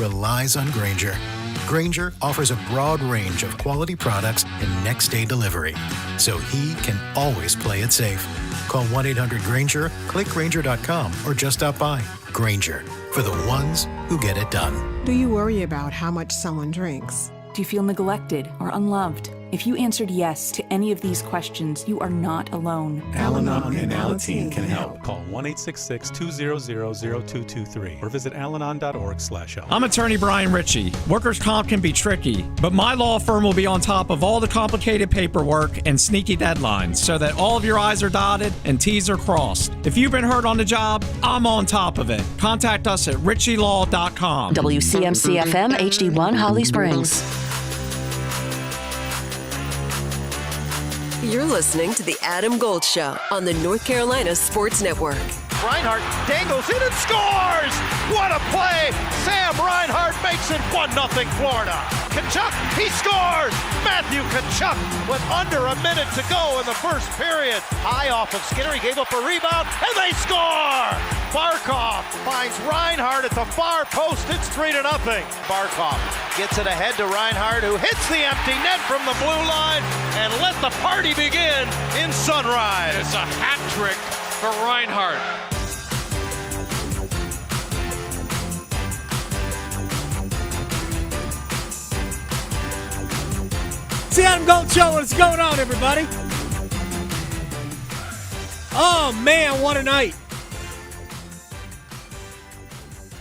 relies on Grainger. Grainger offers a broad range of quality products and next-day delivery, so he can always play it safe. Call 1-800-GRAINGER, click Grainger.com, or just stop by. Grainger, for the ones who get it done. Do you worry about how much someone drinks? Do you feel neglected or unloved? If you answered yes to any of these questions, you are not alone. Al-Anon and Alateen can help. Call 1-866-200-0223 or visit alanon.org/help. I'm attorney Brian Ritchie. Workers' comp can be tricky, but my law firm will be on top of all the complicated paperwork and sneaky deadlines so that all of your I's are dotted and T's are crossed. If you've been hurt on the job, I'm on top of it. Contact us at ritchielaw.com. WCMC-FM HD1 Holly Springs. You're listening to The Adam Gold Show on the North Carolina Sports Network. Reinhart dangles in and scores! What a play! Sam Reinhart makes it 1-0 Florida. Tkachuk, he scores! Matthew Tkachuk with under a minute to go in the first period. High off of Skinner, he gave up a rebound, and they score! Barkov finds Reinhart at the far post. It's 3-0. Barkov gets it ahead to Reinhart, who hits the empty net from the blue line, and let the party begin in Sunrise. It's a hat trick for Reinhart. It's the Adam Gold Show. What's going on, everybody? Oh, man, what a night.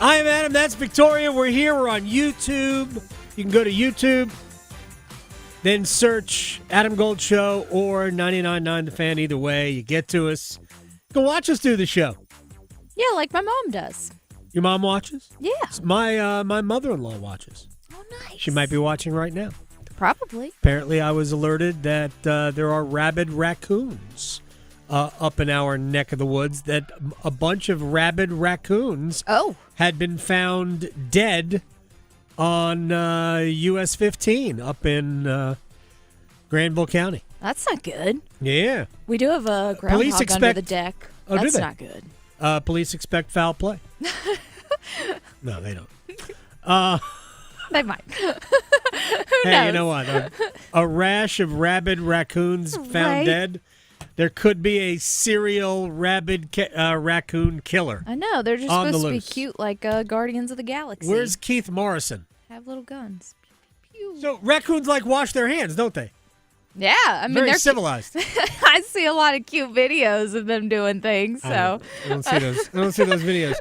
I am Adam. That's Victoria. We're here. We're on YouTube. You can go to YouTube, then search Adam Gold Show or 99.9 The Fan. Either way, you get to us. Go watch us do the show. Yeah, like my mom does. Your mom watches? Yeah. My mother-in-law watches. Oh, nice. She might be watching right now. Probably. Apparently, I was alerted that there are rabid raccoons up in our neck of the woods, that a bunch of rabid raccoons had been found dead on US 15 up in Granville County. That's not good. Yeah. We do have a groundhog under the deck. Oh, That's do they? not good. Police expect foul play. No, they don't. They might. Who Hey, knows? you know what? A rash of rabid raccoons found Right. dead. There could be a serial rabid raccoon killer. I know. They're just on the supposed to be loose. cute like Guardians of the Galaxy. Where's Keith Morrison? Have little guns. Pew, pew. So raccoons like wash their hands, don't they? Yeah. I mean, Very they're civilized. I see a lot of cute videos of them doing things. So I don't see those. I don't see those videos.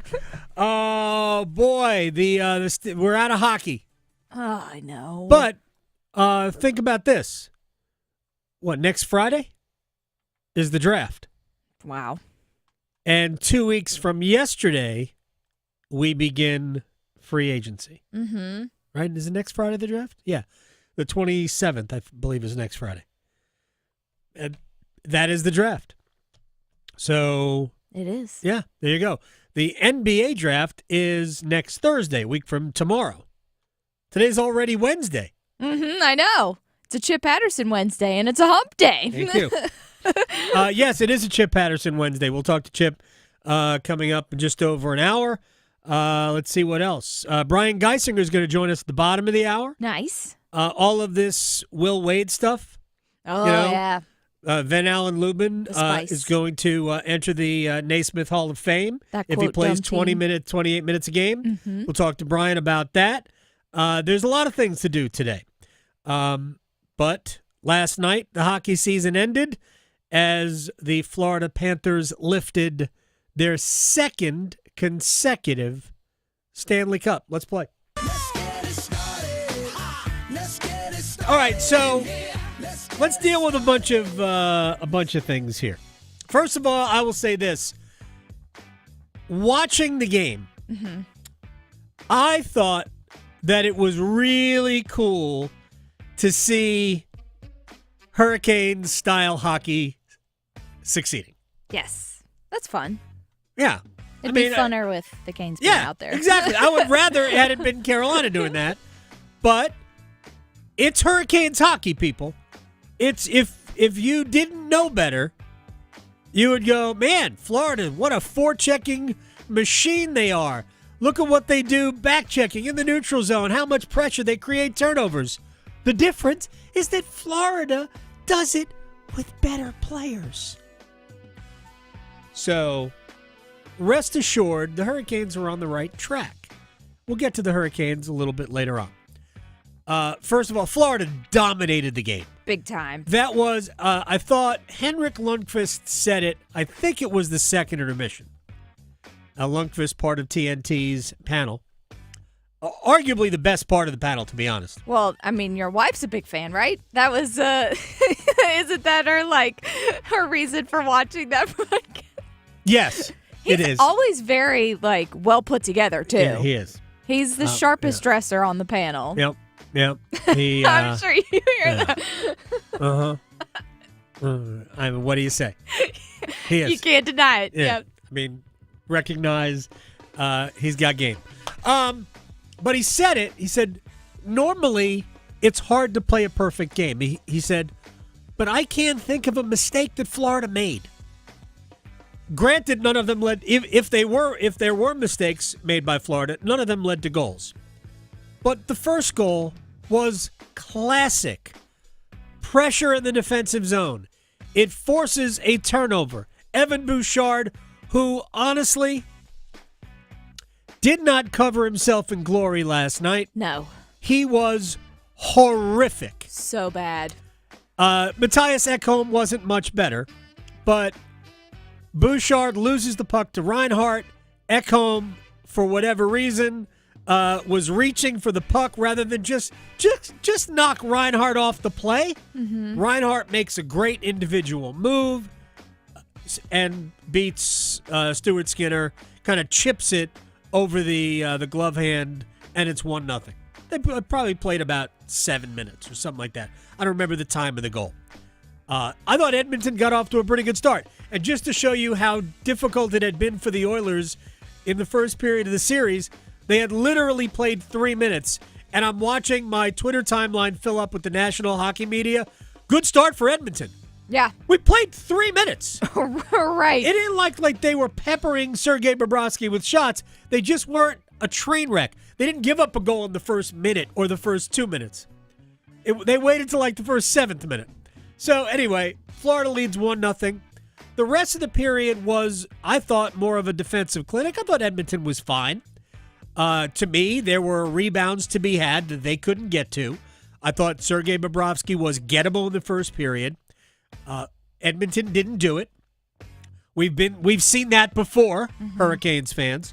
Oh boy, we're out of hockey. Oh, I know. But think about this. What, next Friday is the draft. Wow. And 2 weeks from yesterday, we begin free agency. Mm-hmm. Right? Is it next Friday the draft? Yeah. The 27th, I believe, is next Friday. And that is the draft. So. It is. Yeah, there you go. The NBA draft is next Thursday, a week from tomorrow. Today's already Wednesday. Mm-hmm. I know. It's a Chip Patterson Wednesday, and it's a hump day. Thank you. Yes, it is a Chip Patterson Wednesday. We'll talk to Chip coming up in just over an hour. Let's see what else. Brian Geisinger is going to join us at the bottom of the hour. Nice. All of this Will Wade stuff. Oh, yeah. Van Allen Luben Spice. is going to enter the Naismith Hall of Fame That if he quote plays dumb 28 minutes a game. Mm-hmm. We'll talk to Brian about that. There's a lot of things to do today. But last night, the hockey season ended as the Florida Panthers lifted their second consecutive Stanley Cup. Let's play. All right, so let's deal with a bunch of things here. First of all, I will say this. Watching the game, Mm-hmm. I thought that it was really cool to see Hurricanes-style hockey succeeding. Yes. That's fun. Yeah. It'd be funner with the Canes being out there. Exactly. I would rather had it been Carolina doing that. But it's Hurricanes hockey, people. It's if you didn't know better, you would go, man, Florida, what a forechecking machine they are. Look at what they do back-checking in the neutral zone, how much pressure they create turnovers. The difference is that Florida does it with better players. So, rest assured, the Hurricanes are on the right track. We'll get to the Hurricanes a little bit later on. First of all, Florida dominated the game. Big time. That was, I thought, Henrik Lundqvist said it. I think it was the second intermission. Lundqvist, part of TNT's panel. Arguably the best part of the panel, to be honest. Well, I mean, your wife's a big fan, right? That was, isn't that her reason for watching that podcast? Yes, it is. He's always very, well put together, too. Yeah, he is. He's the sharpest dresser on the panel. Yep. He, I'm sure you hear that. I mean, what do you say? He is. You can't deny it. Yeah. Yep. I mean, recognize he's got game. But he said it. He said, normally it's hard to play a perfect game. He said, but I can't think of a mistake that Florida made. Granted, none of them led. If there were mistakes made by Florida, none of them led to goals. But the first goal was classic pressure in the defensive zone. It forces a turnover. Evan Bouchard, who honestly did not cover himself in glory last night. No. He was horrific. So bad. Matthias Ekholm wasn't much better, but Bouchard loses the puck to Reinhart. Ekholm, for whatever reason, was reaching for the puck rather than just knock Reinhart off the play. Mm-hmm. Reinhart makes a great individual move and beats Stuart Skinner, kind of chips it over the glove hand, and it's 1-0. They probably played about 7 minutes or something like that. I don't remember the time of the goal. I thought Edmonton got off to a pretty good start. And just to show you how difficult it had been for the Oilers in the first period of the series, they had literally played 3 minutes. And I'm watching my Twitter timeline fill up with the national hockey media. Good start for Edmonton. Yeah. We played 3 minutes. Right. It ain't like they were peppering Sergei Bobrovsky with shots. They just weren't a train wreck. They didn't give up a goal in the first minute or the first 2 minutes. They waited till the first 7th minute. So anyway, Florida leads 1-0. The rest of the period was, I thought, more of a defensive clinic. I thought Edmonton was fine. To me, there were rebounds to be had that they couldn't get to. I thought Sergei Bobrovsky was gettable in the first period. Edmonton didn't do it. We've seen that before, Hurricanes fans.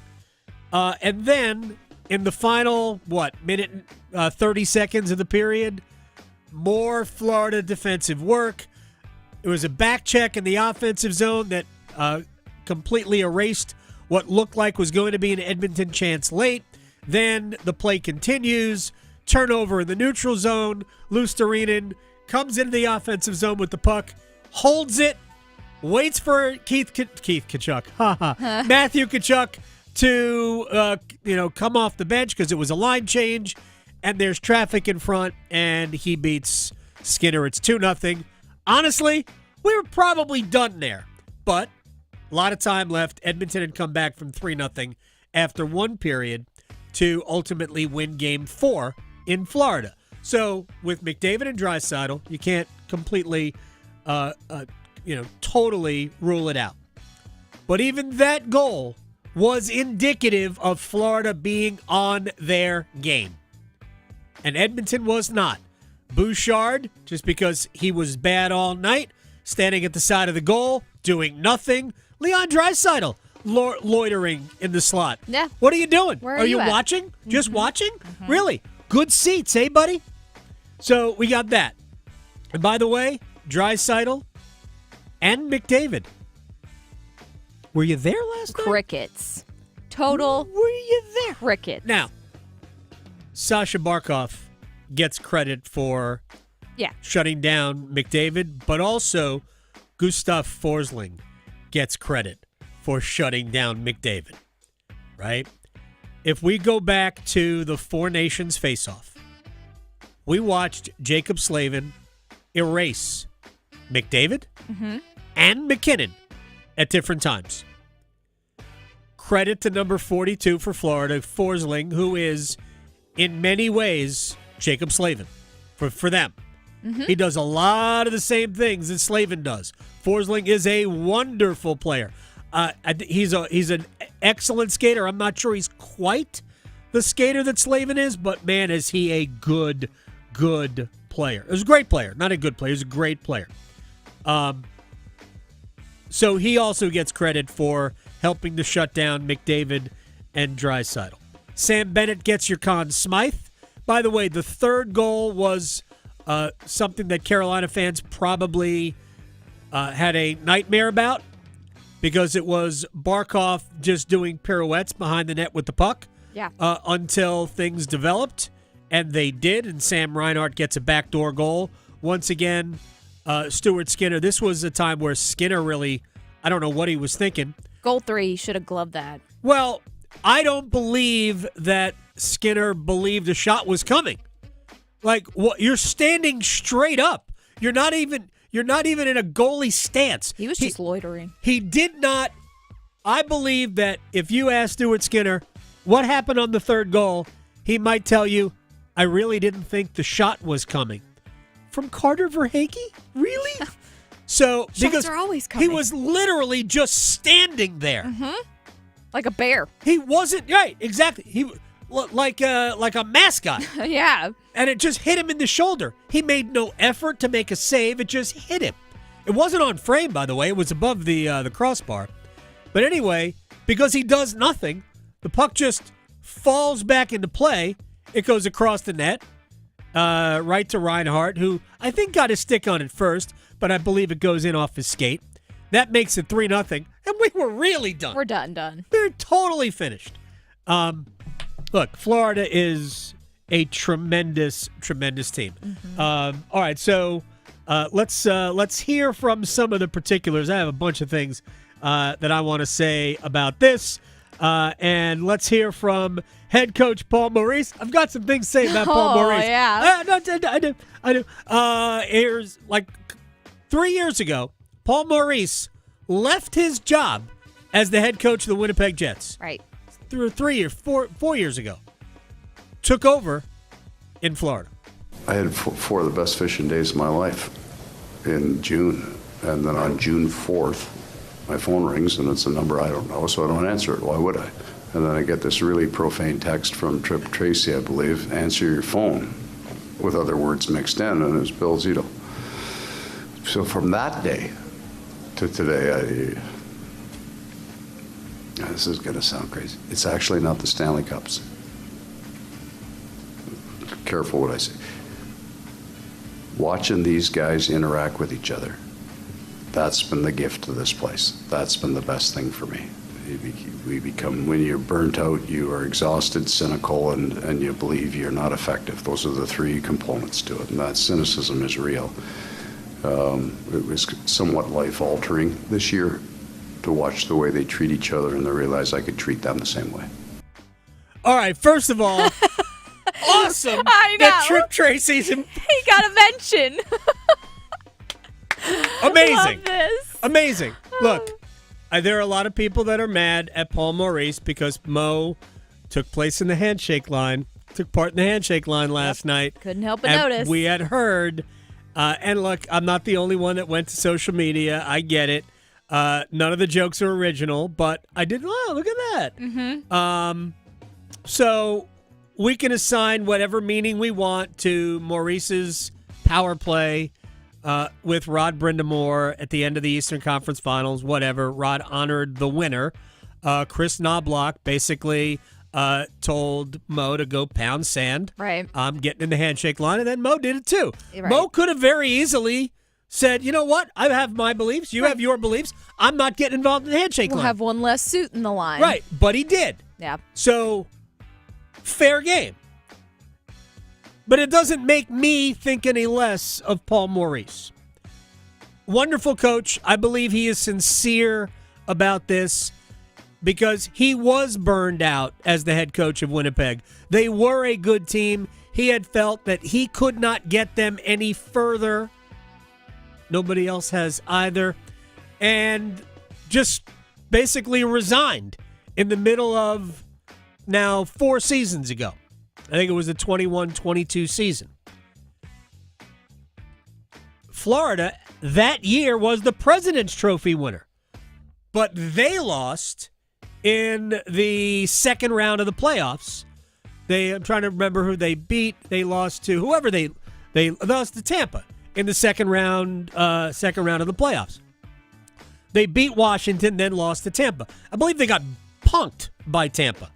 And then in the final, minute 30 seconds of the period, more Florida defensive work. It was a back check in the offensive zone that completely erased what looked like was going to be an Edmonton chance late. Then the play continues. Turnover in the neutral zone. Luostarinen comes into the offensive zone with the puck, holds it, waits for Matthew Tkachuk to come off the bench because it was a line change, and there's traffic in front, and he beats Skinner. It's 2-0. Honestly, we were probably done there, but a lot of time left. Edmonton had come back from 3-0 after one period to ultimately win Game 4 in Florida. So with McDavid and Draisaitl, you can't completely, totally rule it out. But even that goal was indicative of Florida being on their game. And Edmonton was not. Bouchard, just because he was bad all night, standing at the side of the goal, doing nothing. Leon Draisaitl loitering in the slot. Yeah. What are you doing? Where are you at? Watching? Just watching? Really? Good seats, eh, buddy? So we got that. And by the way, Draisaitl and McDavid. Were you there last night? Crickets. Total. Were you there? Crickets. Now, Sasha Barkov gets credit for shutting down McDavid, but also Gustav Forsling gets credit for shutting down McDavid, right? If we go back to the Four Nations face-off, we watched Jacob Slavin erase McDavid and McKinnon at different times. credit to number 42 for Florida, Forsling, who is in many ways Jacob Slavin for them. Mm-hmm. He does a lot of the same things that Slavin does. Forsling is a wonderful player. He's an excellent skater. I'm not sure he's quite the skater that Slavin is, but man, is he a good player. He's a great player, not a good player. He's a great player. So he also gets credit for helping to shut down McDavid and Draisaitl. Sam Bennett gets your Conn Smythe. By the way, the third goal was something that Carolina fans probably had a nightmare about because it was Barkov just doing pirouettes behind the net with the puck until things developed, and they did, and Sam Reinhart gets a backdoor goal. Once again, Stuart Skinner. This was a time where Skinner really, I don't know what he was thinking. Goal 3, he should have gloved that. Well, I don't believe that Skinner believed a shot was coming. Like, what? You're standing straight up. You're not even in a goalie stance. He was just loitering. He did not. I believe that if you ask Stuart Skinner what happened on the third goal, he might tell you, I really didn't think the shot was coming. From Carter Verhaeghe? Really? So shots are always coming. He was literally just standing there. Mm-hmm. Like a bear. He wasn't right, exactly. He like a mascot. Yeah. And it just hit him in the shoulder. He made no effort to make a save. It just hit him. It wasn't on frame, by the way. It was above the crossbar. But anyway, because he does nothing, the puck just falls back into play. It goes across the net, right to Reinhart, who I think got his stick on it first, but I believe it goes in off his skate. That makes it 3-0, and we were really done. We're done. We're totally finished. Look, Florida is a tremendous team. Mm-hmm. All right, so let's hear from some of the particulars. I have a bunch of things that I want to say about this, and let's hear from head coach Paul Maurice. I've got some things to say about Paul Maurice. Yeah. I do. Here's like 3 years ago, Paul Maurice left his job as the head coach of the Winnipeg Jets. Right. Through 4 years ago. Took over in Florida. I had four of the best fishing days of my life in June. And then on June 4th, my phone rings and it's a number I don't know, so I don't answer it. Why would I? And then I get this really profane text from Trip Tracy, I believe, answer your phone, with other words mixed in, and it was Bill Zito. So from that day to today, this is going to sound crazy. It's actually not the Stanley Cups. Careful what I say. Watching these guys interact with each other, that's been the gift to this place. That's been the best thing for me. We become, when you're burnt out, you are exhausted, cynical, and you believe you're not effective. Those are the three components to it, and that cynicism is real. It was somewhat life-altering this year to watch the way they treat each other, and to realize I could treat them the same way. All right, first of all, awesome that Trip Tracy's He got a mention. Amazing. Love this. Amazing. Look, there are a lot of people that are mad at Paul Maurice because Mo took part in the handshake line last night. Couldn't help but notice. We had heard, and look, I'm not the only one that went to social media. I get it. None of the jokes are original, but I did, look at that. Mm-hmm. So we can assign whatever meaning we want to Maurice's power play with Rod Brindamore at the end of the Eastern Conference Finals, whatever. Rod honored the winner. Chris Knobloch basically told Mo to go pound sand. Right. Getting in the handshake line, and then Mo did it too. Right. Mo could have very easily said, you know what? I have my beliefs. You have your beliefs. I'm not getting involved in the handshake line. We'll have one less suit in the line. Right, but he did. Yeah. So, fair game. But it doesn't make me think any less of Paul Maurice. Wonderful coach. I believe he is sincere about this because he was burned out as the head coach of Winnipeg. They were a good team. He had felt that he could not get them any further. Nobody else has either. And just basically resigned in the middle of now 4 seasons ago. I think it was the 21-22 season. Florida that year was the President's Trophy winner, but they lost in the second round of the playoffs. I'm trying to remember who they beat. They lost to whoever they lost to Tampa in the second round of the playoffs. They beat Washington, then lost to Tampa. I believe they got punked by Tampa.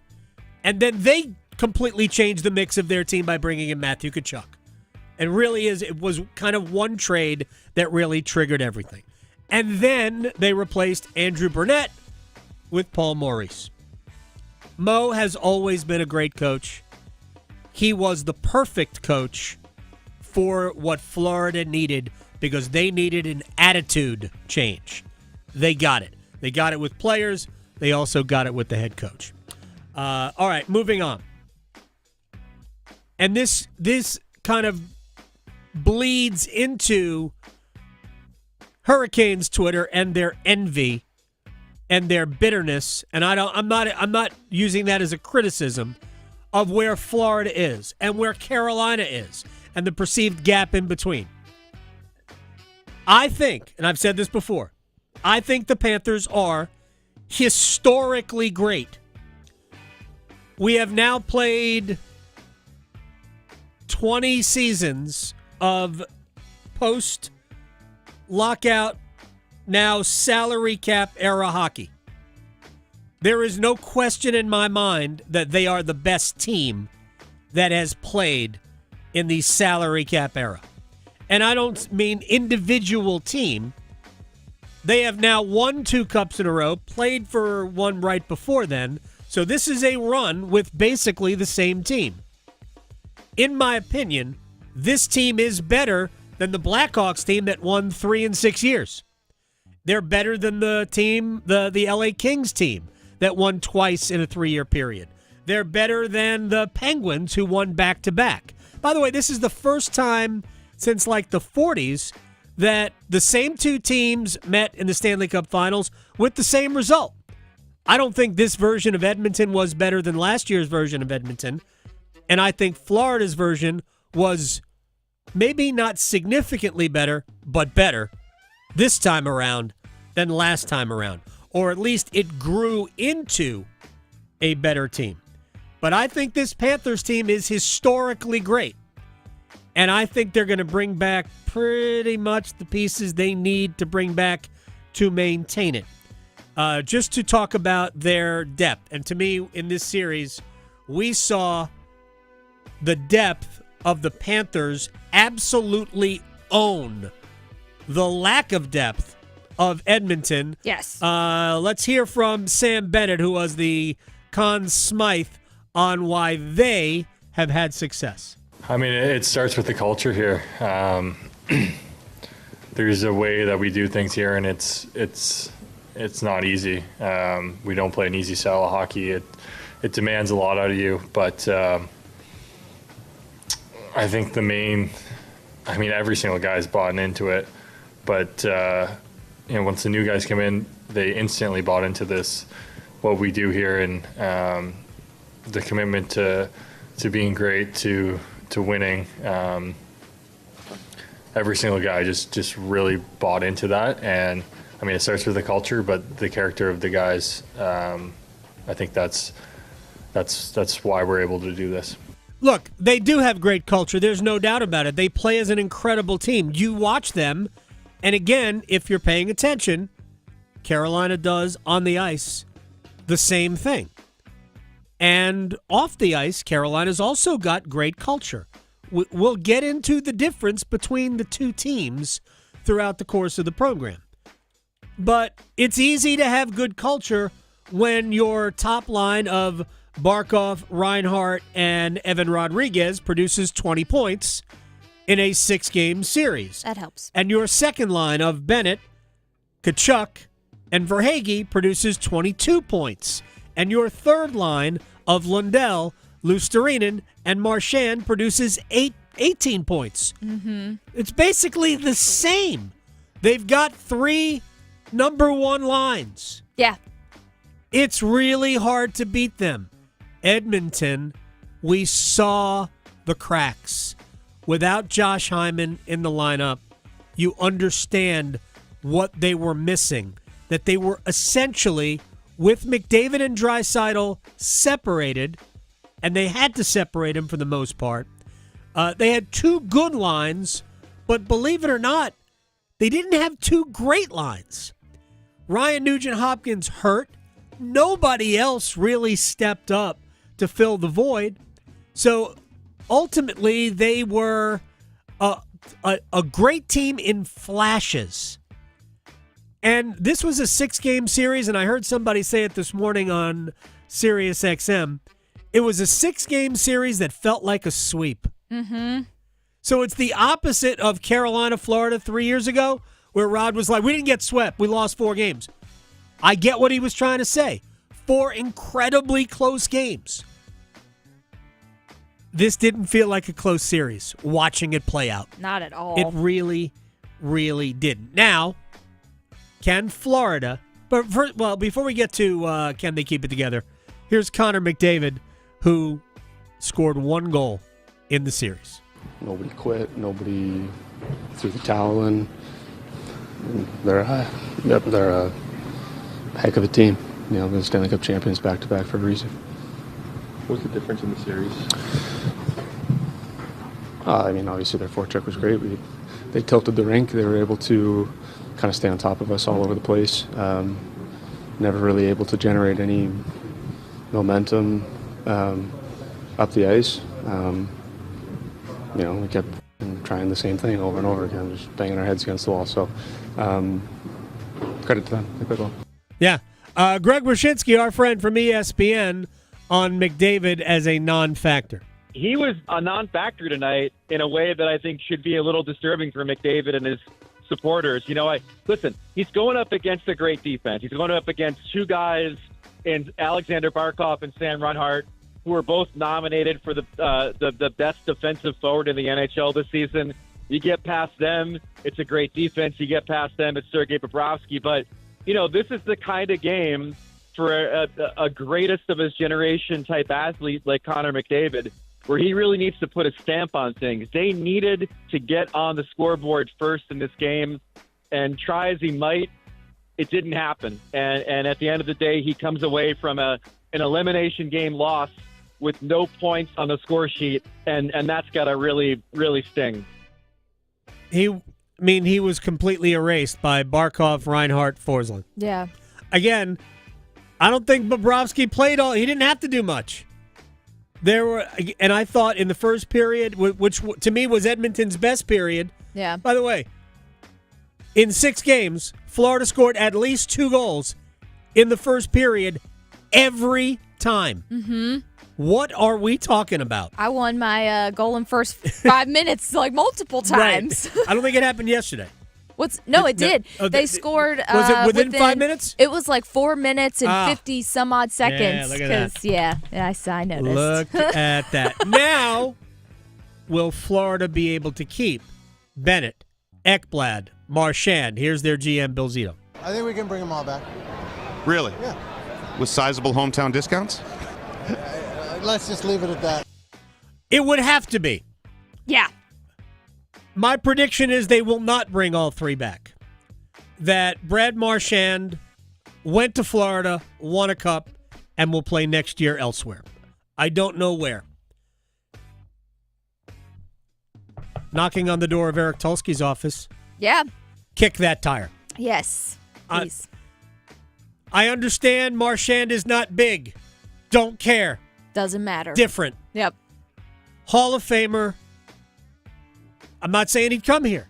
And then they completely changed the mix of their team by bringing in Matthew Tkachuk. And really it was kind of one trade that really triggered everything. And then they replaced Andrew Burnett with Paul Maurice. Mo has always been a great coach. He was the perfect coach for what Florida needed because they needed an attitude change. They got it. They got it with players. They also got it with the head coach. All right, moving on. And this kind of bleeds into Hurricanes Twitter and their envy and their bitterness, and I'm not using that as a criticism of where Florida is and where Carolina is and the perceived gap in between. I think, and I've said this before, I think the Panthers are historically great. We have now played 20 seasons of post-lockout, now salary cap era hockey. There is no question in my mind that they are the best team that has played in the salary cap era. And I don't mean individual team. They have now won 2 cups in a row, played for one right before then. So this is a run with basically the same team. In my opinion, this team is better than the Blackhawks team that won 3 in 6 years. They're better than the team, the LA Kings team that won twice in a 3-year period. They're better than the Penguins who won back-to-back. By the way, this is the first time since like the 40s that the same 2 teams met in the Stanley Cup Finals with the same result. I don't think this version of Edmonton was better than last year's version of Edmonton, and I think Florida's version was maybe not significantly better, but better this time around than last time around. Or at least it grew into a better team. But I think this Panthers team is historically great. And I think they're going to bring back pretty much the pieces they need to bring back to maintain it. Just to talk about their depth. And to me, in this series, we saw the depth of the Panthers absolutely own the lack of depth of Edmonton. Yes. Let's hear from Sam Bennett, who was the Conn Smythe, on why they have had success. I mean, it starts with the culture here. There's a way that we do things here, and it's not easy. We don't play an easy style of hockey. It demands a lot out of you, but I think every single guy's bought into it, but once the new guys come in, they instantly bought into this, what we do here, and the commitment to being great, to winning. Every single guy just really bought into that, and I mean, it starts with the culture, but the character of the guys. I think that's why we're able to do this. Look, they do have great culture. There's no doubt about it. They play as an incredible team. You watch them, and again, if you're paying attention, Carolina does on the ice the same thing. And off the ice, Carolina's also got great culture. We'll get into the difference between the two teams throughout the course of the program. But it's easy to have good culture when your top line of Barkov, Reinhart, and Evan Rodriguez produces 20 points in a 6-game series. That helps. And your second line of Bennett, Tkachuk, and Verhaeghe produces 22 points. And your third line of Lundell, Luostarinen, and Marchand produces 18 points. Mm-hmm. It's basically the same. They've got 3 number 1 lines. Yeah. It's really hard to beat them. Edmonton, we saw the cracks. Without Josh Hyman in the lineup, you understand what they were missing. That they were essentially, with McDavid and Draisaitl separated, and they had to separate them for the most part. They had two good lines, but believe it or not, they didn't have two great lines. Ryan Nugent-Hopkins hurt. Nobody else really stepped up to fill the void. So ultimately, they were a great team in flashes. And this was a 6-game series, and I heard somebody say it this morning on Sirius XM. It was a 6-game series that felt like a sweep. Mm-hmm. So it's the opposite of Carolina, Florida 3 years ago, where Rod was like, we didn't get swept. We lost 4 games. I get what he was trying to say. 4 incredibly close games. This didn't feel like a close series, watching it play out. Not at all. It really, really didn't. Now, can Florida, but first, well, before we get to can they keep it together, here's Connor McDavid, who scored 1 goal in the series. Nobody quit. Nobody threw the towel in. They're a heck of a team. You know, the Stanley Cup champions back-to-back for a reason. What's the difference in the series? I mean, obviously their forecheck was great. They tilted the rink. They were able to kind of stay on top of us all over the place. Never really able to generate any momentum up the ice. You know, we kept trying the same thing over and over again, just banging our heads against the wall. So credit to them. They played well. Yeah. Greg Wyshynski, our friend from ESPN, on McDavid as a non-factor. He was a non-factor tonight in a way that I think should be a little disturbing for McDavid and his supporters. You know, listen, he's going up against a great defense. He's going up against 2 guys in Alexander Barkov and Sam Reinhart, who are both nominated for the best defensive forward in the NHL this season. You get past them, it's a great defense. You get past them, it's Sergei Bobrovsky. But, you know, this is the kind of game for a greatest of his generation type athlete like Connor McDavid, where he really needs to put a stamp on things. They needed to get on the scoreboard first in this game, and try as he might, it didn't happen. And at the end of the day, he comes away from an elimination game loss with no points on the score sheet, and that's got to really, really sting. He was completely erased by Barkov, Reinhart, Forsland. Yeah. Again, I don't think Bobrovsky played all. He didn't have to do much. And I thought in the first period, which to me was Edmonton's best period. Yeah. By the way, in 6 games, Florida scored at least 2 goals in the first period every time. Mm-hmm. What are we talking about? I won my goal in first 5 minutes like multiple times. Right. I don't think it happened yesterday. It did. They scored. Was it within 5 minutes? It was like 4 minutes and 50 some odd seconds. Yeah, look at that. I noticed. Look at that. Now, will Florida be able to keep Bennett, Ekblad, Marchand? Here's their GM, Bill Zito. I think we can bring them all back. Really? Yeah. With sizable hometown discounts? Let's just leave it at that. It would have to be. Yeah. My prediction is they will not bring all 3 back. That Brad Marchand went to Florida, won a cup, and will play next year elsewhere. I don't know where. Knocking on the door of Eric Tulsky's office. Yeah. Kick that tire. Yes. Please. I understand Marchand is not big. Don't care. Doesn't matter. Different. Yep. Hall of Famer. I'm not saying he'd come here.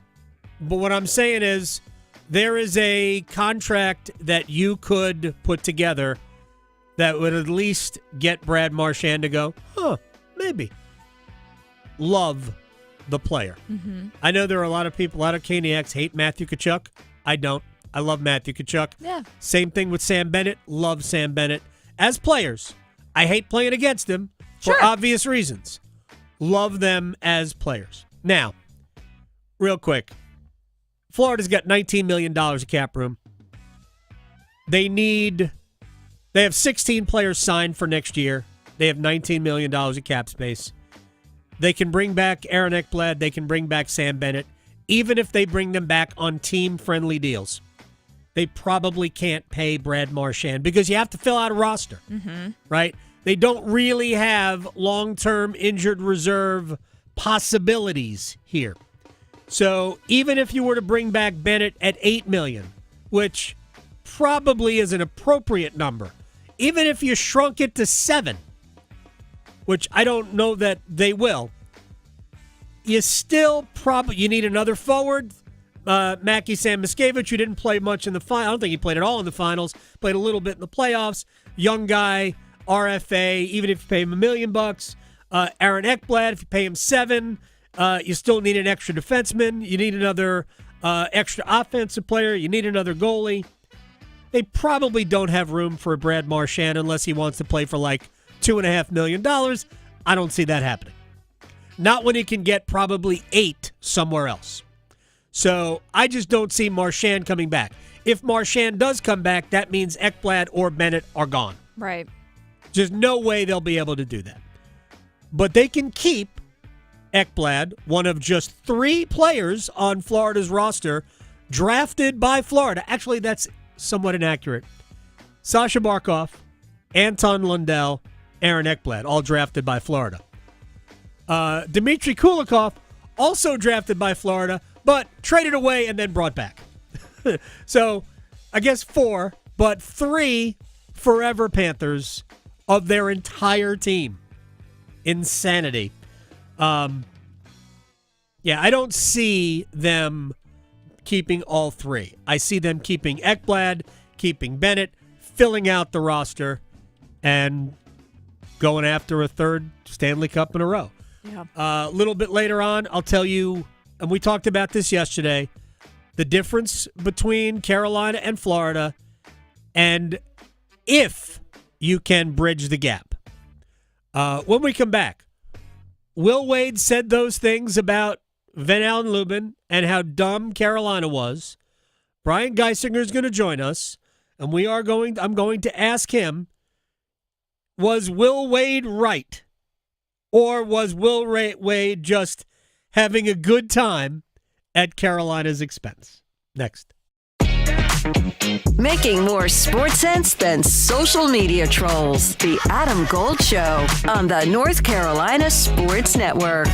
But what I'm saying is there is a contract that you could put together that would at least get Brad Marchand to go, maybe. Love the player. Mm-hmm. I know there are a lot of people, a lot of Caniacs hate Matthew Tkachuk. I don't. I love Matthew Tkachuk. Yeah. Same thing with Sam Bennett. Love Sam Bennett. As players, I hate playing against them for obvious reasons. Love them as players. Now, real quick, Florida's got $19 million of cap room. They need They have 16 players signed for next year. They have $19 million of cap space. They can bring back Aaron Ekblad. They can bring back Sam Bennett. Even if they bring them back on team-friendly deals, they probably can't pay Brad Marchand because you have to fill out a roster, right? They don't really have long-term injured reserve possibilities here. So even if you were to bring back Bennett at $8 million, which probably is an appropriate number, even if you shrunk it to $7, which I don't know that they will, you still you need another forward. Mackie Samoskevich, who didn't play much in the final. I don't think he played at all in the finals. Played a little bit in the playoffs. Young guy, RFA. Even if you pay him $1 million, Aaron Ekblad, if you pay him $7, you still need an extra defenseman. You need another extra offensive player. You need another goalie. They probably don't have room for Brad Marchand unless he wants to play for like $2.5 million. I don't see that happening. Not when he can get probably $8 somewhere else. So I just don't see Marchand coming back. If Marchand does come back, that means Ekblad or Bennett are gone. Right. There's no way they'll be able to do that. But they can keep Ekblad, one of just 3 players on Florida's roster, drafted by Florida. Actually, that's somewhat inaccurate. Sasha Barkov, Anton Lundell, Aaron Ekblad, all drafted by Florida. Dmitry Kulikov, also drafted by Florida, but traded away and then brought back. So, I guess 4, but 3 forever Panthers of their entire team. Insanity. Yeah, I don't see them keeping all 3. I see them keeping Ekblad, keeping Bennett, filling out the roster, and going after a third Stanley Cup in a row. Yeah. A little bit later on, I'll tell you, and we talked about this yesterday, the difference between Carolina and Florida, and if you can bridge the gap. When we come back, Will Wade said those things about Van Allen Luben and how dumb Carolina was. Brian Geisinger is going to join us, and I'm going to ask him, was Will Wade right? Or was Will Wade just having a good time at Carolina's expense? Next. Making more sports sense than social media trolls. The Adam Gold Show on the North Carolina Sports Network.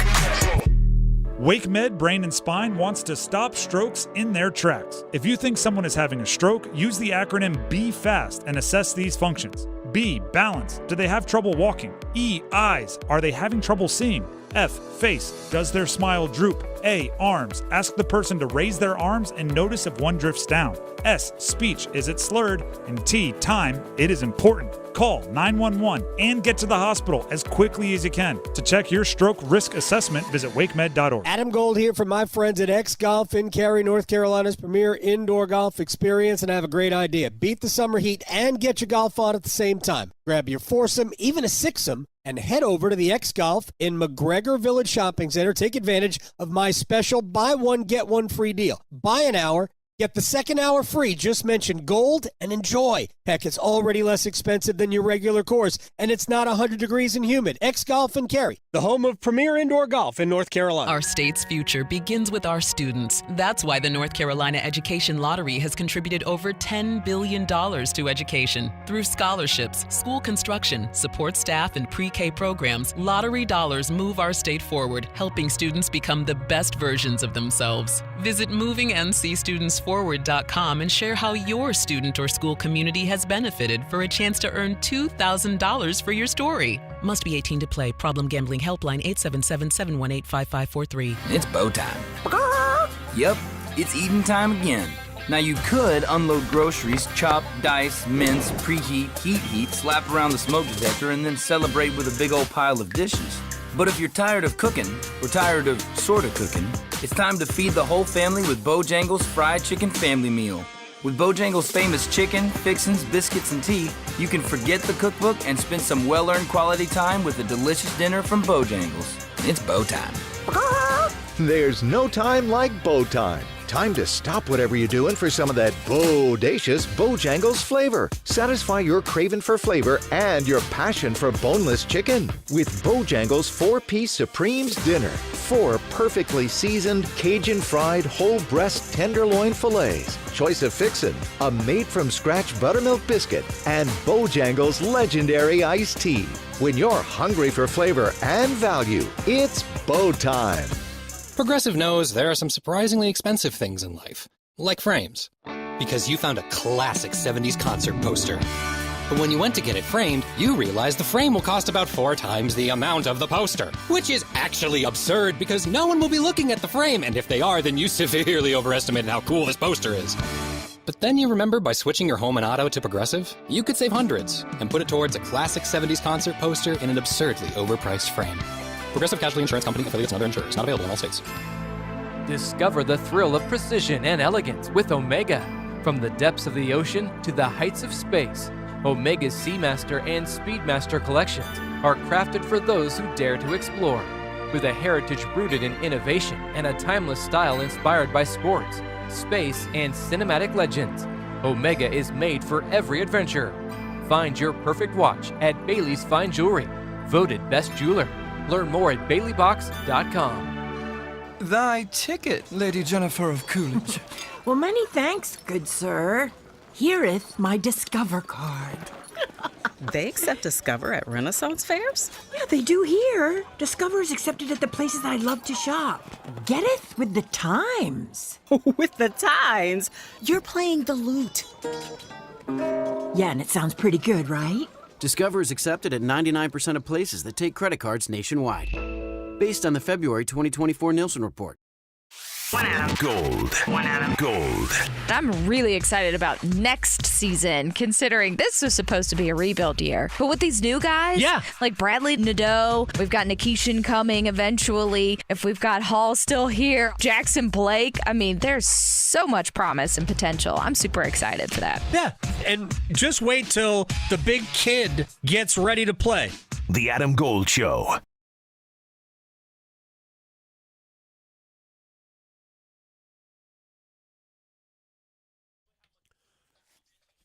WakeMed Brain and Spine wants to stop strokes in their tracks. If you think someone is having a stroke, use the acronym B FAST and assess these functions. B, balance. Do they have trouble walking? E, eyes. Are they having trouble seeing? F, face. Does their smile droop? A, arms. Ask the person to raise their arms and notice if one drifts down. S, speech. Is it slurred? And T, time. It is important. Call 911 and get to the hospital as quickly as you can. To check your stroke risk assessment, visit wakemed.org. Adam Gold here from my friends at X Golf in Cary, North Carolina's premier indoor golf experience, and I have a great idea. Beat the summer heat and get your golf on at the same time. Grab your foursome, even a sixsome, and head over to the X Golf in McGregor Village Shopping Center. Take advantage of my special buy one, get one free deal. Buy an hour, get the second hour free. Just mention Gold and enjoy. Heck, it's already less expensive than your regular course, and it's not 100 degrees and humid. X Golf in Cary, the home of premier indoor golf in North Carolina. Our state's future begins with our students. That's why the North Carolina Education Lottery has contributed over $10 billion to education. Through scholarships, school construction, support staff, and pre-K programs, lottery dollars move our state forward, helping students become the best versions of themselves. Visit movingncstudentsforward.com and share how your student or school community has benefited for a chance to earn $2,000 for your story. Must be 18 to play. Problem Gambling Helpline 877-718-5543. It's bow time. Yep, it's eating time again. Now you could unload groceries, chop, dice, mince, preheat, heat, slap around the smoke detector, and then celebrate with a big old pile of dishes. But if you're tired of cooking, or tired of sorta cooking, it's time to feed the whole family with Bojangles Fried Chicken Family Meal. With Bojangles' famous chicken, fixins, biscuits, and tea, you can forget the cookbook and spend some well-earned quality time with a delicious dinner from Bojangles. It's bow time. There's no time like bow time. Time to stop whatever you're doing for some of that bodacious Bojangles flavor. Satisfy your craving for flavor and your passion for boneless chicken with Bojangles 4-piece Supremes dinner. 4 perfectly seasoned Cajun fried whole breast tenderloin fillets, choice of fixin', a made-from-scratch buttermilk biscuit, and Bojangles legendary iced tea. When you're hungry for flavor and value, it's Bo time. Progressive knows there are some surprisingly expensive things in life, like frames. Because you found a classic 70s concert poster. But when you went to get it framed, you realized the frame will cost about 4 times the amount of the poster. Which is actually absurd because no one will be looking at the frame, and if they are, then you severely overestimated how cool this poster is. But then you remember by switching your home and auto to Progressive, you could save hundreds and put it towards a classic 70s concert poster in an absurdly overpriced frame. Progressive Casualty Insurance Company, affiliates, and other insurers. Not available in all states. Discover the thrill of precision and elegance with Omega. From the depths of the ocean to the heights of space, Omega's Seamaster and Speedmaster collections are crafted for those who dare to explore. With a heritage rooted in innovation and a timeless style inspired by sports, space, and cinematic legends, Omega is made for every adventure. Find your perfect watch at Bailey's Fine Jewelry, voted best jeweler. Learn more at baileybox.com. Thy ticket, Lady Jennifer of Coolidge. Well, many thanks, good sir. Here'th my Discover card. They accept Discover at Renaissance fairs? Yeah, they do here. Discover is accepted at the places I love to shop. Getteth with the times. With the times? You're playing the lute. Yeah, and it sounds pretty good, right? Discover is accepted at 99% of places that take credit cards nationwide. Based on the February 2024 Nielsen report. Gold. Gold. I'm really excited about next season, considering this was supposed to be a rebuild year. But with these new guys, like Bradley Nadeau, we've got Nikishin coming eventually. If we've got Hall still here, Jackson Blake, I mean, there's so much promise and potential. I'm super excited for that. Yeah, and just wait till the big kid gets ready to play. The Adam Gold Show.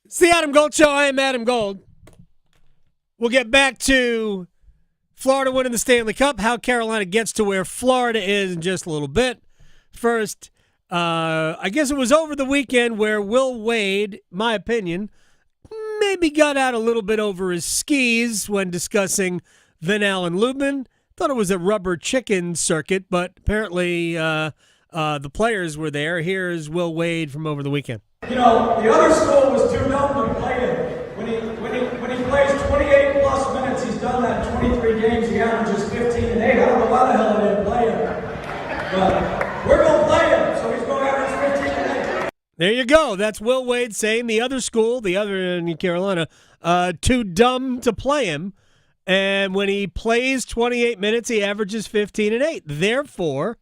It's the Adam Gold Show. I am Adam Gold. We'll get back to Florida winning the Stanley Cup, how Carolina gets to where Florida is in just a little bit. First, I guess it was over the weekend where Will Wade, my opinion, maybe got out a little bit over his skis when discussing Van Allen Luben. Thought it was a rubber chicken circuit, but apparently the players were there. Here's Will Wade from over the weekend. You know, the other school was too dumb to play him. When he plays 28 plus minutes, he's done that 23 games. He averages 15 and 8. I don't know why the hell they didn't play him. But we're going to play him, so he's going to average 15 and 8. There you go. That's Will Wade saying the other school, the other in Carolina, too dumb to play him. And when he plays 28 minutes, he averages 15 and 8. Therefore,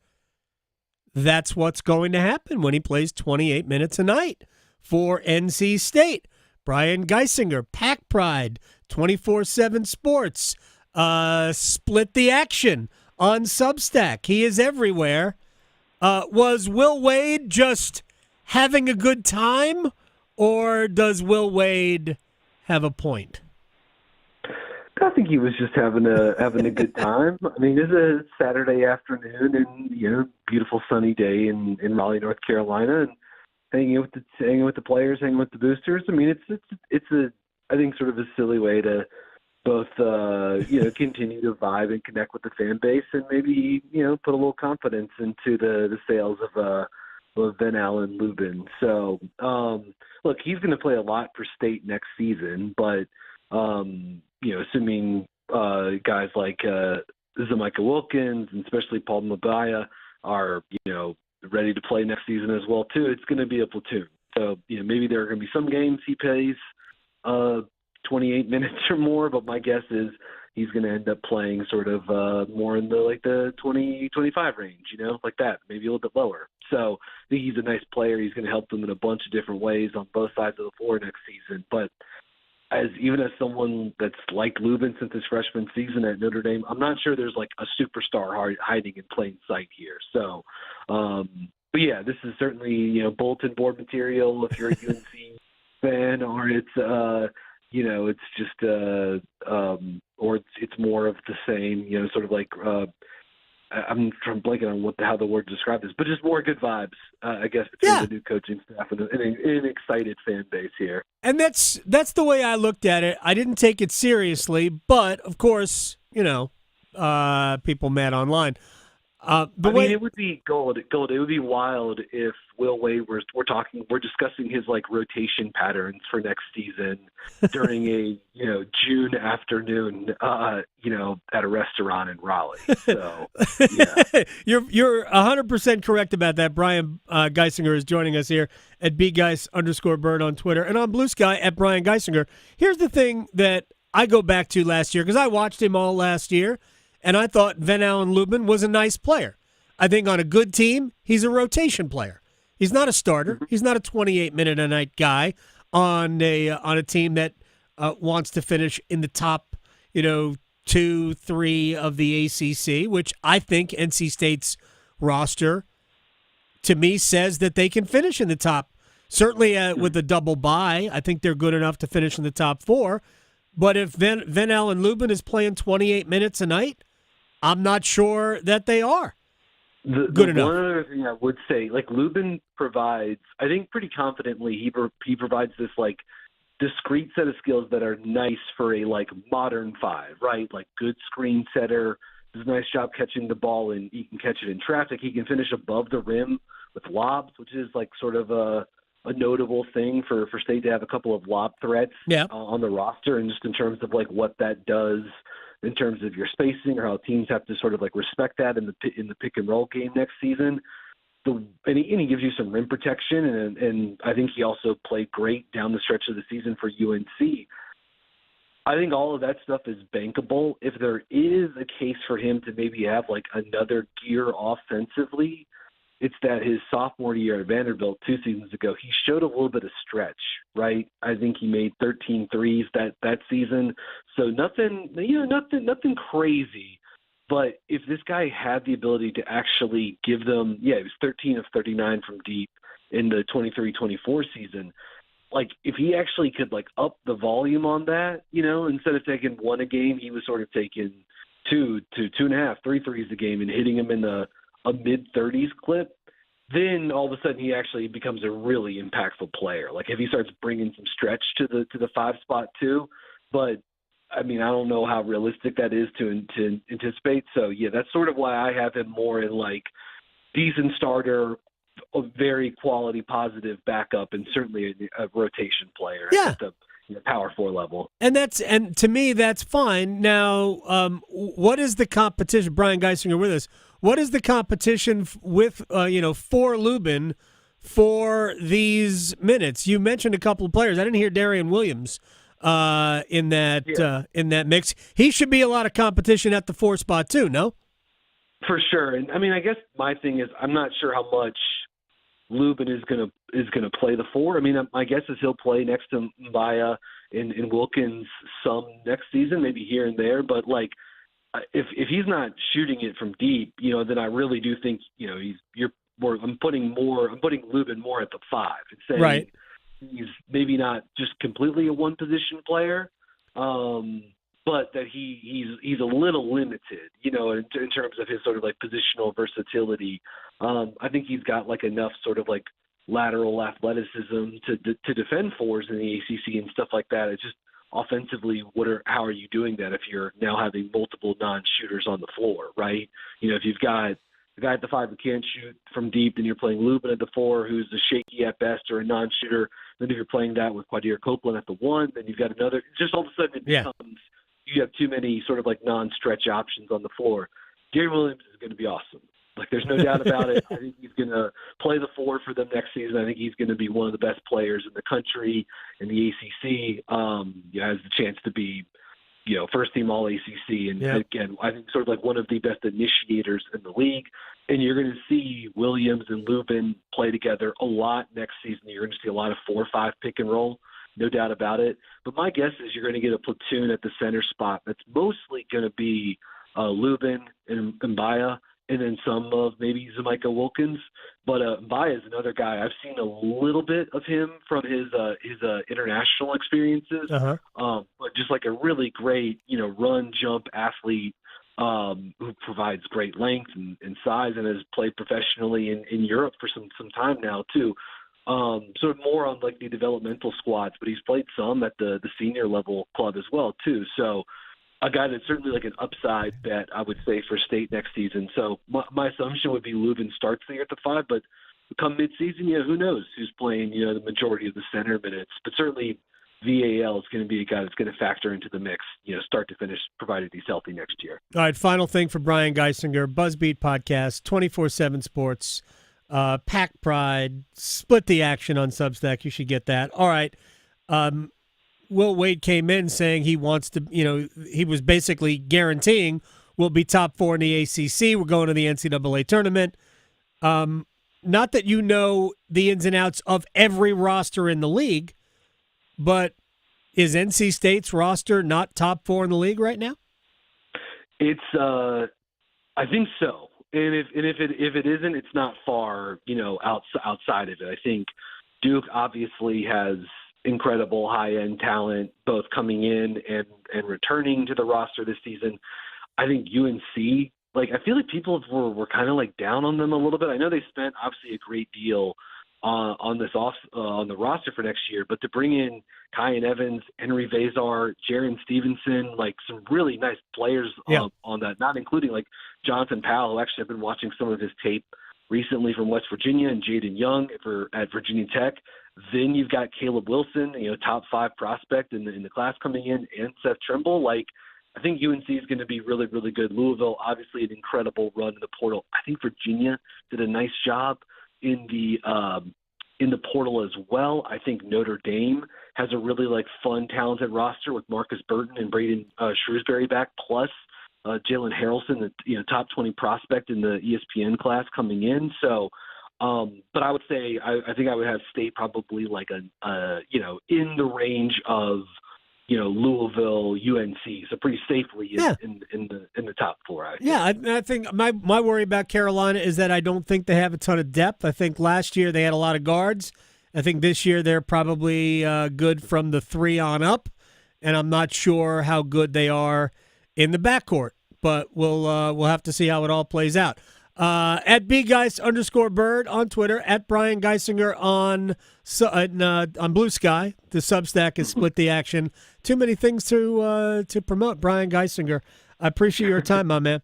that's what's going to happen when he plays 28 minutes a night for NC State. Brian Geisinger, Pack Pride, 24/7 Sports, Split the Action on Substack. He is everywhere. Was Will Wade just having a good time, or does Will Wade have a point? I think he was just having a good time. I mean, it's a Saturday afternoon, and beautiful sunny day in Raleigh, North Carolina, and hanging with the players, hanging with the boosters. I mean, it's a I think sort of a silly way to both continue to vibe and connect with the fan base, and maybe put a little confidence into the sales of Van Allen Luben. So look, he's going to play a lot for State next season, but assuming guys like Zamika Wilkins and especially Paul Mabaya are, ready to play next season as well, too, it's going to be a platoon. So, maybe there are going to be some games he plays 28 minutes or more, but my guess is he's going to end up playing sort of more in the 20-25 range, like that, maybe a little bit lower. So I think he's a nice player. He's going to help them in a bunch of different ways on both sides of the floor next season. But as someone that's like Luben since his freshman season at Notre Dame, I'm not sure there's like a superstar hiding in plain sight here. So, But yeah, this is certainly, bulletin board material if you're a UNC fan, or it's, it's just, or it's more of the same, sort of like, I'm trying to blank on how the word described this, but just more good vibes, I guess, between the new coaching staff and an excited fan base here. And that's the way I looked at it. I didn't take it seriously, but of course, people mad online. It would be gold. It would be wild if Will Wade we're discussing his rotation patterns for next season during a June afternoon at a restaurant in Raleigh. So yeah. You're 100% correct about that. Brian Geisinger is joining us here at @bgeis_bird on Twitter and on Blue Sky at Brian Geisinger. Here's the thing that I go back to last year because I watched him all last year. And I thought Van Allen Luben was a nice player. I think on a good team, he's a rotation player. He's not a starter. He's not a 28-minute-a-night guy on a team that wants to finish in the top, 2, 3 of the ACC, which I think NC State's roster, to me, says that they can finish in the top. Certainly with a double bye, I think they're good enough to finish in the top 4. But if Van Allen Luben is playing 28 minutes a night, I'm not sure that they are good enough. One other thing I would say, Luben provides, I think pretty confidently, he provides this discrete set of skills that are nice for a modern 5, right? Good screen setter, does a nice job catching the ball, and he can catch it in traffic. He can finish above the rim with lobs, which is sort of a notable thing for State to have a couple of lob threats on the roster, and just in terms of what that does in terms of your spacing or how teams have to sort of respect that in the pick and roll game next season. And he gives you some rim protection, and I think he also played great down the stretch of the season for UNC. I think all of that stuff is bankable. If there is a case for him to maybe have another gear offensively, it's that his sophomore year at Vanderbilt 2 seasons ago, he showed a little bit of stretch, right? I think he made 13 threes that season. So nothing crazy. But if this guy had the ability to actually give them, he was 13 of 39 from deep in the 23-24 season. If he actually could up the volume on that, instead of taking 1 a game, he was sort of taking 2 to 2.5, 3 threes a game and hitting them in a mid-30s clip, then all of a sudden he actually becomes a really impactful player. If he starts bringing some stretch to the 5 spot too, but I don't know how realistic that is to anticipate. So yeah, that's sort of why I have him more in decent starter, a very quality positive backup, and certainly a rotation player at the power 4 level. And to me that's fine. Now, what is the competition? Brian Geisinger with us. What is the competition with for Luben for these minutes? You mentioned a couple of players. I didn't hear Darian Williams in that mix. He should be a lot of competition at the 4 spot too. No, for sure. And I guess my thing is I'm not sure how much Luben is gonna play the 4. My guess is he'll play next to Mbaya and Wilkins some next season, maybe here and there. But if he's not shooting it from deep, then I really do think I'm putting Luben more at the 5 and saying right. He's maybe not just completely a one position player, but that he's a little limited, in terms of his sort of positional versatility. I think he's got enough sort of lateral athleticism to defend 4s in the ACC and stuff like that. It's just offensively, how are you doing that if you're now having multiple non-shooters on the floor, right? If you've got a guy at the 5 who can't shoot from deep, then you're playing Luben at the 4, who's a shaky at best or a non-shooter. Then if you're playing that with Quadir Copeland at the 1, then you've got another. Just all of a sudden it becomes you have too many sort of non-stretch options on the floor. Gary Williams is going to be awesome. There's no doubt about it. I think he's going to play the 4 for them next season. I think he's going to be one of the best players in the country in the ACC. Has the chance to be, first team all ACC. And again, I think sort of one of the best initiators in the league. And you're going to see Williams and Luben play together a lot next season. You're going to see a lot of 4-5 pick and roll, no doubt about it. But my guess is you're going to get a platoon at the center spot that's mostly going to be Luben and Mbaya. and then some of maybe Zamika Wilkins. But Mbaya is another guy. I've seen a little bit of him from his international experiences. But just like a really great, run, jump athlete who provides great length and size and has played professionally in Europe for some time now too. Sort of more on like the developmental squads, but he's played some at the senior level club as well too. So a guy that's certainly like an upside bet, I would say, for state next season. So my assumption would be Luben starts the year at the 5, but come midseason, who knows who's playing, the majority of the center minutes. But certainly VAL is going to be a guy that's going to factor into the mix, start to finish, provided he's healthy next year. All right, final thing for Brian Geisinger, Buzzbeat Podcast, 24/7 Sports, Pack Pride, split the action on Substack. You should get that. All right. Will Wade came in saying he wants to, he was basically guaranteeing we'll be top 4 in the ACC. We're going to the NCAA tournament. Not that you know the ins and outs of every roster in the league, but is NC State's roster not top 4 in the league right now? It's, I think so. And if it isn't, it's not far, outside of it. I think Duke obviously has incredible high-end talent, both coming in and returning to the roster this season. I think UNC, I feel like people were kind of like down on them a little bit. I know they spent obviously a great deal on the roster for next year, but to bring in Kyan Evans, Henry Vazar, Jaron Stevenson, some really nice players on that, not including Jonathan Powell, who actually I've been watching some of his tape recently from West Virginia, and Jaden Young at Virginia Tech. Then you've got Caleb Wilson, top 5 prospect in the class coming in, and Seth Trimble. I think UNC is going to be really, really good. Louisville, obviously an incredible run in the portal. I think Virginia did a nice job in the portal as well. I think Notre Dame has a really fun, talented roster with Marcus Burton and Braden Shrewsbury back, plus Jalen Harrelson, the top 20 prospect in the ESPN class coming in. So, but I would say I think I would have State probably in the range of Louisville, UNC, so pretty safely in the top 4. I think my worry about Carolina is that I don't think they have a ton of depth. I think last year they had a lot of guards. I think this year they're probably good from the 3 on up, and I'm not sure how good they are in the backcourt. But we'll have to see how it all plays out. At @bgeis_bird on Twitter, at Brian Geisinger on Blue Sky. The Substack is Split the Action. Too many things to promote. Brian Geisinger, I appreciate your time, my man.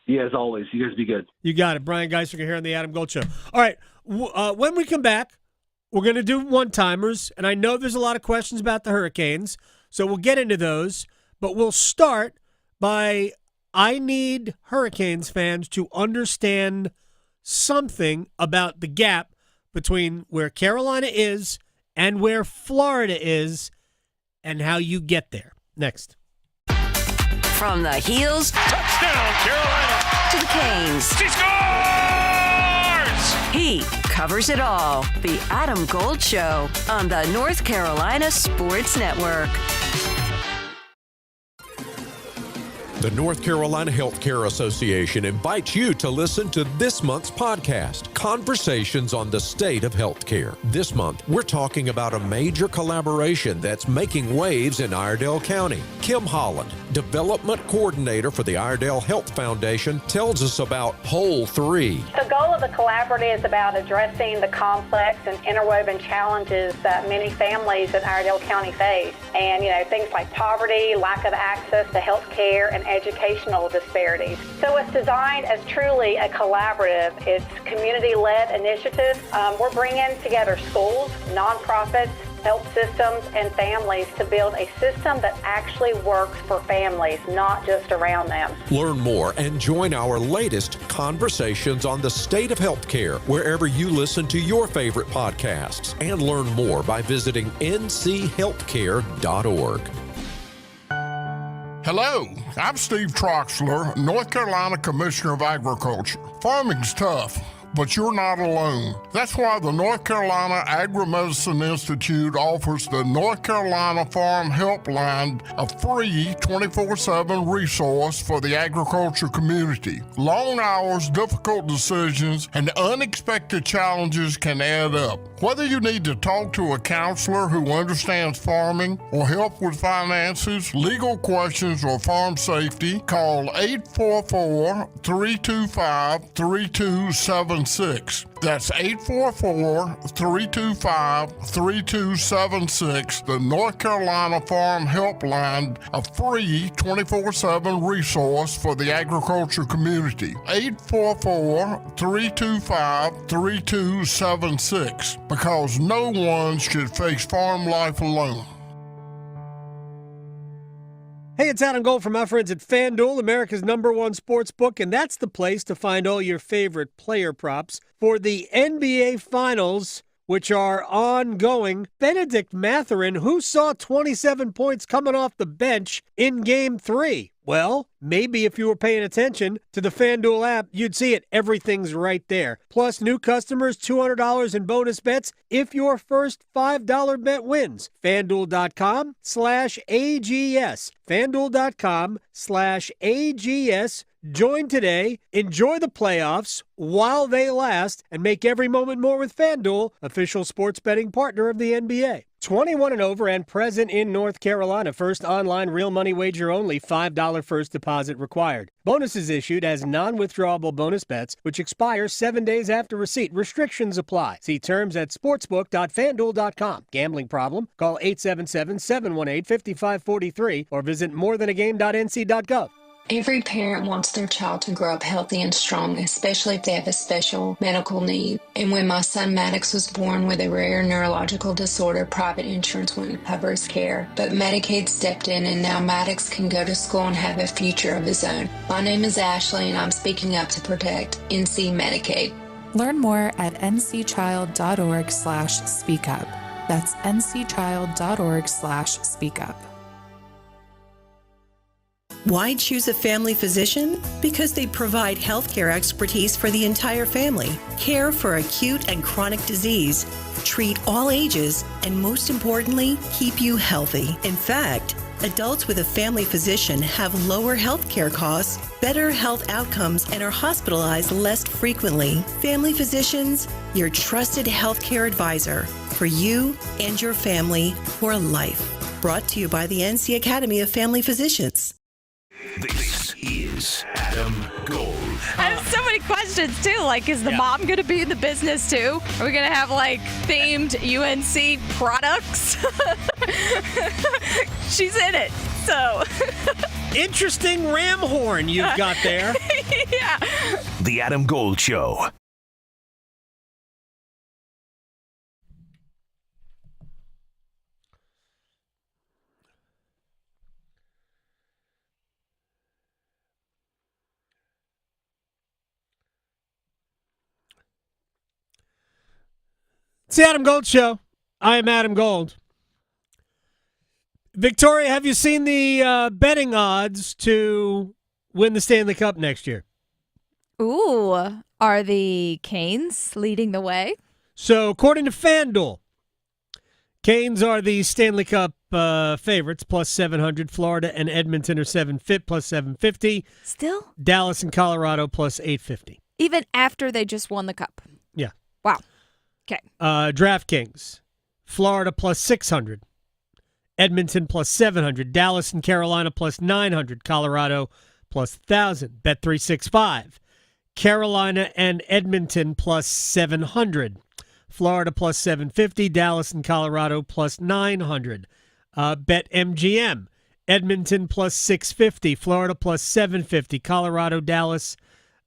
Yeah, as always. You guys be good. You got it. Brian Geisinger here on the Adam Gold Show. All right, when we come back, we're going to do one-timers, and I know there's a lot of questions about the Hurricanes, so we'll get into those, but we'll start by I need Hurricanes fans to understand something about the gap between where Carolina is and where Florida is and how you get there. Next. From the heels, touchdown Carolina, to the Canes. She scores! He covers it all. The Adam Gold Show on the North Carolina Sports Network. The North Carolina Healthcare Association invites you to listen to this month's podcast, Conversations on the State of Healthcare. This month, we're talking about a major collaboration that's making waves in Iredell County. Kim Holland, Development Coordinator for the Iredell Health Foundation, tells us about Whole 3. The goal of the collaborative is about addressing the complex and interwoven challenges that many families in Iredell County face. And, things like poverty, lack of access to health care, and educational disparities. So it's designed as truly a collaborative. It's community-led initiative. We're bringing together schools, nonprofits, health systems, and families to build a system that actually works for families, not just around them. Learn more and join our latest Conversations on the State of Healthcare wherever you listen to your favorite podcasts. And learn more by visiting nchealthcare.org. Hello, I'm Steve Troxler, North Carolina Commissioner of Agriculture. Farming's tough, but you're not alone. That's why the North Carolina Agri-Medicine Institute offers the North Carolina Farm Helpline, a free 24/7 resource for the agriculture community. Long hours, difficult decisions, and unexpected challenges can add up. Whether you need to talk to a counselor who understands farming or help with finances, legal questions, or farm safety, call 844-325-3276. That's 844-325-3276, the North Carolina Farm Helpline, a free 24/7 resource for the agriculture community. 844-325-3276, because no one should face farm life alone. Hey, it's Adam Gold from my friends at FanDuel, America's #1 sports book, and that's the place to find all your favorite player props for the NBA Finals, which are ongoing. Benedict Mathurin, who saw 27 points coming off the bench in Game 3. Well, maybe if you were paying attention to the FanDuel app, you'd see it. Everything's right there. Plus, new customers, $200 in bonus bets if your first $5 bet wins. FanDuel.com/AGS. FanDuel.com/AGS. Join today, enjoy the playoffs while they last, and make every moment more with FanDuel, official sports betting partner of the NBA. 21 and over and present in North Carolina. First online real money wager only. $5 first deposit required. Bonuses issued as non-withdrawable bonus bets, which expire 7 days after receipt. Restrictions apply. See terms at sportsbook.fanduel.com. Gambling problem? Call 877-718-5543 or visit morethanagame.nc.gov. Every parent wants their child to grow up healthy and strong, especially if they have a special medical need. And when my son Maddox was born with a rare neurological disorder, private insurance wouldn't cover his care. But Medicaid stepped in, and now Maddox can go to school and have a future of his own. My name is Ashley, and I'm speaking up to protect NC Medicaid. Learn more at ncchild.org/speakup. That's ncchild.org/speakup. Why choose a family physician? Because they provide healthcare expertise for the entire family, care for acute and chronic disease, treat all ages, and most importantly, keep you healthy. In fact, adults with a family physician have lower healthcare costs, better health outcomes, and are hospitalized less frequently. Family physicians, your trusted healthcare advisor for you and your family for life. Brought to you by the NC Academy of Family Physicians. This is Adam Gold. I have so many questions, too. Like, is the mom going to be in the business, too? Are we going to have, like, themed UNC products? She's in it, so. Interesting ram horn you've got there. Yeah. The Adam Gold Show. It's the Adam Gold Show. I am Adam Gold. Victoria, have you seen the betting odds to win the Stanley Cup next year? Ooh, are the Canes leading the way? So, according to FanDuel, Canes are the Stanley Cup favorites, plus 700. Florida and Edmonton are plus 750. Still? Dallas and Colorado, plus 850. Even after they just won the Cup? Yeah. Wow. Okay. DraftKings, Florida plus 600, Edmonton plus 700, Dallas and Carolina plus 900, Colorado plus 1,000. Bet365, Carolina and Edmonton plus 700, Florida plus 750, Dallas and Colorado plus 900. BetMGM, Edmonton plus 650, Florida plus 750, Colorado, Dallas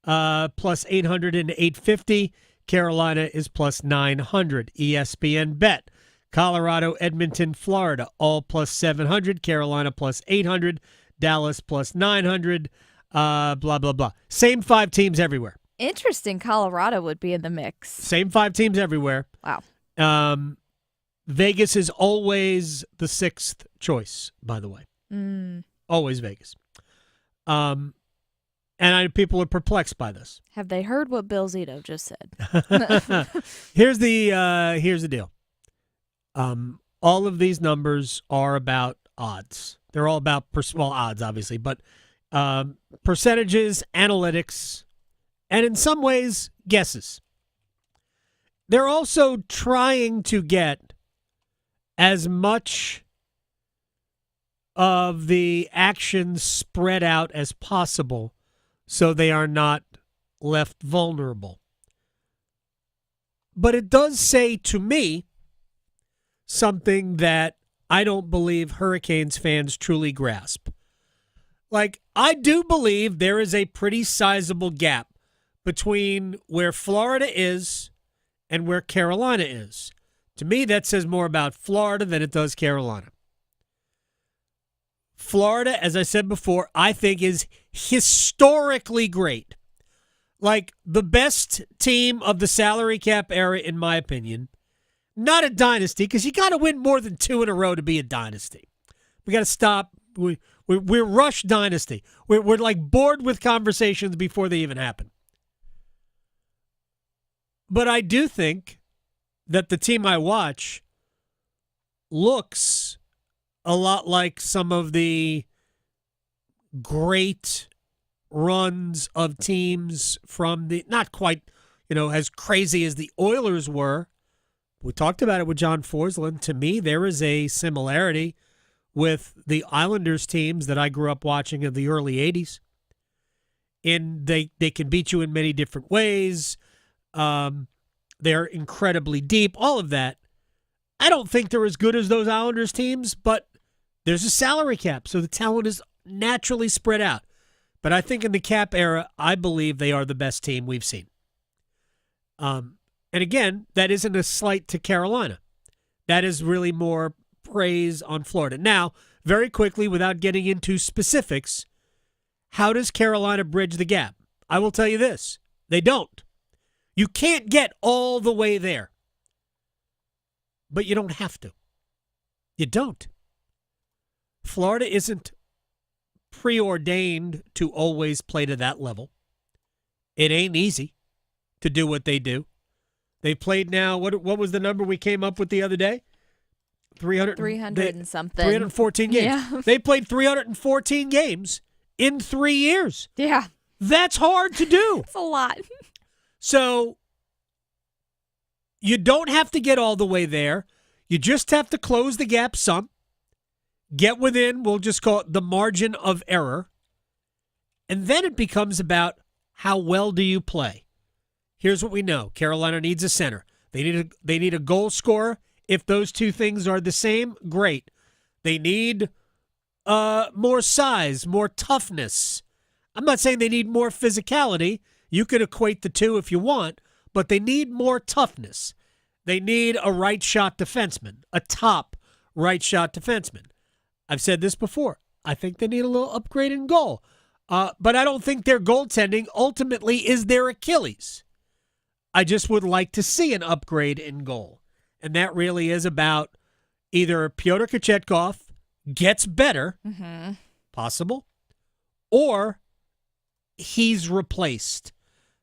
plus 800 and 850. Carolina is plus 900. ESPN Bet, Colorado, Edmonton, Florida, all plus 700. Carolina plus 800. Dallas plus 900. Blah, blah, blah. Same 5 teams everywhere. Interesting. Colorado would be in the mix. Same 5 teams everywhere. Wow. Vegas is always the 6th choice, by the way. Always Vegas. And people are perplexed by this. Have they heard what Bill Zito just said? Here's the deal. All of these numbers are about odds. They're all about odds, obviously, but percentages, analytics, and in some ways, guesses. They're also trying to get as much of the action spread out as possible so they are not left vulnerable. But it does say to me something that I don't believe Hurricanes fans truly grasp. Like, I do believe there is a pretty sizable gap between where Florida is and where Carolina is. To me, that says more about Florida than it does Carolina. Florida, as I said before, I think is historically great. Like the best team of the salary cap era, in my opinion. Not a dynasty, because you got to win more than 2 in a row to be a dynasty. We got to stop. We're rush dynasty. We're like bored with conversations before they even happen. But I do think that the team I watch looks a lot like some of the great runs of teams from the, not quite, as crazy as the Oilers were. We talked about it with John Forsland. To me, there is a similarity with the Islanders teams that I grew up watching in the early 80s. And they can beat you in many different ways. They're incredibly deep, all of that. I don't think they're as good as those Islanders teams, but there's a salary cap, so the talent is naturally spread out. But I think in the cap era, I believe they are the best team we've seen. And again, that isn't a slight to Carolina. That is really more praise on Florida. Now, very quickly, without getting into specifics, how does Carolina bridge the gap? I will tell you this. They don't. You can't get all the way there. But you don't have to. You don't. Florida isn't preordained to always play to that level. It ain't easy to do what they do. They played now, what was the number we came up with the other day? 300 and something. 314 games. Yeah. They played 314 games in 3 years. Yeah. That's hard to do. It's a lot. So you don't have to get all the way there. You just have to close the gap some. Get within, we'll just call it the margin of error. And then it becomes about how well do you play. Here's what we know. Carolina needs a center. They need a goal scorer. If those two things are the same, great. They need more size, more toughness. I'm not saying they need more physicality. You could equate the two if you want, but they need more toughness. They need a right shot defenseman, a top right shot defenseman. I've said this before. I think they need a little upgrade in goal. But I don't think their goaltending ultimately is their Achilles. I just would like to see an upgrade in goal. And that really is about either Pyotr Kochetkov gets better, possible, or he's replaced.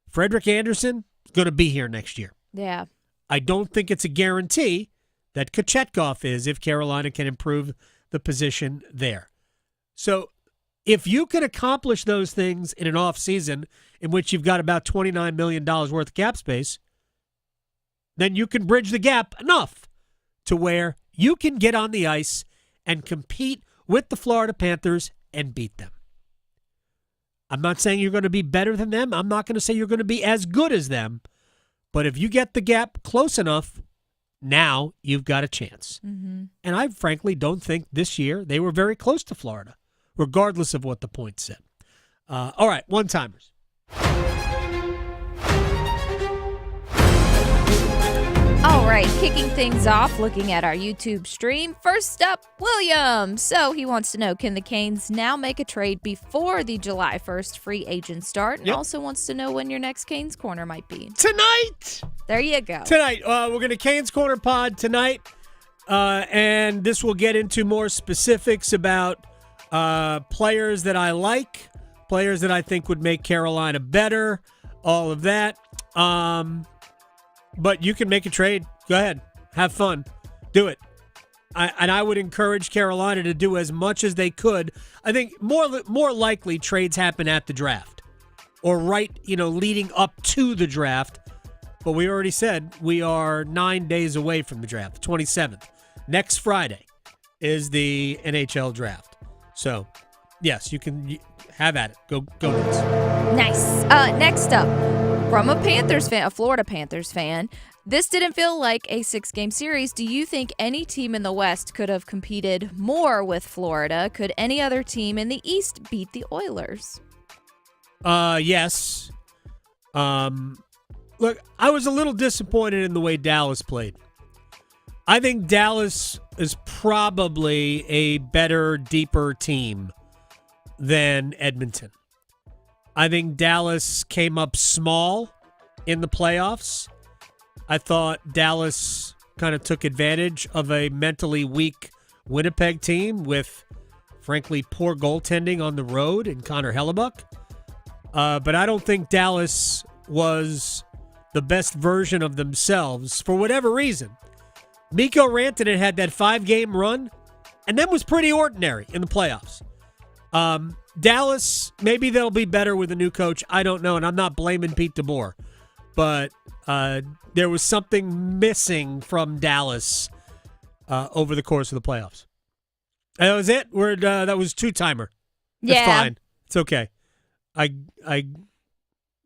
Frederik Andersen is going to be here next year. Yeah. I don't think it's a guarantee that Kochetkov is if Carolina can improve the position there. So if you can accomplish those things in an offseason in which you've got about $29 million worth of cap space, then you can bridge the gap enough to where you can get on the ice and compete with the Florida Panthers and beat them. I'm not saying you're going to be better than them. I'm not going to say you're going to be as good as them. But if you get the gap close enough, now you've got a chance. And I frankly don't think this year they were very close to Florida, regardless of what the points said. All right, one-timers. All right, kicking things off, looking at our YouTube stream. First up, William. So he wants to know, can the Canes now make a trade before the July 1st free agent start? And also wants to know when your next Canes Corner might be. Tonight! There you go. Tonight. We're going to Canes Corner pod tonight. And this will get into more specifics about players that I like, players that I think would make Carolina better, all of that. But you can make a trade. Go ahead. Have fun. Do it. I would encourage Carolina to do as much as they could. I think more likely trades happen at the draft or leading up to the draft. But we already said we are 9 days away from the draft, the 27th. Next Friday is the NHL draft. So, yes, you can have at it. Go Knicks. Nice. Next up, from a Florida Panthers fan, this didn't feel like a 6-game series. Do you think any team in the West could have competed more with Florida? Could any other team in the East beat the Oilers? Yes. Look, I was a little disappointed in the way Dallas played. I think Dallas is probably a better, deeper team than Edmonton. I think Dallas came up small in the playoffs. I thought Dallas kind of took advantage of a mentally weak Winnipeg team with, frankly, poor goaltending on the road in Connor Hellebuck. But I don't think Dallas was the best version of themselves for whatever reason. Mikko Rantanen had that 5-game run and then was pretty ordinary in the playoffs. Dallas, maybe they'll be better with a new coach. I don't know, and I'm not blaming Pete DeBoer. But there was something missing from Dallas over the course of the playoffs. And that was it. That was two-timer. It's fine. It's okay. I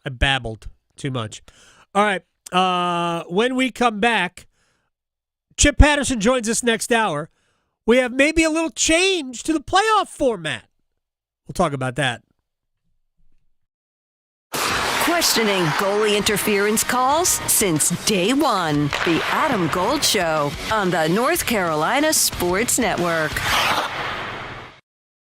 babbled too much. All right. When we come back, Chip Patterson joins us next hour. We have maybe a little change to the playoff format. We'll talk about that. Questioning goalie interference calls since day one. The Adam Gold Show on the North Carolina Sports Network.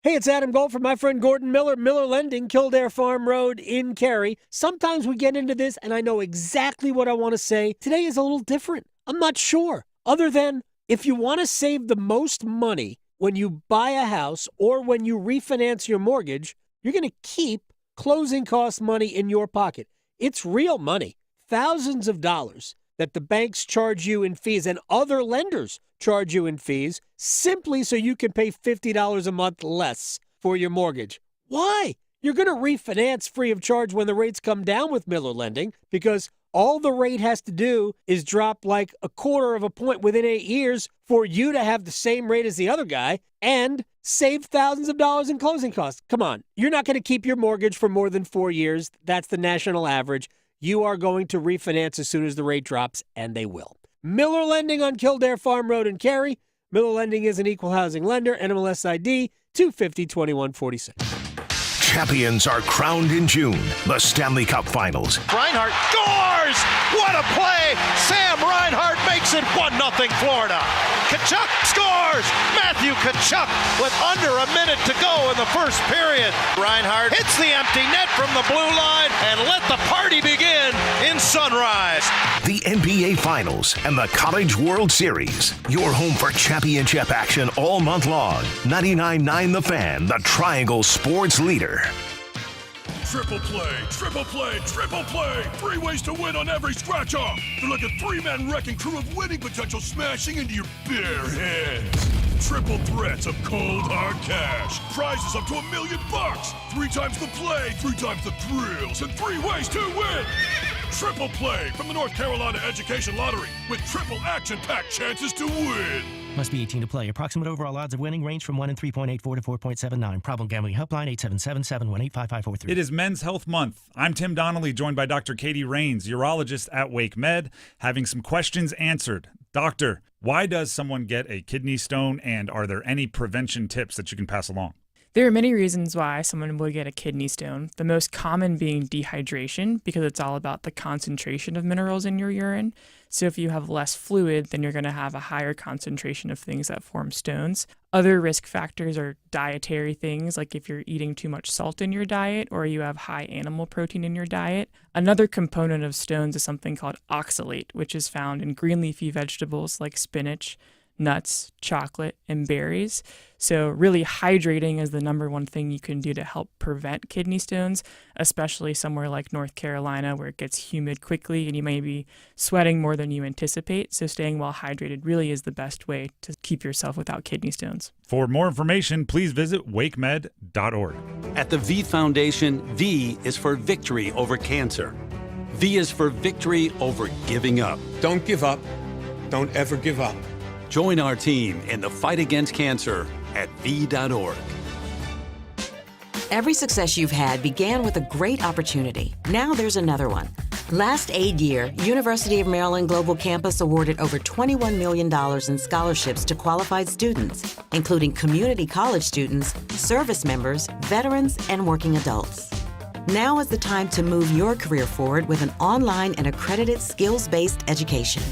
Hey, it's Adam Gold from my friend Gordon Miller, Miller Lending, Kildare Farm Road in Cary. Sometimes we get into this and I know exactly what I want to say. Today is a little different. I'm not sure. Other than if you want to save the most money when you buy a house or when you refinance your mortgage, you're going to keep closing cost money in your pocket. It's real money. Thousands of dollars that the banks charge you in fees and other lenders charge you in fees simply so you can pay $50 a month less for your mortgage. Why? You're going to refinance free of charge when the rates come down with Miller Lending because all the rate has to do is drop like a quarter of a point within 8 years for you to have the same rate as the other guy and save thousands of dollars in closing costs. Come on. You're not going to keep your mortgage for more than 4 years. That's the national average. You are going to refinance as soon as the rate drops, and they will. Miller Lending on Kildare Farm Road in Cary. Miller Lending is an equal housing lender. NMLS ID 250-2146. Champions are crowned in June. The Stanley Cup Finals. Reinhart scores! What a play! Sam Reinhart makes it 1-0 Florida. Tkachuk scores! Matthew Tkachuk with under a minute to go in the first period. Reinhart hits the empty net from the blue line and let the party begin in Sunrise. The NBA Finals and the College World Series. Your home for championship action all month long. 99.9 The Fan, the Triangle Sports leader. Triple play, triple play, triple play. 3 ways to win on every scratch-off. They're like a 3-man wrecking crew of winning potential smashing into your bare hands. Triple threats of cold, hard cash. Prizes up to $1 million. 3 times the play, 3 times the thrills, and 3 ways to win. Triple play from the North Carolina Education Lottery with triple action-packed chances to win. Must be 18 to play. Approximate overall odds of winning range from 1 in 3.84 to 4.79. Problem gambling helpline 877-718-5543. It is Men's Health Month. I'm Tim Donnelly, joined by Dr. Katie Rains, urologist at Wake Med, having some questions answered. Doctor, why does someone get a kidney stone, and are there any prevention tips that you can pass along? There are many reasons why someone would get a kidney stone, the most common being dehydration, because it's all about the concentration of minerals in your urine. So if you have less fluid, then you're going to have a higher concentration of things that form stones. Other risk factors are dietary things, like if you're eating too much salt in your diet or you have high animal protein in your diet. Another component of stones is something called oxalate, which is found in green leafy vegetables like spinach, nuts, chocolate, and berries. So really hydrating is the number one thing you can do to help prevent kidney stones, especially somewhere like North Carolina where it gets humid quickly and you may be sweating more than you anticipate. So staying well hydrated really is the best way to keep yourself without kidney stones. For more information, please visit wakemed.org. At the V Foundation, V is for victory over cancer. V is for victory over giving up. Don't give up. Don't ever give up. Join our team in the fight against cancer at V.org. Every success you've had began with a great opportunity. Now there's another one. Last aid year, University of Maryland Global Campus awarded over $21 million in scholarships to qualified students, including community college students, service members, veterans, and working adults. Now is the time to move your career forward with an online and accredited skills-based education.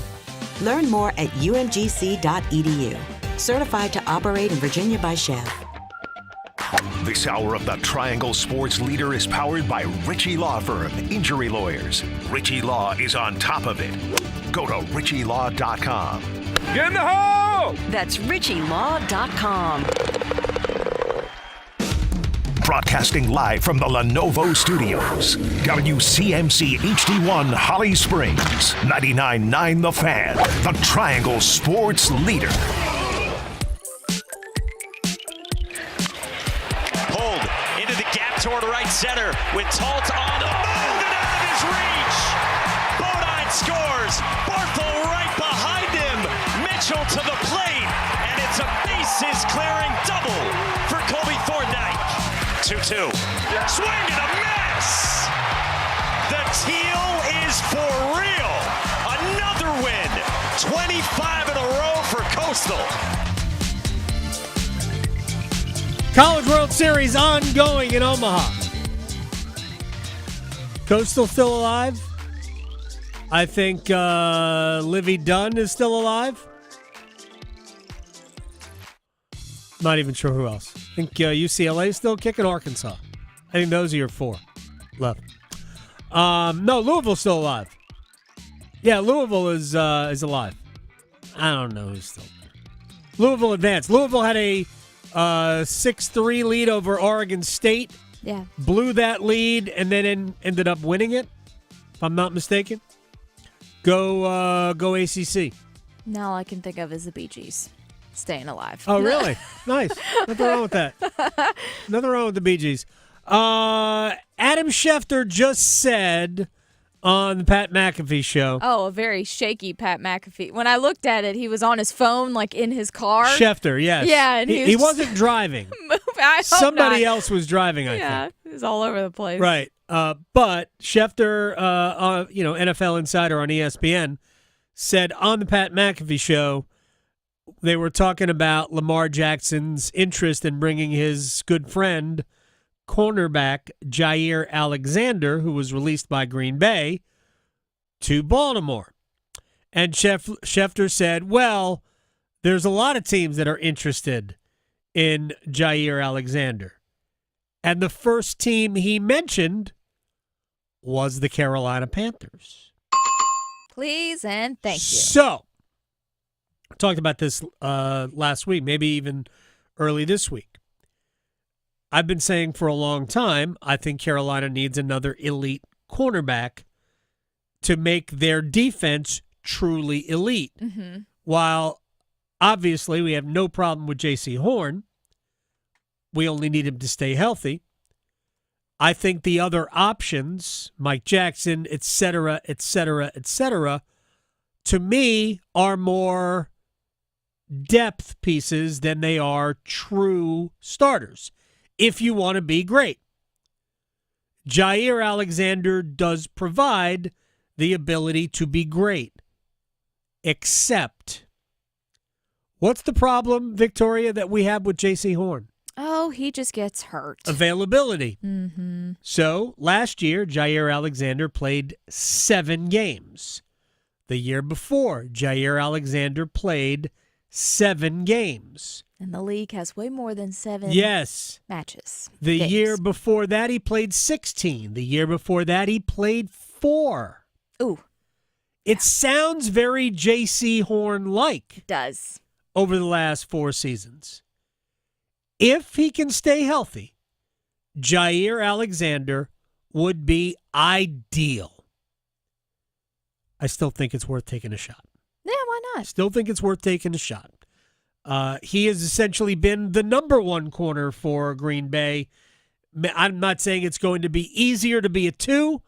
Learn more at umgc.edu. Certified to operate in Virginia by Chev. This hour of the Triangle Sports Leader is powered by Ritchie Law Firm, Injury Lawyers. Ritchie Law is on top of it. Go to ritchielaw.com. Get in the hole! That's ritchielaw.com. Broadcasting live from the Lenovo Studios. WCMC HD1 Holly Springs. 99.9 The Fan. The Triangle Sports Leader. Pulled into the gap toward right center with Talt on the move and out of his reach. Bodine scores. Barthel right behind him. Mitchell to the plate. And it's a bases clearing double for Kobe Thorndike. 2-2. Swing and a miss. The Teal is for real. Another win. 25 in a row for Coastal. College World Series ongoing in Omaha. Coastal still alive. I think Livy Dunn is still alive. Not even sure who else. I think UCLA is still kicking. Arkansas. I think those are your four left. No, Louisville's still alive. Yeah, Louisville is alive. I don't know who's still there. Louisville advanced. Louisville had a 6-3 lead over Oregon State. Yeah. Blew that lead and then ended up winning it, if I'm not mistaken. Go ACC. Now all I can think of is the Bee Gees staying alive. Oh, really? Nice. Nothing wrong with that. Nothing wrong with the Bee Gees. Adam Schefter just said on the Pat McAfee show. Oh, a very shaky Pat McAfee. When I looked at it, he was on his phone, like in his car. Schefter, yes. Yeah, and he wasn't driving. I hope Somebody not. else was driving, I think. Yeah, he was all over the place. Right. But Schefter, NFL Insider on ESPN, said on the Pat McAfee show, they were talking about Lamar Jackson's interest in bringing his good friend, cornerback Jair Alexander, who was released by Green Bay, to Baltimore. And Schefter said, well, there's a lot of teams that are interested in Jair Alexander. And the first team he mentioned was the Carolina Panthers. Please and thank you. So, I talked about this last week, maybe even early this week. I've been saying for a long time, I think Carolina needs another elite cornerback to make their defense truly elite. Mm-hmm. While obviously we have no problem with J.C. Horn, we only need him to stay healthy. I think the other options, Mike Jackson, et cetera, to me are more depth pieces than they are true starters, if you want to be great. Jair Alexander does provide the ability to be great, except, what's the problem, Victoria, that we have with J.C. Horn? Oh, he just gets hurt. Availability. Mm-hmm. So, last year, Jair Alexander played 7 games. The year before, Jair Alexander played 7 games. And the league has way more than 7 matches. The games. year before that, he played 16. The year before that, he played 4. Ooh. It sounds very J.C. Horn-like. It does. over the last 4 seasons. If he can stay healthy, Jair Alexander would be ideal. I still think it's worth taking a shot. Yeah, why not? Still think it's worth taking a shot. He has essentially been the number 1 corner for Green Bay. I'm not saying it's going to be easier to be a 2.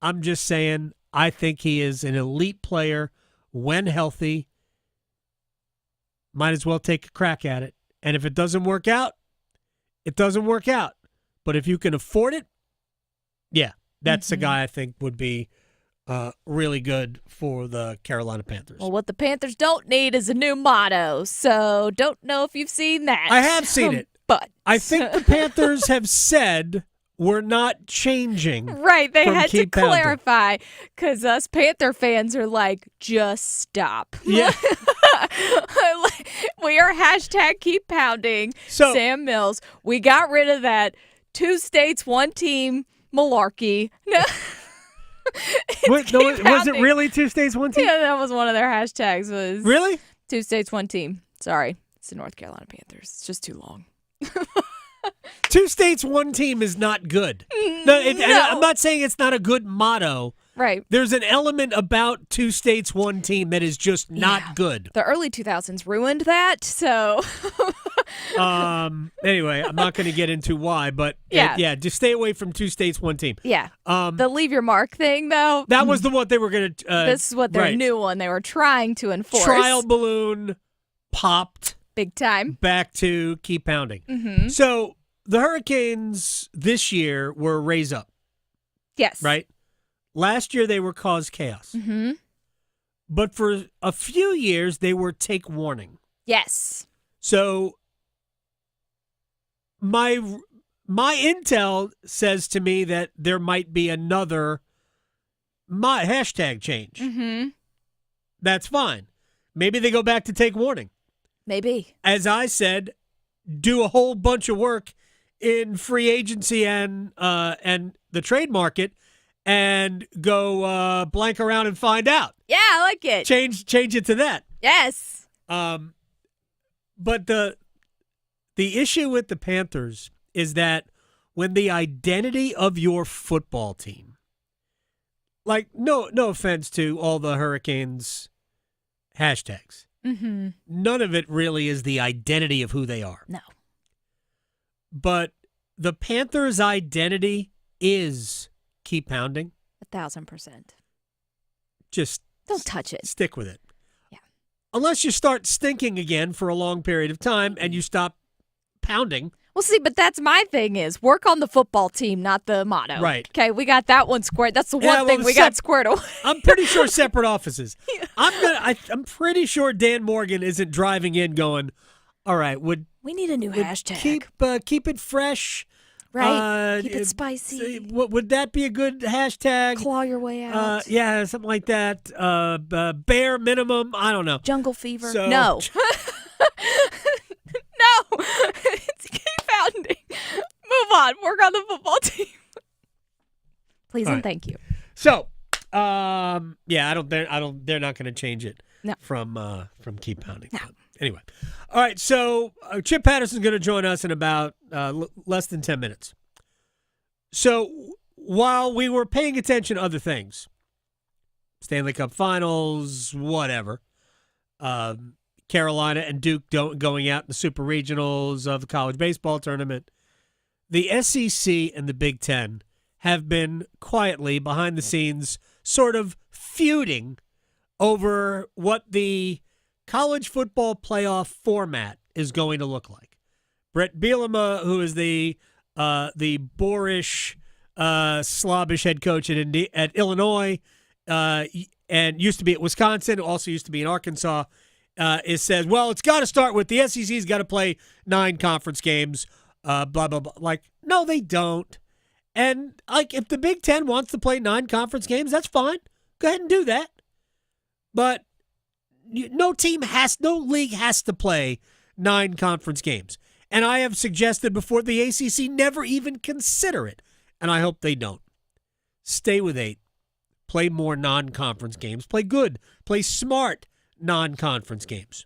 I'm just saying I think he is an elite player when healthy. Might as well take a crack at it. And if it doesn't work out, it doesn't work out. But if you can afford it, yeah, that's a guy I think would be really good for the Carolina Panthers. Well, what the Panthers don't need is a new motto. So don't know if you've seen that. I have seen it. But I think the Panthers have said we're not changing. Right, they had to keep pounding. clarify because us Panther fans are like, just stop. Yeah. We are hashtag keep pounding. So, Sam Mills. We got rid of that 2 states, 1 team malarkey. No. Was it really 2 states, 1 team? Yeah, that was one of their hashtags. Was Really? 2 states, 1 team. Sorry, it's the North Carolina Panthers. It's just too long. 2 states, 1 team is not good. No. And I'm not saying it's not a good motto. Right. There's an element about 2 states, 1 team that is just not good. The early 2000s ruined that, so. Anyway, I'm not going to get into why, but just stay away from 2 states, 1 team. Yeah. The leave your mark thing, though. That was the one they were going to. This is what their new one they were trying to enforce. Trial balloon popped. Big time. Back to keep pounding. Mm-hmm. So the Hurricanes this year were raise up. Yes. Right? Last year they were cause chaos. Mm-hmm. But for a few years they were take warning. Yes. So my intel says to me that there might be another hashtag change. Mm-hmm. That's fine. Maybe they go back to take warning. Maybe. As I said, do a whole bunch of work in free agency and the trade market and go blank around and find out. Yeah, I like it. Change it to that. Yes. But the issue with the Panthers is that when the identity of your football team, like no offense to all the Hurricanes hashtags, none of it really is the identity of who they are. No. But the Panthers' identity is keep pounding. 1,000%. Just don't touch it. Stick with it. Yeah. Unless you start stinking again for a long period of time and you stop pounding. Well, see, but that's my thing is work on the football team, not the motto. Right. Okay, we got that one squared. That's the one thing we got squared away. I'm pretty sure separate offices. Yeah. I'm pretty sure Dan Morgan isn't driving in going, all right, we need a new hashtag. Keep it fresh. Right. Keep it spicy. Would that be a good hashtag? Claw your way out. Yeah, something like that. Bare minimum. I don't know. Jungle fever. So, no. No. It's keep pounding. Move on. Work on the football team. Please and thank you. So, yeah, they're not going to change it. No. From keep pounding. No. Anyway, all right. So Chip Patterson's going to join us in about less than 10 minutes. So while we were paying attention to other things, Stanley Cup Finals, whatever, Carolina and Duke going out in the Super Regionals of the college baseball tournament, the SEC and the Big Ten have been quietly behind the scenes sort of feuding over what the college football playoff format is going to look like. Brett Bielema, who is the boorish, slobbish head coach at Illinois, and used to be at Wisconsin, also used to be in Arkansas, says, well, it's got to start with the SEC's got to play 9 conference games, blah, blah, blah. Like, no, they don't. And like, if the Big Ten wants to play 9 conference games, that's fine. Go ahead and do that. But no league has to play 9 conference games. And I have suggested before the ACC never even consider it. And I hope they don't. Stay with 8. Play more non-conference games. Play good. Play smart non-conference games.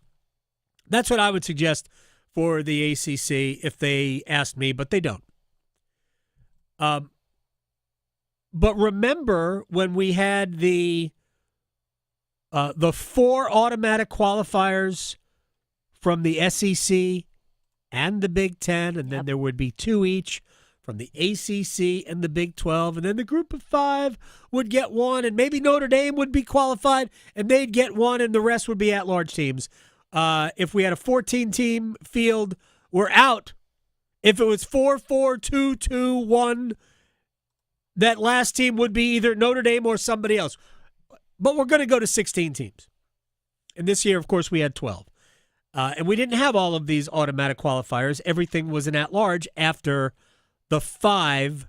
That's what I would suggest for the ACC if they asked me, but they don't. But remember when we had the 4 automatic qualifiers from the SEC and the Big Ten, and then there would be 2 each from the ACC and the Big 12, and then the group of 5 would get 1, and maybe Notre Dame would be qualified, and they'd get 1, and the rest would be at-large teams. If we had a 14-team field, we're out. If it was 4-4-2-2-1, that last team would be either Notre Dame or somebody else. But we're going to go to 16 teams. And this year, of course, we had 12. And we didn't have all of these automatic qualifiers. Everything was an at-large after the 5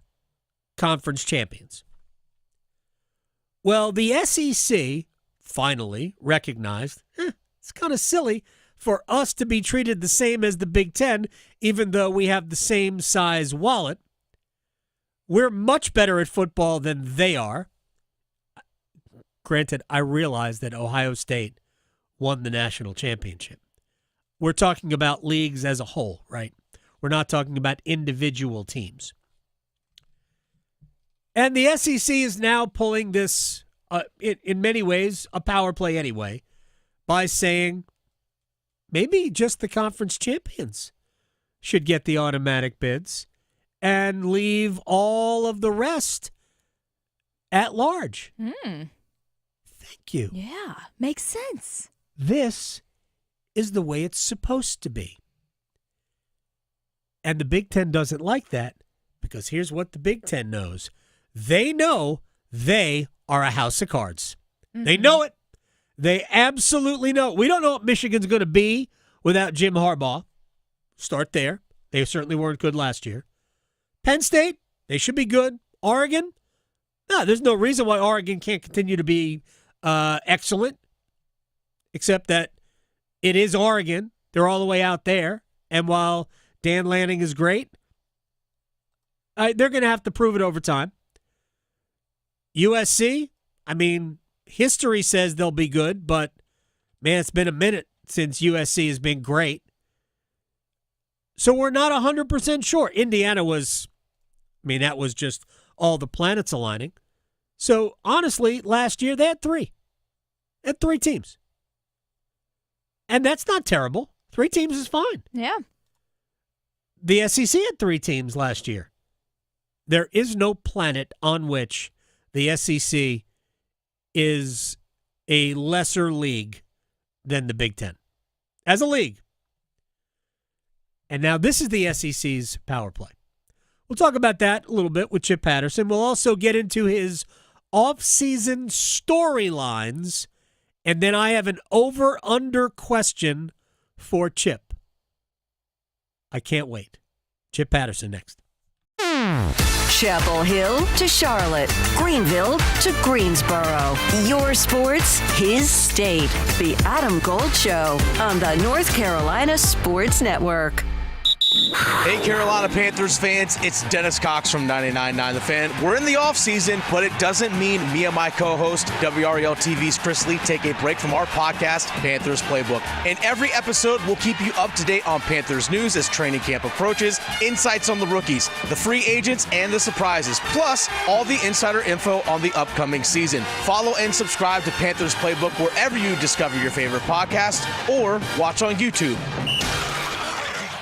conference champions. Well, the SEC finally recognized it's kind of silly for us to be treated the same as the Big Ten, even though we have the same size wallet. We're much better at football than they are. Granted, I realize that Ohio State won the national championship. We're talking about leagues as a whole, right? We're not talking about individual teams. And the SEC is now pulling this, in many ways, a power play anyway, by saying maybe just the conference champions should get the automatic bids and leave all of the rest at large. Thank you. Yeah, makes sense. This is the way it's supposed to be. And the Big Ten doesn't like that because here's what the Big Ten knows. They know they are a house of cards. They know it. They absolutely know. We don't know what Michigan's going to be without Jim Harbaugh. Start there. They certainly weren't good last year. Penn State, they should be good. Oregon, no, there's no reason why Oregon can't continue to be excellent, except that it is Oregon. They're all the way out there. And while Dan Lanning is great, they're going to have to prove it over time. USC, I mean, history says they'll be good, but, man, it's been a minute since USC has been great. So we're not 100% sure. Indiana was, I mean, that was just all the planets aligning. So, honestly, last year they had 3. They had 3 teams. And that's not terrible. 3 teams is fine. Yeah. The SEC had 3 teams last year. There is no planet on which the SEC is a lesser league than the Big Ten. As a league. And now this is the SEC's power play. We'll talk about that a little bit with Chip Patterson. We'll also get into his off-season storylines. And then I have an over-under question for Chip. I can't wait. Chip Patterson next. Chapel Hill to Charlotte, Greenville to Greensboro. Your sports, his state. The Adam Gold Show on the North Carolina Sports Network. Hey, Carolina Panthers fans, it's Dennis Cox from 99.9 The Fan. We're in the offseason, but it doesn't mean me and my co-host, WREL TV's Chris Lee, take a break from our podcast, Panthers Playbook. In every episode, we'll keep you up to date on Panthers news as training camp approaches, insights on the rookies, the free agents, and the surprises, plus all the insider info on the upcoming season. Follow and subscribe to Panthers Playbook wherever you discover your favorite podcast or watch on YouTube.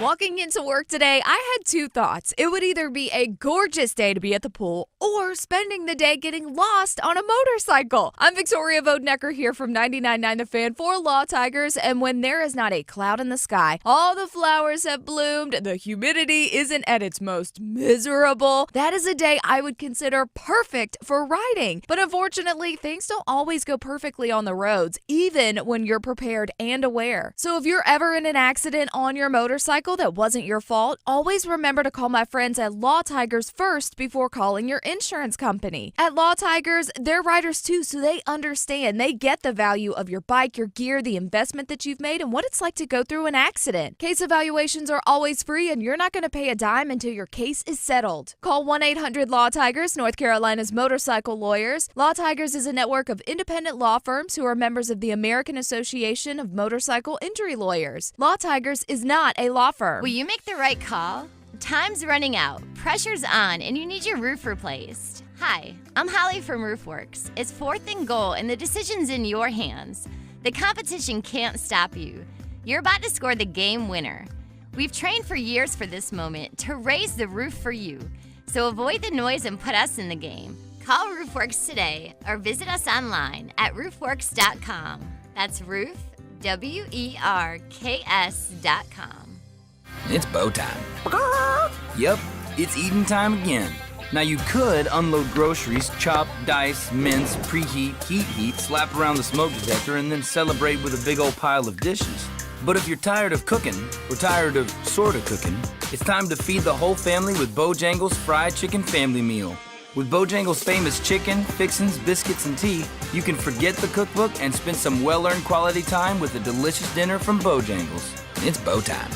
Walking into work today, I had 2 thoughts. It would either be a gorgeous day to be at the pool or spending the day getting lost on a motorcycle. I'm Victoria Vodenecker here from 99.9 The Fan for Law Tigers, and when there is not a cloud in the sky, all the flowers have bloomed, the humidity isn't at its most miserable, that is a day I would consider perfect for riding. But unfortunately, things don't always go perfectly on the roads, even when you're prepared and aware. So if you're ever in an accident on your motorcycle, motorcycle that wasn't your fault, always remember to call my friends at Law Tigers first before calling your insurance company. At Law Tigers, they're riders too, so they understand. They get the value of your bike, your gear, the investment that you've made, and what it's like to go through an accident. Case evaluations are always free, and you're not going to pay a dime until your case is settled. Call 1-800-LAW-TIGERS, North Carolina's motorcycle lawyers. Law Tigers is a network of independent law firms who are members of the American Association of Motorcycle Injury Lawyers. Law Tigers is not a law firm. Will you make the right call? Time's running out, pressure's on, and you need your roof replaced. Hi, I'm Holly from RoofWorks. It's 4th and goal, and the decision's in your hands. The competition can't stop you. You're about to score the game winner. We've trained for years for this moment to raise the roof for you. So avoid the noise and put us in the game. Call RoofWorks today or visit us online at roofworks.com. That's roof, WERKS.com. It's bow time. Yep, it's eating time again. Now you could unload groceries, chop, dice, mince, preheat, heat, slap around the smoke detector, and then celebrate with a big old pile of dishes. But if you're tired of cooking, or tired of sorta cooking, it's time to feed the whole family with Bojangles Fried Chicken Family Meal. With Bojangles' famous chicken, fixins, biscuits, and tea, you can forget the cookbook and spend some well-earned quality time with a delicious dinner from Bojangles. It's bow time.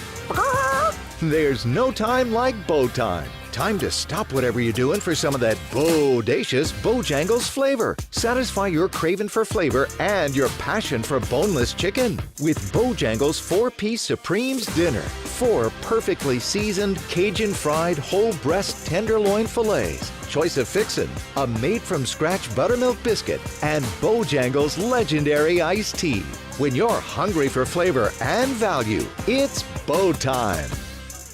There's no time like bow time. Time to stop whatever you're doing for some of that bodacious Bojangles flavor. Satisfy your craving for flavor and your passion for boneless chicken with Bojangles 4-piece Supremes Dinner. 4 perfectly seasoned Cajun fried whole breast tenderloin fillets, choice of fixin', a made-from-scratch buttermilk biscuit, and Bojangles legendary iced tea. When you're hungry for flavor and value, it's bow time.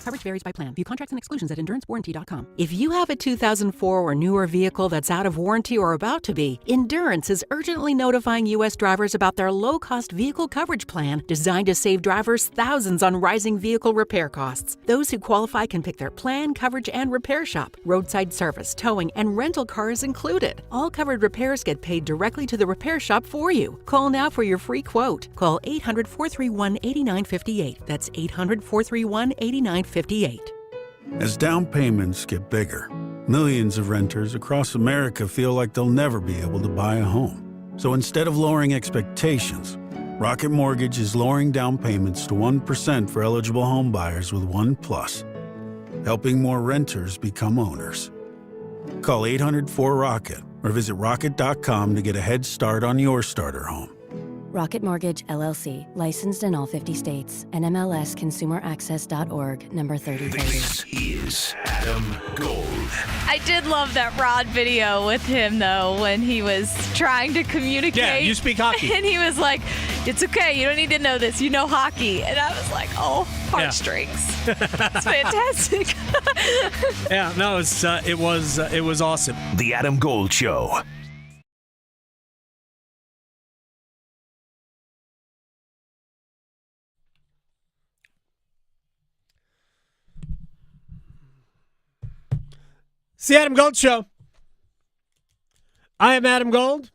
Coverage varies by plan. View contracts and exclusions at endurancewarranty.com. If you have a 2004 or newer vehicle that's out of warranty or about to be, Endurance is urgently notifying U.S. drivers about their low-cost vehicle coverage plan designed to save drivers thousands on rising vehicle repair costs. Those who qualify can pick their plan, coverage, and repair shop. Roadside service, towing, and rental cars included. All covered repairs get paid directly to the repair shop for you. Call now for your free quote. Call 800-431-8958. That's 800-431-8958. As down payments get bigger, millions of renters across America feel like they'll never be able to buy a home. So instead of lowering expectations, Rocket Mortgage is lowering down payments to 1% for eligible home buyers with One Plus, helping more renters become owners. Call 800-4ROCKET or visit rocket.com to get a head start on your starter home. Rocket Mortgage, LLC, licensed in all 50 states, and MLSConsumerAccess.org, number 3030. This is Adam Gold. I did love that Rod video with him, though, when he was trying to communicate. Yeah, you speak hockey. And he was like, it's okay, you don't need to know this, you know hockey. And I was like, oh, heartstrings. Yeah. It's fantastic. Yeah, no, it was awesome. The Adam Gold Show. It's the Adam Gold Show. I am Adam Gold.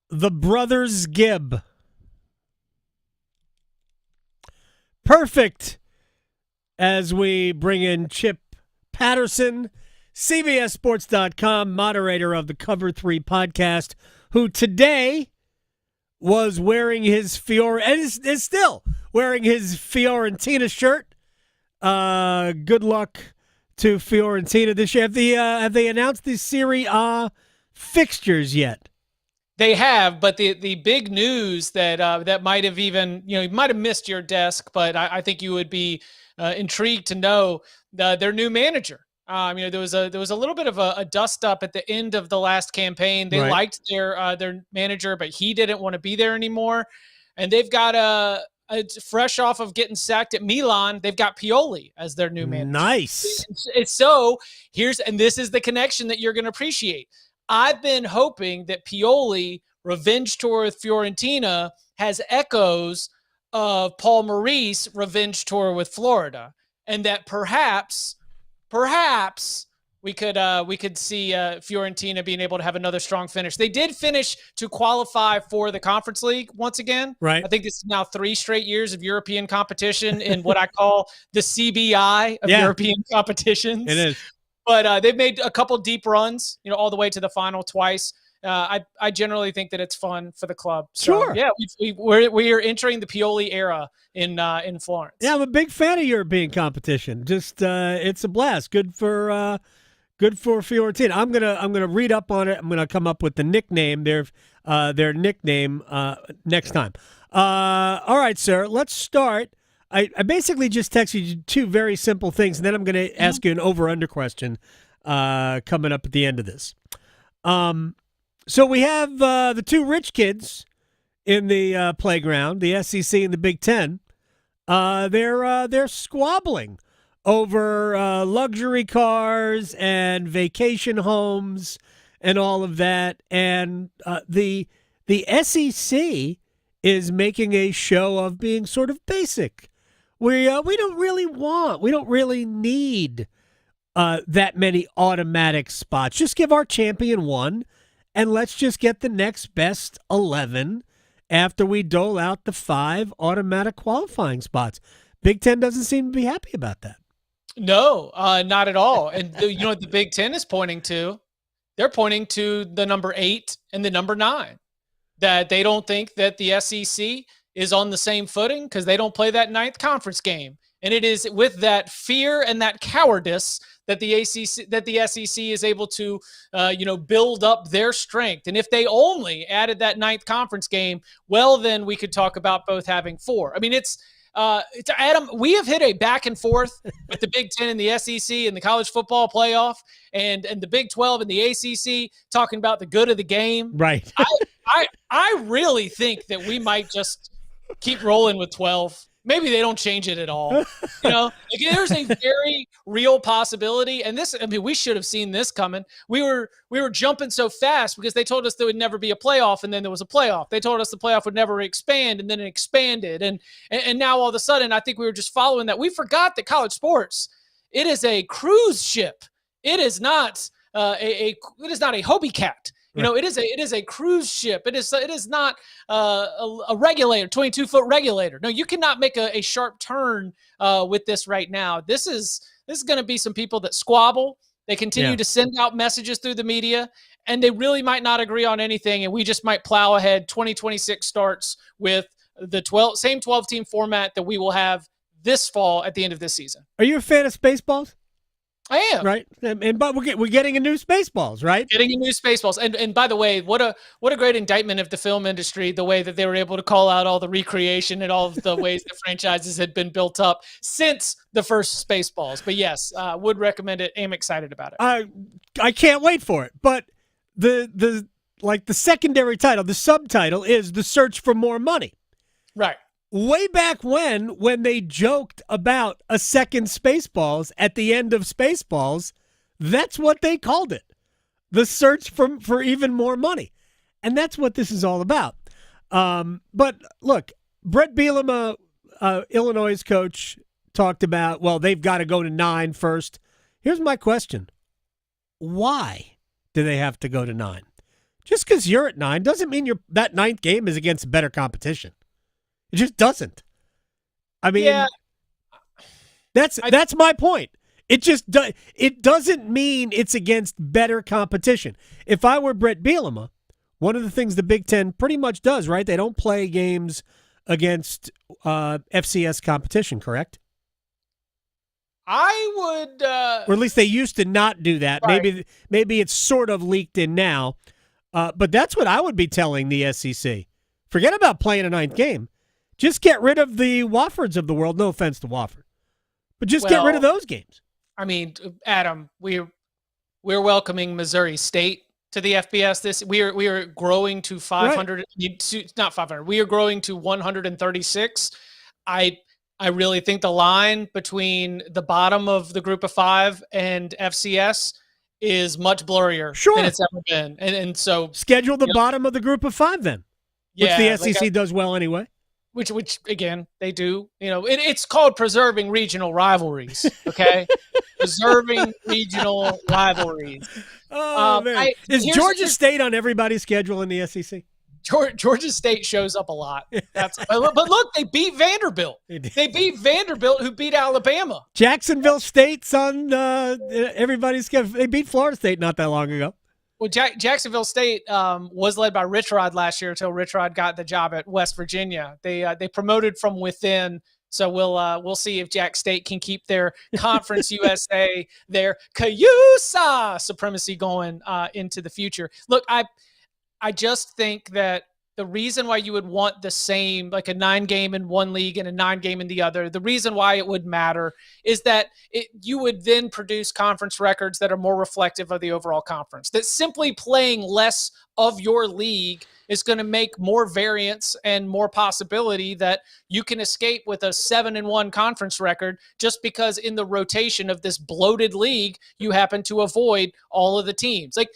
The Brothers Gibb. Perfect as we bring in Chip Patterson, CBSSports.com, moderator of the Cover 3 podcast, who today was wearing his is still wearing his Fiorentina shirt. Good luck to Fiorentina this year. Have they announced the Serie A fixtures yet? They have, but the big news that might have even, you might have missed your desk, but I think you would be intrigued to know their new manager. There was a little bit of a dust up at the end of the last campaign. They liked their manager, but he didn't want to be there anymore. And they've got fresh off of getting sacked at Milan, they've got Pioli as their new manager. Nice. So this is the connection that you're going to appreciate. I've been hoping that Pioli revenge tour with Fiorentina has echoes of Paul Maurice revenge tour with Florida, and that perhaps we could see Fiorentina being able to have another strong finish. They did finish to qualify for the Conference League once again. Right. I think this is now 3 straight years of European competition in what I call the CBI of European competitions. It is. But they've made a couple deep runs, all the way to the final twice. I generally think that it's fun for the club. So, Sure. yeah, we're entering the Pioli era in Florence. Yeah, I'm a big fan of European competition. Just it's a blast. Good for Fiorentina. I'm gonna read up on it. I'm gonna come up with the nickname, their nickname next time. All right, sir. Let's start. I basically just texted you 2 very simple things, and then I'm going to ask you an over/under question coming up at the end of this. So we have the 2 rich kids in the playground, the SEC and the Big Ten. They're squabbling over luxury cars and vacation homes and all of that. And the SEC is making a show of being sort of basic. We don't really need that many automatic spots. Just give our champion 1, and let's just get the next best 11 after we dole out the 5 automatic qualifying spots. Big Ten doesn't seem to be happy about that. No, not at all. And you know what the Big Ten is pointing to? They're pointing to the number 8 and the number 9. That they don't think that the SEC is on the same footing because they don't play that 9th conference game. And it is with that fear and that cowardice that the SEC is able to, build up their strength. And if they only added that 9th conference game, well, then we could talk about both having 4. I mean, it's Adam, we have hit a back and forth with the Big Ten and the SEC and the college football playoff and the Big 12 and the ACC talking about the good of the game. Right. I really think that we might just keep rolling with 12. Maybe they don't change it at all. There's a very real possibility. And we should have seen this coming. We were jumping so fast because they told us there would never be a playoff, and then there was a playoff. They told us the playoff would never expand, and then it expanded. And now all of a sudden, I think we were just following that. We forgot that college sports, it is a cruise ship. It is not it is not a Hobie Cat. It is a cruise ship. It is not a regulator, 22-foot regulator. No, you cannot make a sharp turn with this right now. This is going to be some people that squabble. They continue to send out messages through the media, and they really might not agree on anything. And we just might plow ahead. 2026 starts with the same 12-team format that we will have this fall at the end of this season. Are you a fan of Spaceballs? I am. Right. But we're getting a new Spaceballs, right? Getting a new Spaceballs. And by the way, what a great indictment of the film industry, the way that they were able to call out all the recreation and all of the ways the franchises had been built up since the first Spaceballs. But yes, would recommend it. Am excited about it. I can't wait for it. But the secondary title, the subtitle is The Search for More Money. Right. Way back when they joked about a second Spaceballs at the end of Spaceballs, that's what they called it. The search for even more money. And that's what this is all about. But look, Brett Bielema, Illinois' coach, talked about, well, they've got to go to 9 first. Here's my question. Why do they have to go to 9? Just because you're at 9 doesn't mean that 9th game is against better competition. It just doesn't. I mean, that's my point. It just it doesn't mean it's against better competition. If I were Brett Bielema, one of the things the Big Ten pretty much does, right? They don't play games against FCS competition, correct? I would, or at least they used to not do that. Right. Maybe it's sort of leaked in now, but that's what I would be telling the SEC. Forget about playing a 9th game. Just get rid of the Woffords of the world. No offense to Wofford, but just get rid of those games. I mean, Adam, we're welcoming Missouri State to the FBS. We are growing to 500. Right. Not 500. We are growing to 136. I really think the line between the bottom of the group of 5 and FCS is much blurrier than it's ever been. And so schedule the bottom of the group of 5 then, which the SEC does well anyway. Which again, they do. It's called preserving regional rivalries, okay? deserving regional rivalries. Oh, man. Is Georgia State on everybody's schedule in the SEC? Georgia State shows up a lot. But look, they beat Vanderbilt. They beat Vanderbilt, who beat Alabama. Jacksonville State's on everybody's schedule. They beat Florida State not that long ago. Well, Jacksonville State was led by Rich Rod last year until Rich Rod got the job at West Virginia. They promoted from within, so we'll see if Jack State can keep their Conference USA, their Cayusa supremacy going into the future. Look, I just think that the reason why you would want the same, like a 9-game in one league and a 9-game in the other, the reason why it would matter is that you would then produce conference records that are more reflective of the overall conference. That simply playing less of your league is going to make more variance and more possibility that you can escape with a 7-1 conference record just because in the rotation of this bloated league, you happen to avoid all of the teams. Like,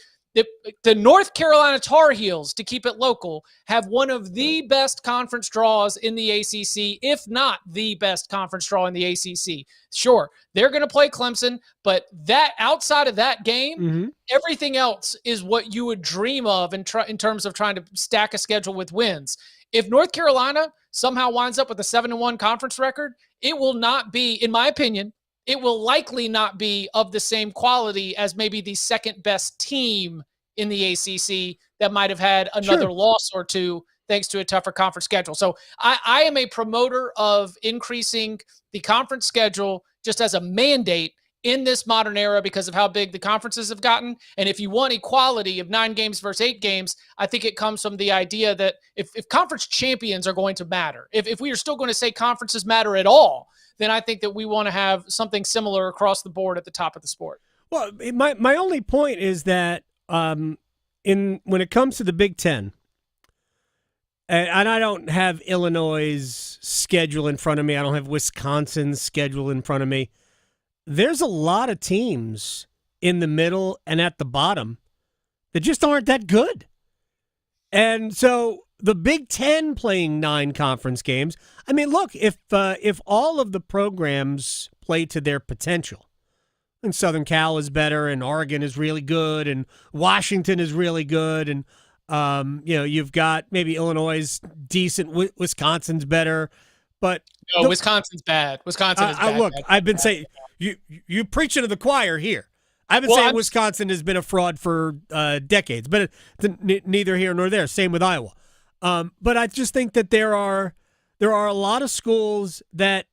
the North Carolina Tar Heels, to keep it local, have one of the best conference draws in the ACC, if not the best conference draw in the ACC. Sure, they're going to play Clemson, but that outside of that game, everything else is what you would dream of in terms of trying to stack a schedule with wins. If North Carolina somehow winds up with a 7-1 conference record, it will not be, in my opinion, it will likely not be of the same quality as maybe the second best team in the ACC that might have had another loss or two thanks to a tougher conference schedule. So I am a promoter of increasing the conference schedule just as a mandate in this modern era because of how big the conferences have gotten. And if you want equality of 9 games versus 8 games, I think it comes from the idea that if conference champions are going to matter, if we are still going to say conferences matter at all, then I think that we want to have something similar across the board at the top of the sport. Well, my only point is that when it comes to the Big Ten, and I don't have Illinois' schedule in front of me, I don't have Wisconsin's schedule in front of me, there's a lot of teams in the middle and at the bottom that just aren't that good. And so the Big Ten playing 9 conference games, I mean, look, if all of the programs play to their potential, and Southern Cal is better, and Oregon is really good, and Washington is really good, and you've got maybe Illinois is decent, Wisconsin's better, but no, Wisconsin's bad. Wisconsin is bad. Look, I've been saying you preaching to the choir here. I've been saying Wisconsin has been a fraud for decades, but neither here nor there. Same with Iowa. But I just think that there are a lot of schools that,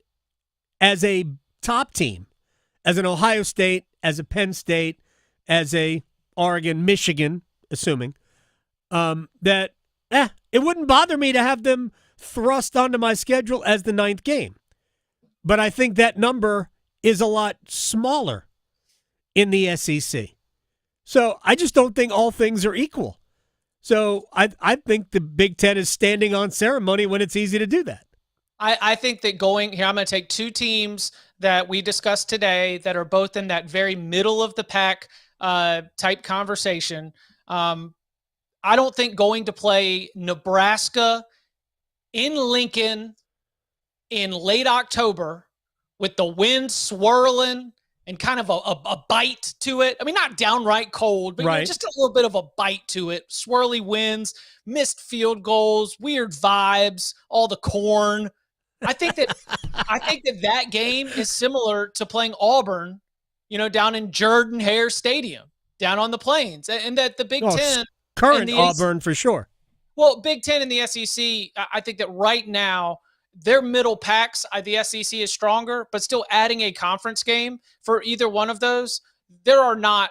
as a top team, as an Ohio State, as a Penn State, as a Oregon, Michigan, assuming, that it wouldn't bother me to have them thrust onto my schedule as the 9th game. But I think that number is a lot smaller in the SEC. So I just don't think all things are equal. So I think the Big Ten is standing on ceremony when it's easy to do that. I think that going here, I'm going to take 2 teams that we discussed today that are both in that very middle of the pack type conversation. I don't think going to play Nebraska in Lincoln in late October with the wind swirling and kind of a bite to it. I mean, not downright cold, but just a little bit of a bite to it. Swirly winds, missed field goals, weird vibes, all the corn. I think that game is similar to playing Auburn, down in Jordan-Hare Stadium, down on the plains, and that the Big Ten, current Auburn for sure. Well, Big Ten and the SEC, I think that right now their middle packs, the SEC is stronger, but still adding a conference game for either one of those, there are not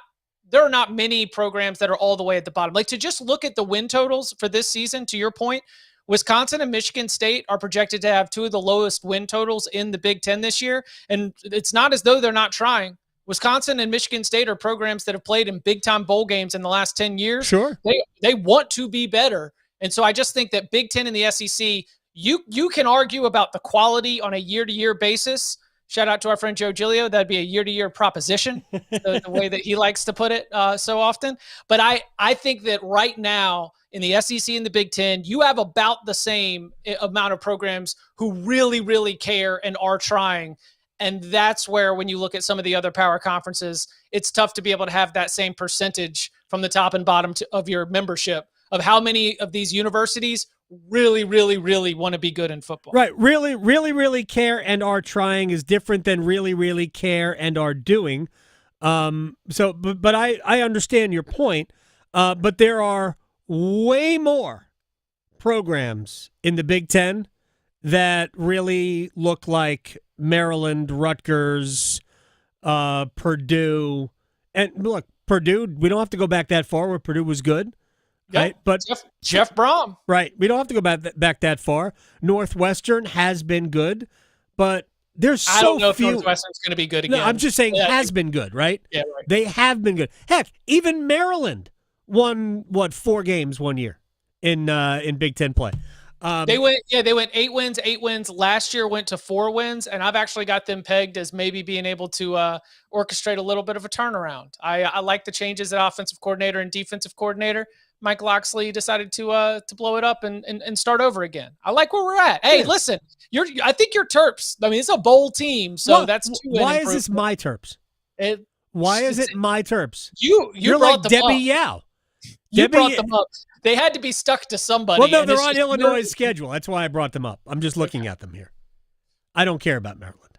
many programs that are all the way at the bottom. Like, to just look at the win totals for this season, to your point, Wisconsin and Michigan State are projected to have 2 of the lowest win totals in the Big Ten this year, and it's not as though they're not trying. Wisconsin and Michigan State are programs that have played in big-time bowl games in the last 10 years. Sure. They want to be better. And so I just think that Big Ten and the SEC, you can argue about the quality on a year-to-year basis. Shout out to our friend Joe Giglio. That'd be a year-to-year proposition, the way that he likes to put it so often. But I think that right now in the SEC and the Big Ten, you have about the same amount of programs who really, really care and are trying. And that's where, when you look at some of the other power conferences, it's tough to be able to have that same percentage from the top and bottom of your membership of how many of these universities really, really, really want to be good in football. Right. Really, really, really care and are trying is different than really, really care and are doing. But I understand your point. But there are way more programs in the Big Ten that really look like Maryland, Rutgers, Purdue. And look, Purdue, we don't have to go back that far where Purdue was good. Yep. Right? But Jeff Brom. Right. We don't have to go back that far. Northwestern has been good, but there's so few. I don't know if Northwestern's going to be good again. No, I'm just saying has been good, right? Yeah, right. They have been good. Heck, even Maryland won, 4 games one year in Big Ten play. They went 8 wins. Last year went to 4 wins, and I've actually got them pegged as maybe being able to orchestrate a little bit of a turnaround. I like the changes at offensive coordinator and defensive coordinator. Mike Loxley decided to blow it up and start over again. I like where we're at. Hey, listen, I think you're Terps. I mean, it's a bowl team, so that's 2 Why is this my Terps? Why is it my Terps? You're like them Debbie up. Yao. You brought them up. They had to be stuck to somebody. Well, no, they're on Illinois' schedule. That's why I brought them up. I'm just looking at them here. I don't care about Maryland.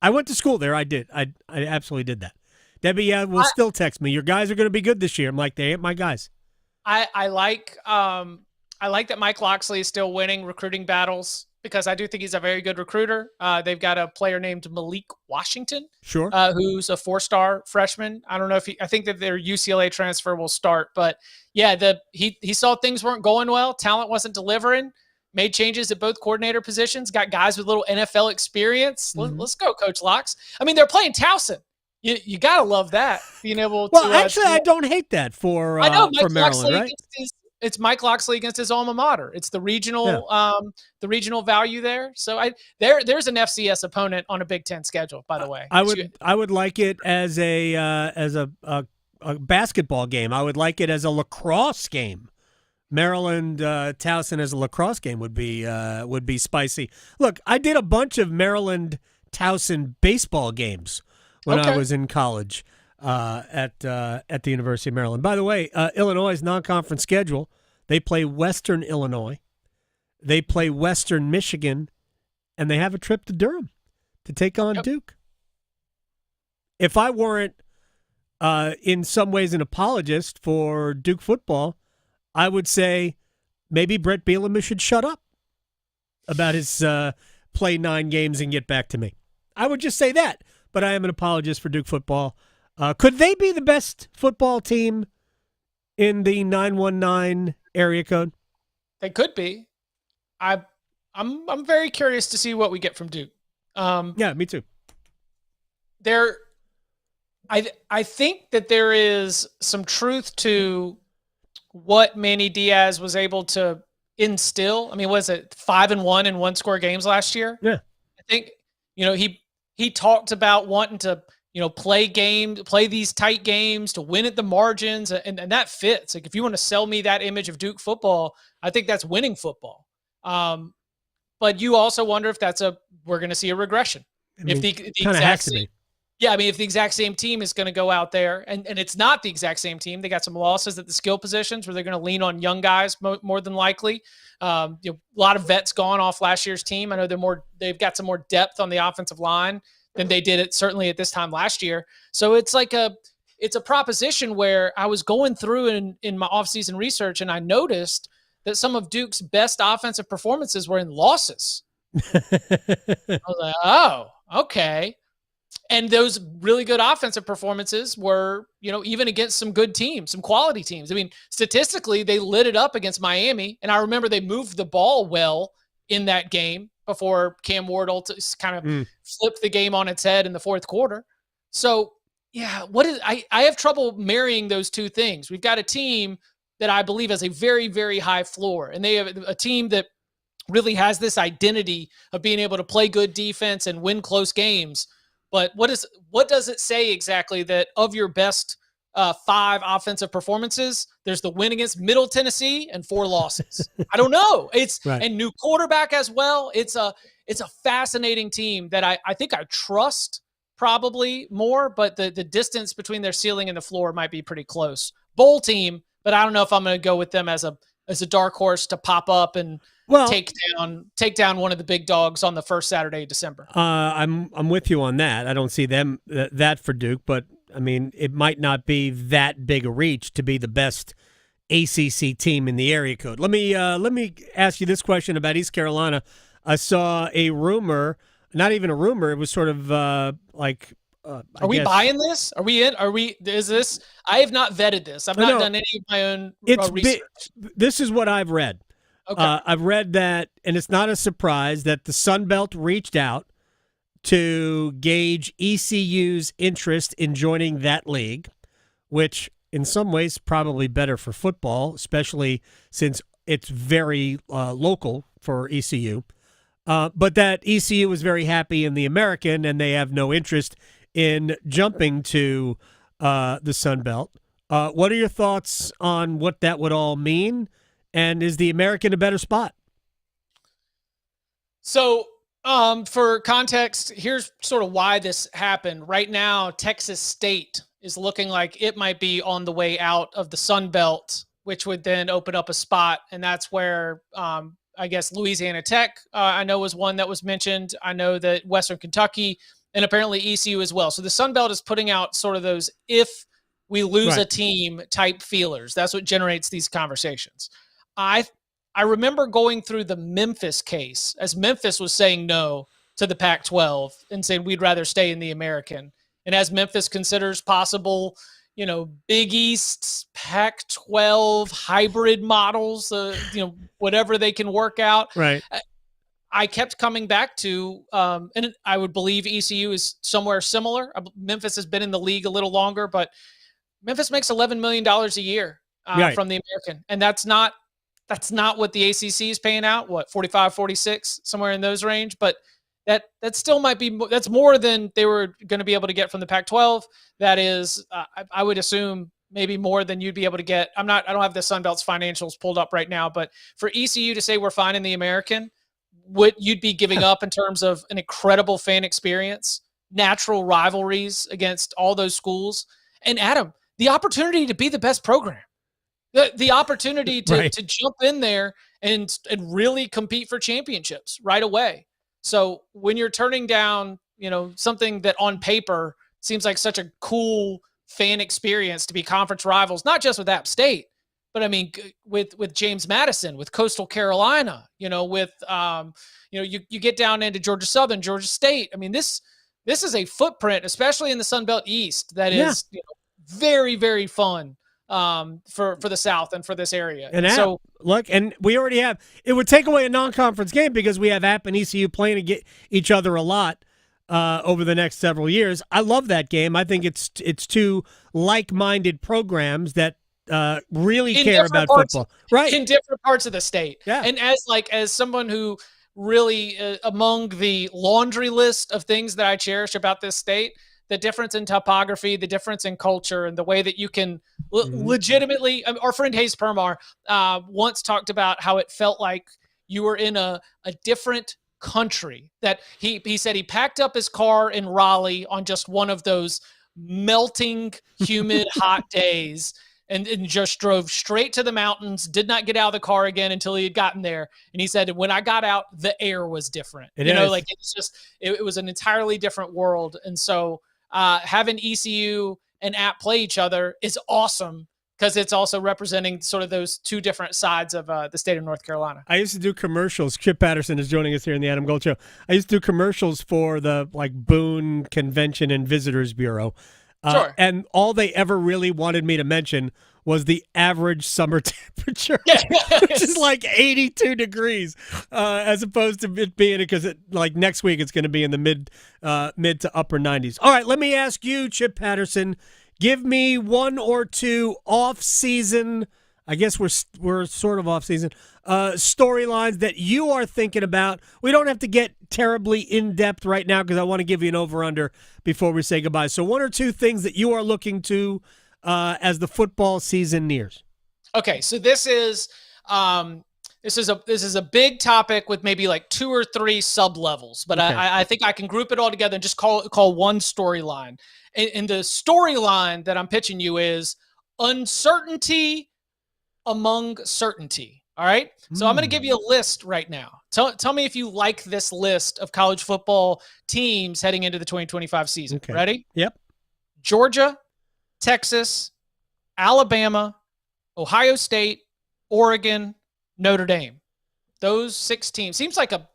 I went to school there. I did. I absolutely did that. Debbie will still text me. Your guys are going to be good this year. I'm like, they ain't my guys. I like that Mike Loxley is still winning recruiting battles because I do think he's a very good recruiter. They've got a player named Malik Washington, sure, who's a 4-star freshman. I don't know if I think that their UCLA transfer will start, but yeah, he saw things weren't going well, talent wasn't delivering, made changes at both coordinator positions, got guys with little NFL experience. Mm-hmm. Let's go, Coach Locks. I mean, they're playing Towson. You gotta love that, being able to. Well, actually, I don't hate that for Maryland, Loxley right? It's Mike Loxley against his alma mater. It's the regional, the regional value there. So there's an FCS opponent on a Big Ten schedule. By the way, I would like it as a basketball game. I would like it as a lacrosse game. Maryland Towson as a lacrosse game would be spicy. Look, I did a bunch of Maryland Towson baseball games when I was in college at the University of Maryland. By the way, Illinois' non-conference schedule, they play Western Illinois, they play Western Michigan, and they have a trip to Durham to take on Duke. If I weren't in some ways an apologist for Duke football, I would say maybe Brett Bielema should shut up about his play 9 games and get back to me. I would just say that. But I am an apologist for Duke football. Could they be the best football team in the 919 area code? They could be. I'm very curious to see what we get from Duke. Yeah, me too. I think that there is some truth to what Manny Diaz was able to instill. I mean, was it 5-1 in 1-score games last year? Yeah. I think, he talked about wanting to, play these tight games to win at the margins, and that fits. Like, if you want to sell me that image of Duke football, I think that's winning football. But you also wonder if we're going to see a regression. If the exact same, if the exact same team is going to go out there, and it's not the exact same team, they got some losses at the skill positions where they're going to lean on young guys more than likely. A lot of vets gone off last year's team. I know they've got some more depth on the offensive line than they did certainly at this time last year. So it's a proposition where I was going through in my offseason research, and I noticed that some of Duke's best offensive performances were in losses. I was like, oh, okay. And those really good offensive performances were, even against some good teams, some quality teams. I mean, statistically, they lit it up against Miami. And I remember they moved the ball well in that game before Cam Wardle kind of flipped the game on its head in the fourth quarter. So, yeah, I have trouble marrying those two things. We've got a team that I believe has a very, very high floor. And they have a team that really has this identity of being able to play good defense and win close games. But what does it say exactly that of your best 5 offensive performances, there's the win against Middle Tennessee and 4 losses? I don't know. And new quarterback as well. it's a fascinating team that I think I trust probably more, but the distance between their ceiling and the floor might be pretty close. Bowl team, but I don't know if I'm going to go with them as a dark horse to pop up and take down one of the big dogs on the first Saturday of December. I'm with you on that. I don't see them that for Duke, but I mean, it might not be that big a reach to be the best ACC team in the area code. Let me ask you this question about East Carolina. I saw a rumor, not even a rumor. It was sort of like. Are we buying this? Are we in? Is this? I have not vetted this. I've not done any of my own research. This is what I've read. Okay. I've read that, and it's not a surprise that the Sun Belt reached out to gauge ECU's interest in joining that league, which in some ways probably better for football, especially since it's very local for ECU. But that ECU was very happy in the American, and they have no interest in jumping to the Sun Belt. What are your thoughts on what that would all mean? And is the American a better spot? So, for context, here's sort of why this happened. Right now, Texas State is looking like it might be on the way out of the Sun Belt, which would then open up a spot. And that's where I guess Louisiana Tech, I know, was one that was mentioned. I know that Western Kentucky and apparently ECU as well. So the Sun Belt is putting out sort of those if we lose a team type feelers. That's what generates these conversations. I remember going through the Memphis case as Memphis was saying no to the Pac-12 and saying we'd rather stay in the American. And as Memphis considers possible, Big East, Pac-12 hybrid models, whatever they can work out. Right. I kept coming back to, and I would believe ECU is somewhere similar. Memphis has been in the league a little longer, but Memphis makes $11 million a year from the American. And that's not what the ACC is paying out. What, 45, 46, somewhere in those range. But that still might be, that's more than they were going to be able to get from the Pac-12. That is, I would assume maybe more than you'd be able to get. I don't have the Sun Belt's financials pulled up right now, but for ECU to say we're fine in the American, what you'd be giving up in terms of an incredible fan experience, natural rivalries against all those schools, and Adam, the opportunity to be the best program, the opportunity to jump in there and really compete for championships right away. So when you're turning down, something that on paper seems like such a cool fan experience to be conference rivals, not just with App State, but I mean, with James Madison, with Coastal Carolina, with you get down into Georgia Southern, Georgia State. I mean, this is a footprint, especially in the Sun Belt East, that is very, very fun for the South and for this area. And and we already have. It would take away a non-conference game because we have App and ECU playing each other a lot over the next several years. I love that game. I think it's two like-minded programs that really care about football, right? In different parts of the state. Yeah. And as someone who really among the laundry list of things that I cherish about this state, the difference in topography, the difference in culture, and the way that you can legitimately, our friend Hayes Permar once talked about how it felt like you were in a different country, that he said he packed up his car in Raleigh on just one of those melting, humid, hot days and just drove straight to the mountains, did not get out of the car again until he had gotten there. And he said, when I got out, the air was different. It was an entirely different world. And so having ECU and App play each other is awesome because it's also representing sort of those two different sides of the state of North Carolina. I used to do commercials. Chip Patterson is joining us here in the Adam Gold Show. I used to do commercials for the Boone Convention and Visitors Bureau. Sure. And all they ever really wanted me to mention was the average summer temperature, which is like 82 degrees, as opposed to it being, because next week it's going to be in the mid to upper 90s. All right, let me ask you, Chip Patterson, give me one or two off-season, I guess we're sort of off-season, storylines that you are thinking about. We don't have to get terribly in-depth right now because I want to give you an over-under before we say goodbye. So one or two things that you are looking to as the football season nears. Okay, so this is This is a big topic with maybe like 2 or 3 sub levels, but Okay. I think I can group it all together and just call one storyline. And the storyline that I'm pitching you is uncertainty among certainty. All right. So I'm going to give you a list right now. Tell me if you like this list of college football teams heading into the 2025 season. Okay. Ready? Yep. Georgia, Texas, Alabama, Ohio State, Oregon, Notre Dame. Those 6 teams seems like a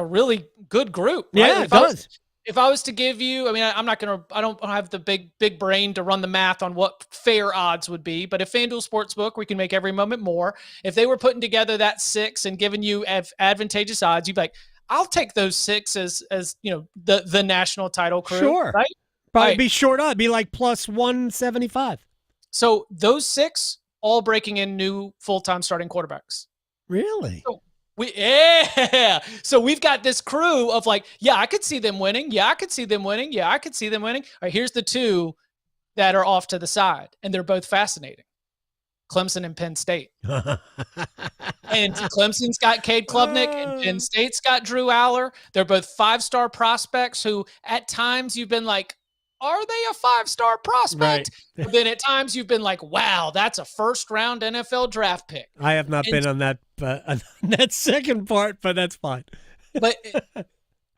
really good group. Right? Yeah, it does. If I was to give you, I mean, I don't have the big brain to run the math on what fair odds would be, but if FanDuel Sportsbook, we can make every moment more. If they were putting together that 6 and giving you advantageous odds, you'd be like, I'll take those 6 as the national title crew. Sure. Right? Probably Right. be short odd. Be like plus 175. So those 6 all breaking in new full-time starting quarterbacks. Really? So we've got this crew of like, yeah, I could see them winning. Yeah, I could see them winning. Yeah, I could see them winning. All right, here's the 2 that are off to the side, and they're both fascinating. Clemson and Penn State. And Clemson's got Cade Klubnik, and Penn State's got Drew Aller. They're both 5-star prospects who at times you've been like, are they a 5-star prospect? But then at times you've been like, wow, that's a first-round NFL draft pick. I have not been on that second part, but that's fine. But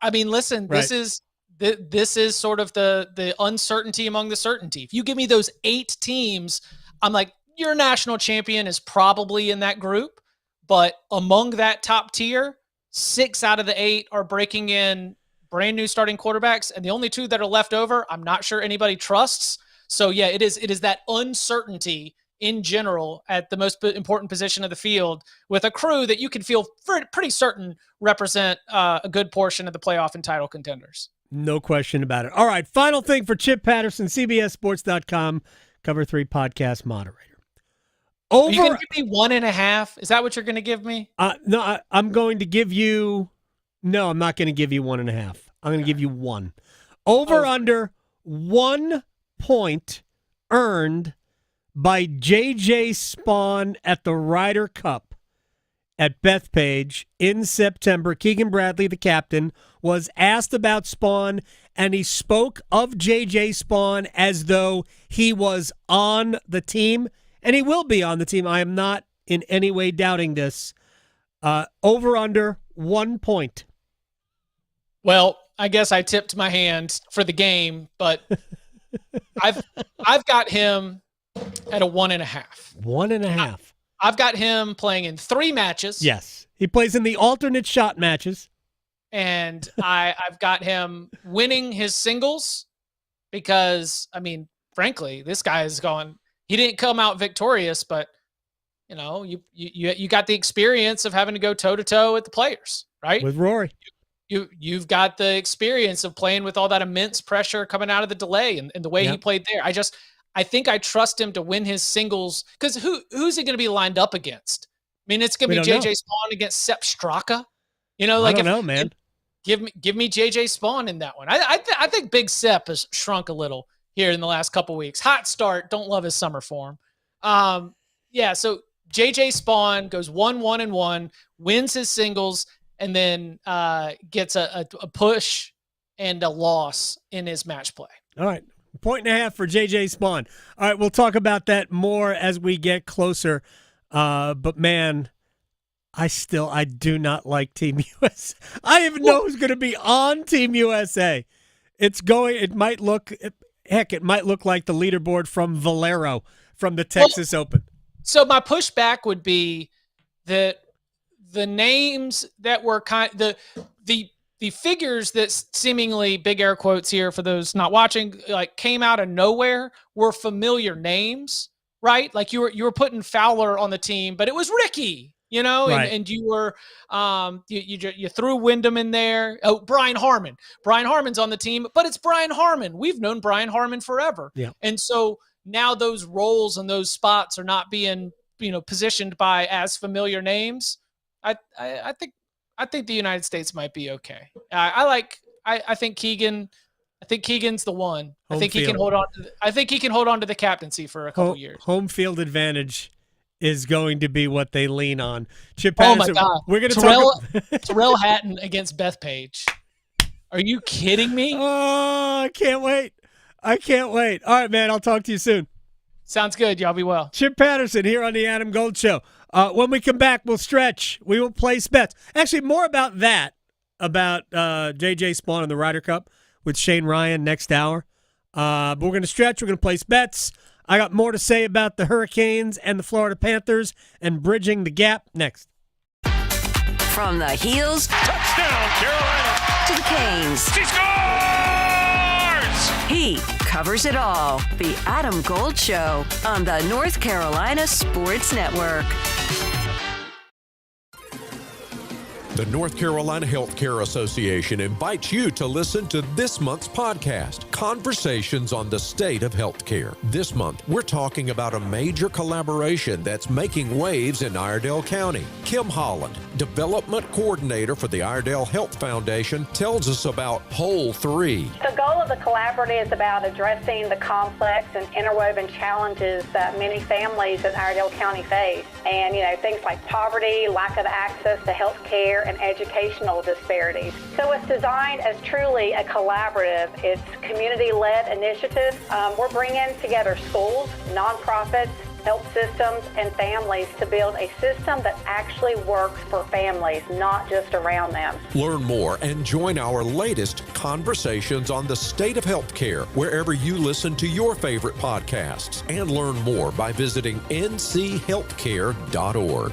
I mean, listen, this is sort of the uncertainty among the certainty. If you give me those 8 teams, I'm like, your national champion is probably in that group. But among that top tier, 6 out of the 8 are breaking in brand new starting quarterbacks, and the only 2 that are left over, I'm not sure anybody trusts. So yeah, it is that uncertainty in general at the most important position of the field with a crew that you can feel pretty certain represent a good portion of the playoff and title contenders. No question about it. All right, final thing for Chip Patterson, CBSSports.com, Cover 3 podcast moderator. Are you going to give me 1.5? Is that what you're going to give me? No, I'm going to give you. No, I'm not going to give you 1.5. I'm going to give you 1. Over under 1 point earned by J.J. Spawn at the Ryder Cup at Bethpage in September. Keegan Bradley, the captain, was asked about Spawn, and he spoke of J.J. Spawn as though he was on the team, and he will be on the team. I am not in any way doubting this. Over under 1 point. Well, I guess I tipped my hand for the game, but I've got him at a 1.5. 1.5. I've got him playing in 3 matches. Yes. He plays in the alternate shot matches. And I've got him winning his singles because, I mean, frankly, this guy is going, he didn't come out victorious, but, you know, you got the experience of having to go toe-to-toe with the players, right? With Rory. You've got the experience of playing with all that immense pressure coming out of the delay and the way he played there. I think I trust him to win his singles because who's he going to be lined up against? I mean, it's going to be J.J. Spawn against Sepp Straka. You know, like I don't know, man. Give me J.J. Spawn in that one. I think Big Sepp has shrunk a little here in the last couple weeks. Hot start. Don't love his summer form. Yeah. So J.J. Spawn goes 1-1-1, wins his singles, and then gets a push and a loss in his match play. All right. 1.5 for J.J. Spawn. All right, we'll talk about that more as we get closer. But, man, I do not like Team USA. I even know who's going to be on Team USA. It might look like the leaderboard from Valero from the Texas Open. So my pushback would be that the names that were the figures that seemingly, big air quotes here for those not watching, like came out of nowhere were familiar names, right? Like you were putting Fowler on the team, but it was Ricky, you know, right. and you were you threw Wyndham in there. Oh, Brian Harmon's on the team, but it's Brian Harmon. We've known Brian Harmon forever. Yeah. And so now those roles and those spots are not being, positioned by as familiar names. I think the United States might be okay. I think Keegan. I think Keegan's the one. I think he can hold on to the captaincy for a couple years. Home field advantage is going to be what they lean on. Chip Oh Patterson, my God! we're going to Terrell Hatton against Beth Page. Are you kidding me? Oh, I can't wait. All right, man. I'll talk to you soon. Sounds good. Y'all be well. Chip Patterson here on the Adam Gold Show. When we come back, we'll stretch. We will place bets. Actually, more about that, about J.J. Spawn and the Ryder Cup with Shane Ryan next hour. But we're going to stretch. We're going to place bets. I got more to say about the Hurricanes and the Florida Panthers and bridging the gap next. From the heels Touchdown, Carolina. to the canes. She scores! He covers it all. The Adam Gold Show on the North Carolina Sports Network. The North Carolina Healthcare Association invites you to listen to this month's podcast, Conversations on the State of Healthcare. This month, we're talking about a major collaboration that's making waves in Iredell County. Kim Holland, Development Coordinator for the Iredell Health Foundation, tells us about Whole 3. The goal of the collaborative is about addressing the complex and interwoven challenges that many families in Iredell County face. And, things like poverty, lack of access to health care, and educational disparities. So it's designed as truly a collaborative. It's community-led initiative. We're bringing together schools, nonprofits, health systems, and families to build a system that actually works for families, not just around them. Learn more and join our latest Conversations on the State of Healthcare wherever you listen to your favorite podcasts. And learn more by visiting nchealthcare.org.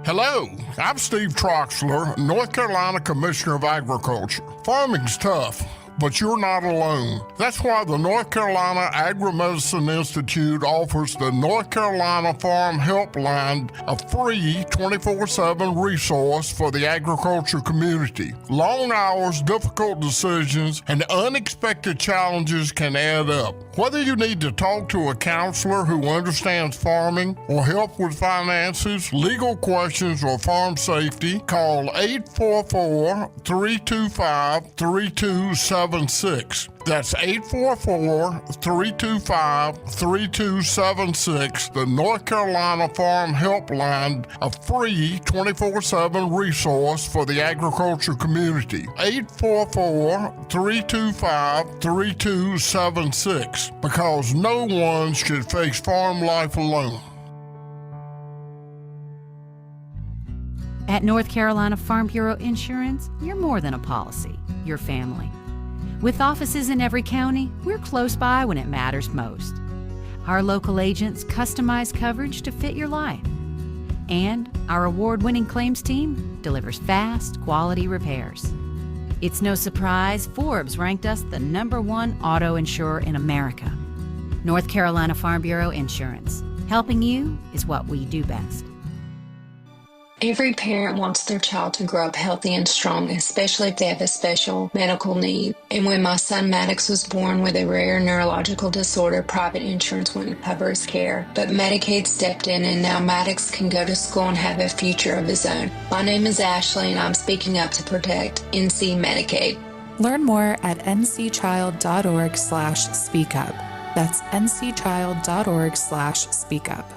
Hello, I'm Steve Troxler, North Carolina Commissioner of Agriculture. Farming's tough, but you're not alone. That's why the North Carolina Agri-Medicine Institute offers the North Carolina Farm Helpline, a free 24/7 resource for the agriculture community. Long hours, difficult decisions, and unexpected challenges can add up. Whether you need to talk to a counselor who understands farming or help with finances, legal questions, or farm safety, call 844-325-3276. That's 844-325-3276, the North Carolina Farm Helpline, a free 24/7 resource for the agriculture community. 844-325-3276, because no one should face farm life alone. At North Carolina Farm Bureau Insurance, you're more than a policy, you're family. With offices in every county, we're close by when it matters most. Our local agents customize coverage to fit your life. And our award-winning claims team delivers fast, quality repairs. It's no surprise Forbes ranked us the #1 auto insurer in America. North Carolina Farm Bureau Insurance. Helping you is what we do best. Every parent wants their child to grow up healthy and strong, especially if they have a special medical need. And when my son Maddox was born with a rare neurological disorder, private insurance wouldn't cover his care. But Medicaid stepped in, and now Maddox can go to school and have a future of his own. My name is Ashley, and I'm speaking up to protect NC Medicaid. Learn more at ncchild.org/speakup. That's ncchild.org/speakup.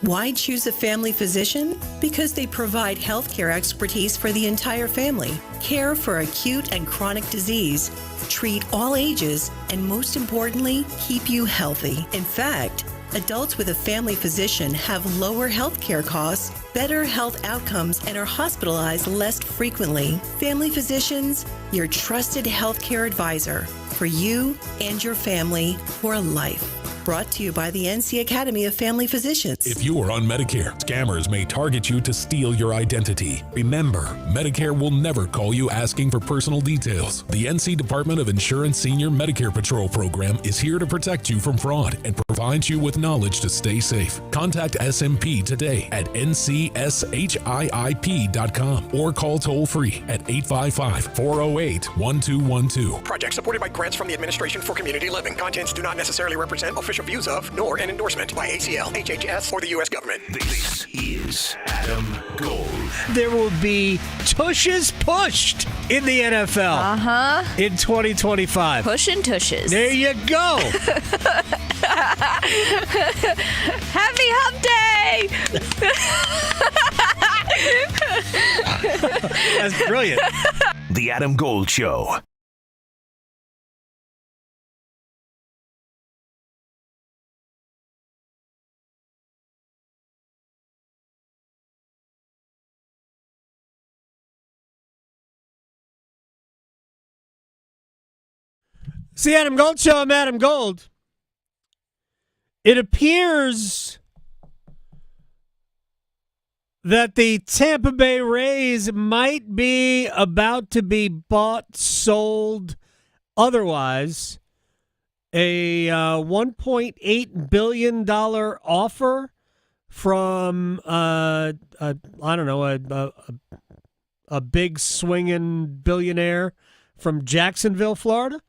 Why choose a family physician? Because they provide healthcare expertise for the entire family, care for acute and chronic disease, treat all ages, and most importantly, keep you healthy. In fact, adults with a family physician have lower healthcare costs, better health outcomes, and are hospitalized less frequently. Family physicians, your trusted healthcare advisor for you and your family for life. Brought to you by the NC Academy of Family Physicians. If you are on Medicare, scammers may target you to steal your identity. Remember, Medicare will never call you asking for personal details. The NC Department of Insurance Senior Medicare Patrol program is here to protect you from fraud and provides you with knowledge to stay safe. Contact SMP today at ncshiip.com or call toll free at 855-408-1212. Project supported by grants from the Administration for Community Living. Contents do not necessarily represent official views of, nor an endorsement by ACL, HHS, or the U.S. government. This is Adam Gold. There will be tushes pushed in the NFL in 2025. Pushing tushes. There you go. Happy Hump Day! That's brilliant. The Adam Gold Show. It's the Adam Gold Show. I'm Adam Gold. It appears that the Tampa Bay Rays might be about to be bought, sold, otherwise. A $1.8 billion offer from, I don't know, a big swinging billionaire from Jacksonville, Florida.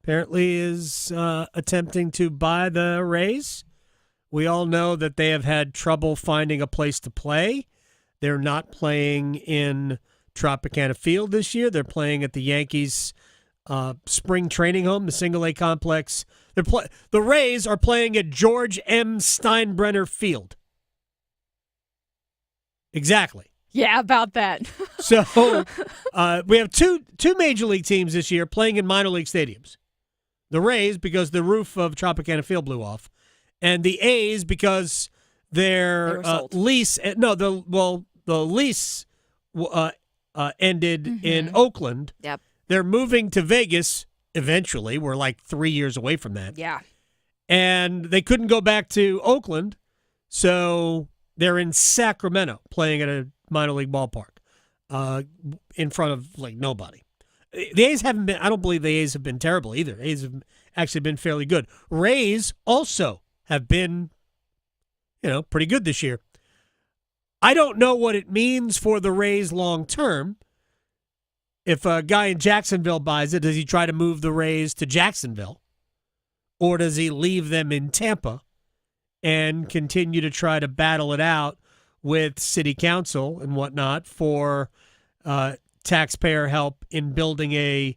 Apparently is attempting to buy the Rays. We all know that they have had trouble finding a place to play. They're not playing in Tropicana Field this year. They're playing at the Yankees spring training home, the Single A complex. The Rays are playing at George M. Steinbrenner Field. Exactly. Yeah, about that. So we have two major league teams this year playing in minor league stadiums. The Rays, because the roof of Tropicana Field blew off, and the A's because their lease. The lease ended in Oakland. Yep. They're moving to Vegas eventually. We're like 3 years away from that. Yeah. And they couldn't go back to Oakland, so they're in Sacramento playing at a minor league ballpark in front of like nobody. The A's haven't been, I don't believe the A's have been terrible either. A's have actually been fairly good. Rays also have been, pretty good this year. I don't know what it means for the Rays long term. If a guy in Jacksonville buys it, does he try to move the Rays to Jacksonville? Or does he leave them in Tampa and continue to try to battle it out with city council and whatnot for taxpayer help in building a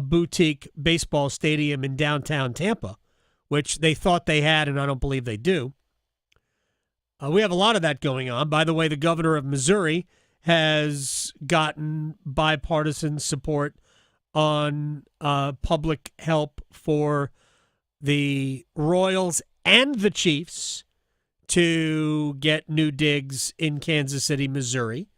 boutique baseball stadium in downtown Tampa, which they thought they had, and I don't believe they do. We have a lot of that going on. By the way, the governor of Missouri has gotten bipartisan support on public help for the Royals and the Chiefs to get new digs in Kansas City, Missouri.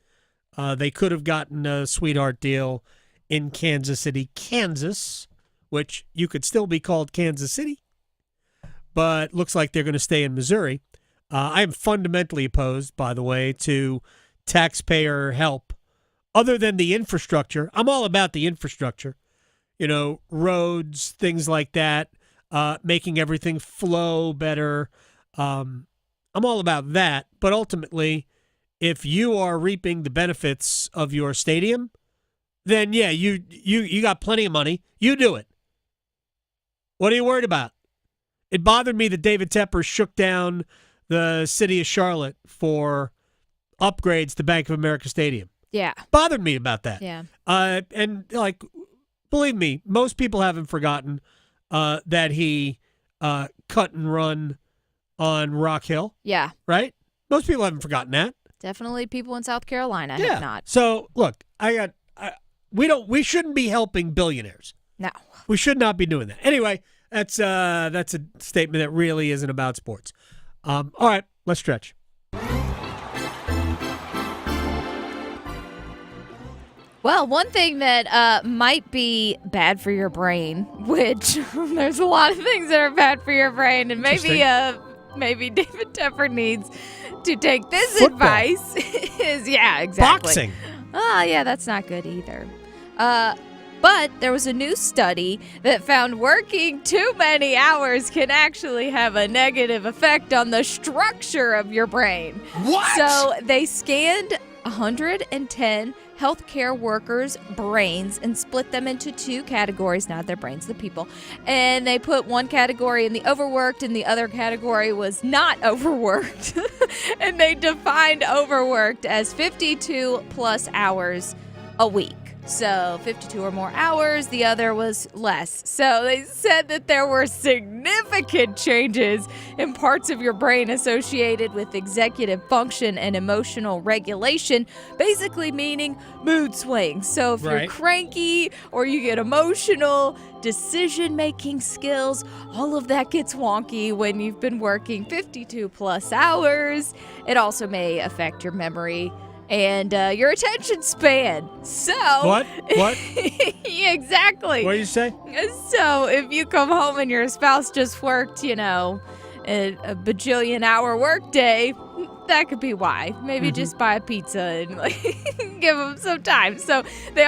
They could have gotten a sweetheart deal in Kansas City, Kansas, which you could still be called Kansas City, but looks like they're going to stay in Missouri. I am fundamentally opposed, by the way, to taxpayer help other than the infrastructure. I'm all about the infrastructure, roads, things like that, making everything flow better. I'm all about that, but ultimately, if you are reaping the benefits of your stadium, then yeah, you got plenty of money. You do it. What are you worried about? It bothered me that David Tepper shook down the city of Charlotte for upgrades to Bank of America Stadium. Yeah. Bothered me about that. Yeah. And believe me, most people haven't forgotten that he cut and run on Rock Hill. Yeah. Right? Most people haven't forgotten that. Definitely people in South Carolina have not. So, look, we shouldn't be helping billionaires. No. We should not be doing that. Anyway, that's a statement that really isn't about sports. All right, let's stretch. Well, one thing that might be bad for your brain, which there's a lot of things that are bad for your brain, and maybe David Tepper needs to take this advice. Yeah, exactly. Boxing. Yeah, that's not good either. But there was a new study that found working too many hours can actually have a negative effect on the structure of your brain. What? So they scanned 110 healthcare workers' brains and split them into two categories, not their brains, the people. And they put one category in the overworked and the other category was not overworked. And they defined overworked as 52 plus hours a week. So 52 or more hours, the other was less. So they said that there were significant changes in parts of your brain associated with executive function and emotional regulation, basically meaning mood swings. So if you're cranky or you get emotional, decision-making skills, all of that gets wonky when you've been working 52 plus hours. It also may affect your memory and your attention span. So What? Yeah, exactly. What do you say? So if you come home and your spouse just worked, a bajillion hour work day, that could be why. Maybe just buy a pizza and give them some time. So they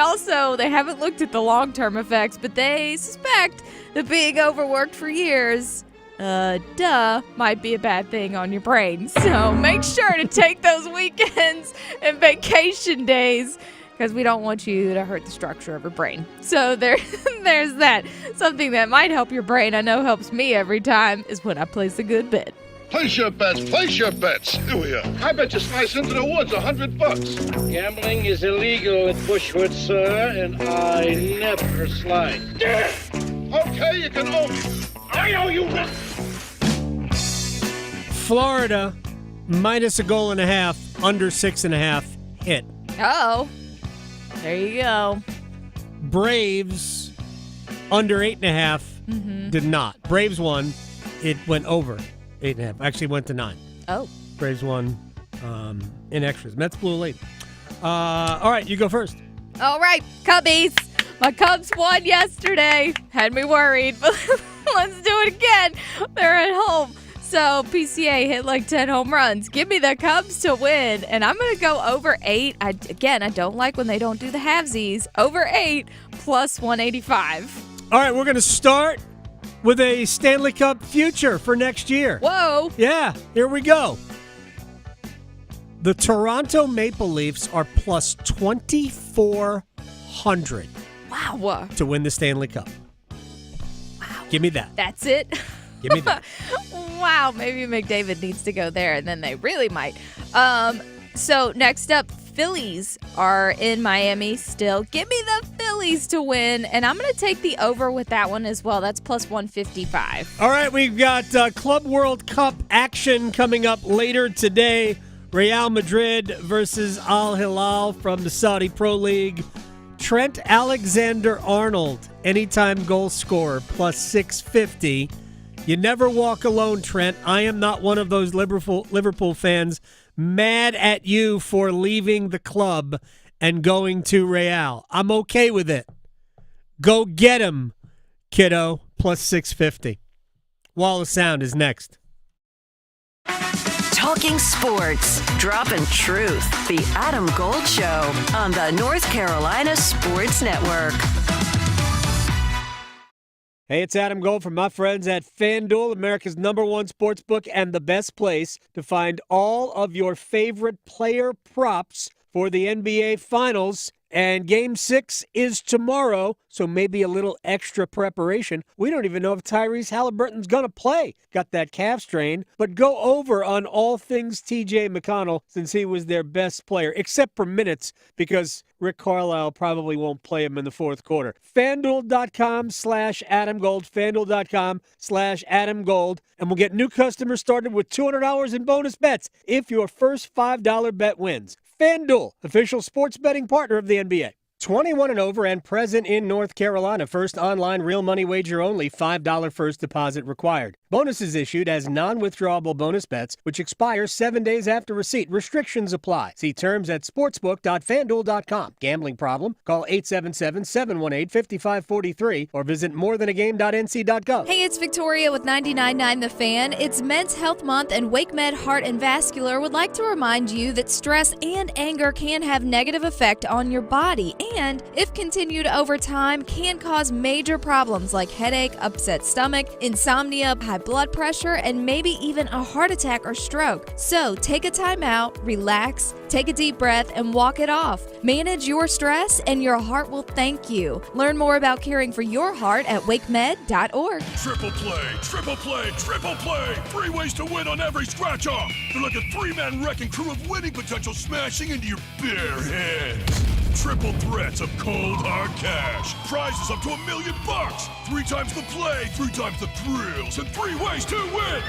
haven't looked at the long-term effects, but they suspect that being overworked for years might be a bad thing on your brain. So make sure to take those weekends and vacation days, because we don't want you to hurt the structure of your brain. So there's that. Something that might help your brain, I know helps me every time, is when I place a good bet. Place your bets. Here we are. I bet you slice into the woods $100. Gambling is illegal at Bushwood, sir, and I never slide. Okay, you can owe me. I owe you nothing. Florida, minus a goal and a half, under 6.5, hit. Oh, there you go. Braves, under 8.5, did not. Braves won. It went over 8.5. Actually went to 9. Oh. Braves won in extras. Mets blew a lead. All right, you go first. All right, Cubbies. My Cubs won yesterday. Had me worried, but let's do it again. They're at home. So PCA hit like 10 home runs. Give me the Cubs to win, and I'm going to go over 8. I don't like when they don't do the halvesies. Over 8 plus 185. All right, we're going to start with a Stanley Cup future for next year. Whoa. Yeah, here we go. The Toronto Maple Leafs are plus 2,400. Wow. To win the Stanley Cup. Wow. Give me that. That's it? Give me that. Wow, maybe McDavid needs to go there, and then they really might. So next up, Phillies are in Miami still. Give me the Phillies to win, and I'm going to take the over with that one as well. That's plus 155. All right, we've got Club World Cup action coming up later today. Real Madrid versus Al Hilal from the Saudi Pro League. Trent Alexander-Arnold, anytime goal scorer, plus 650. You never walk alone, Trent. I am not one of those Liverpool fans mad at you for leaving the club and going to Real. I'm okay with it. Go get him, kiddo, plus 650. Wall of Sound is next. Talking sports, dropping truth. The Adam Gold Show on the North Carolina Sports Network. Hey, it's Adam Gold from my friends at FanDuel, America's #1 sports book and the best place to find all of your favorite player props for the NBA Finals. And Game 6 is tomorrow, so maybe a little extra preparation. We don't even know if Tyrese Halliburton's going to play. Got that calf strain. But go over on all things TJ McConnell since he was their best player, except for minutes, because Rick Carlisle probably won't play him in the fourth quarter. FanDuel.com/Adam Gold, FanDuel.com/Adam Gold, and we'll get new customers started with $200 in bonus bets if your first $5 bet wins. FanDuel, official sports betting partner of the NBA. 21 and over and present in North Carolina. First online real money wager only. $5 first deposit required. Bonuses issued as non-withdrawable bonus bets, which expire 7 days after receipt. Restrictions apply. See terms at sportsbook.fanduel.com. Gambling problem? Call 877-718-5543 or visit morethanagame.nc.gov. Hey, it's Victoria with 99.9 The Fan. It's Men's Health Month, and WakeMed Heart and Vascular would like to remind you that stress and anger can have negative effect on your body, and if continued over time can cause major problems like headache, upset stomach, insomnia, high blood pressure, and maybe even a heart attack or stroke. So take a time out, relax, take a deep breath, and walk it off. Manage your stress and your heart will thank you. Learn more about caring for your heart at wakemed.org. Triple play, triple play, triple play. 3 ways to win on every scratch-off. They're like a 3-man wrecking crew of winning potential smashing into your bare hands. Triple threats of cold, hard cash. Prizes up to $1 million. 3 times the play, 3 times the thrills, and 3 ways to win.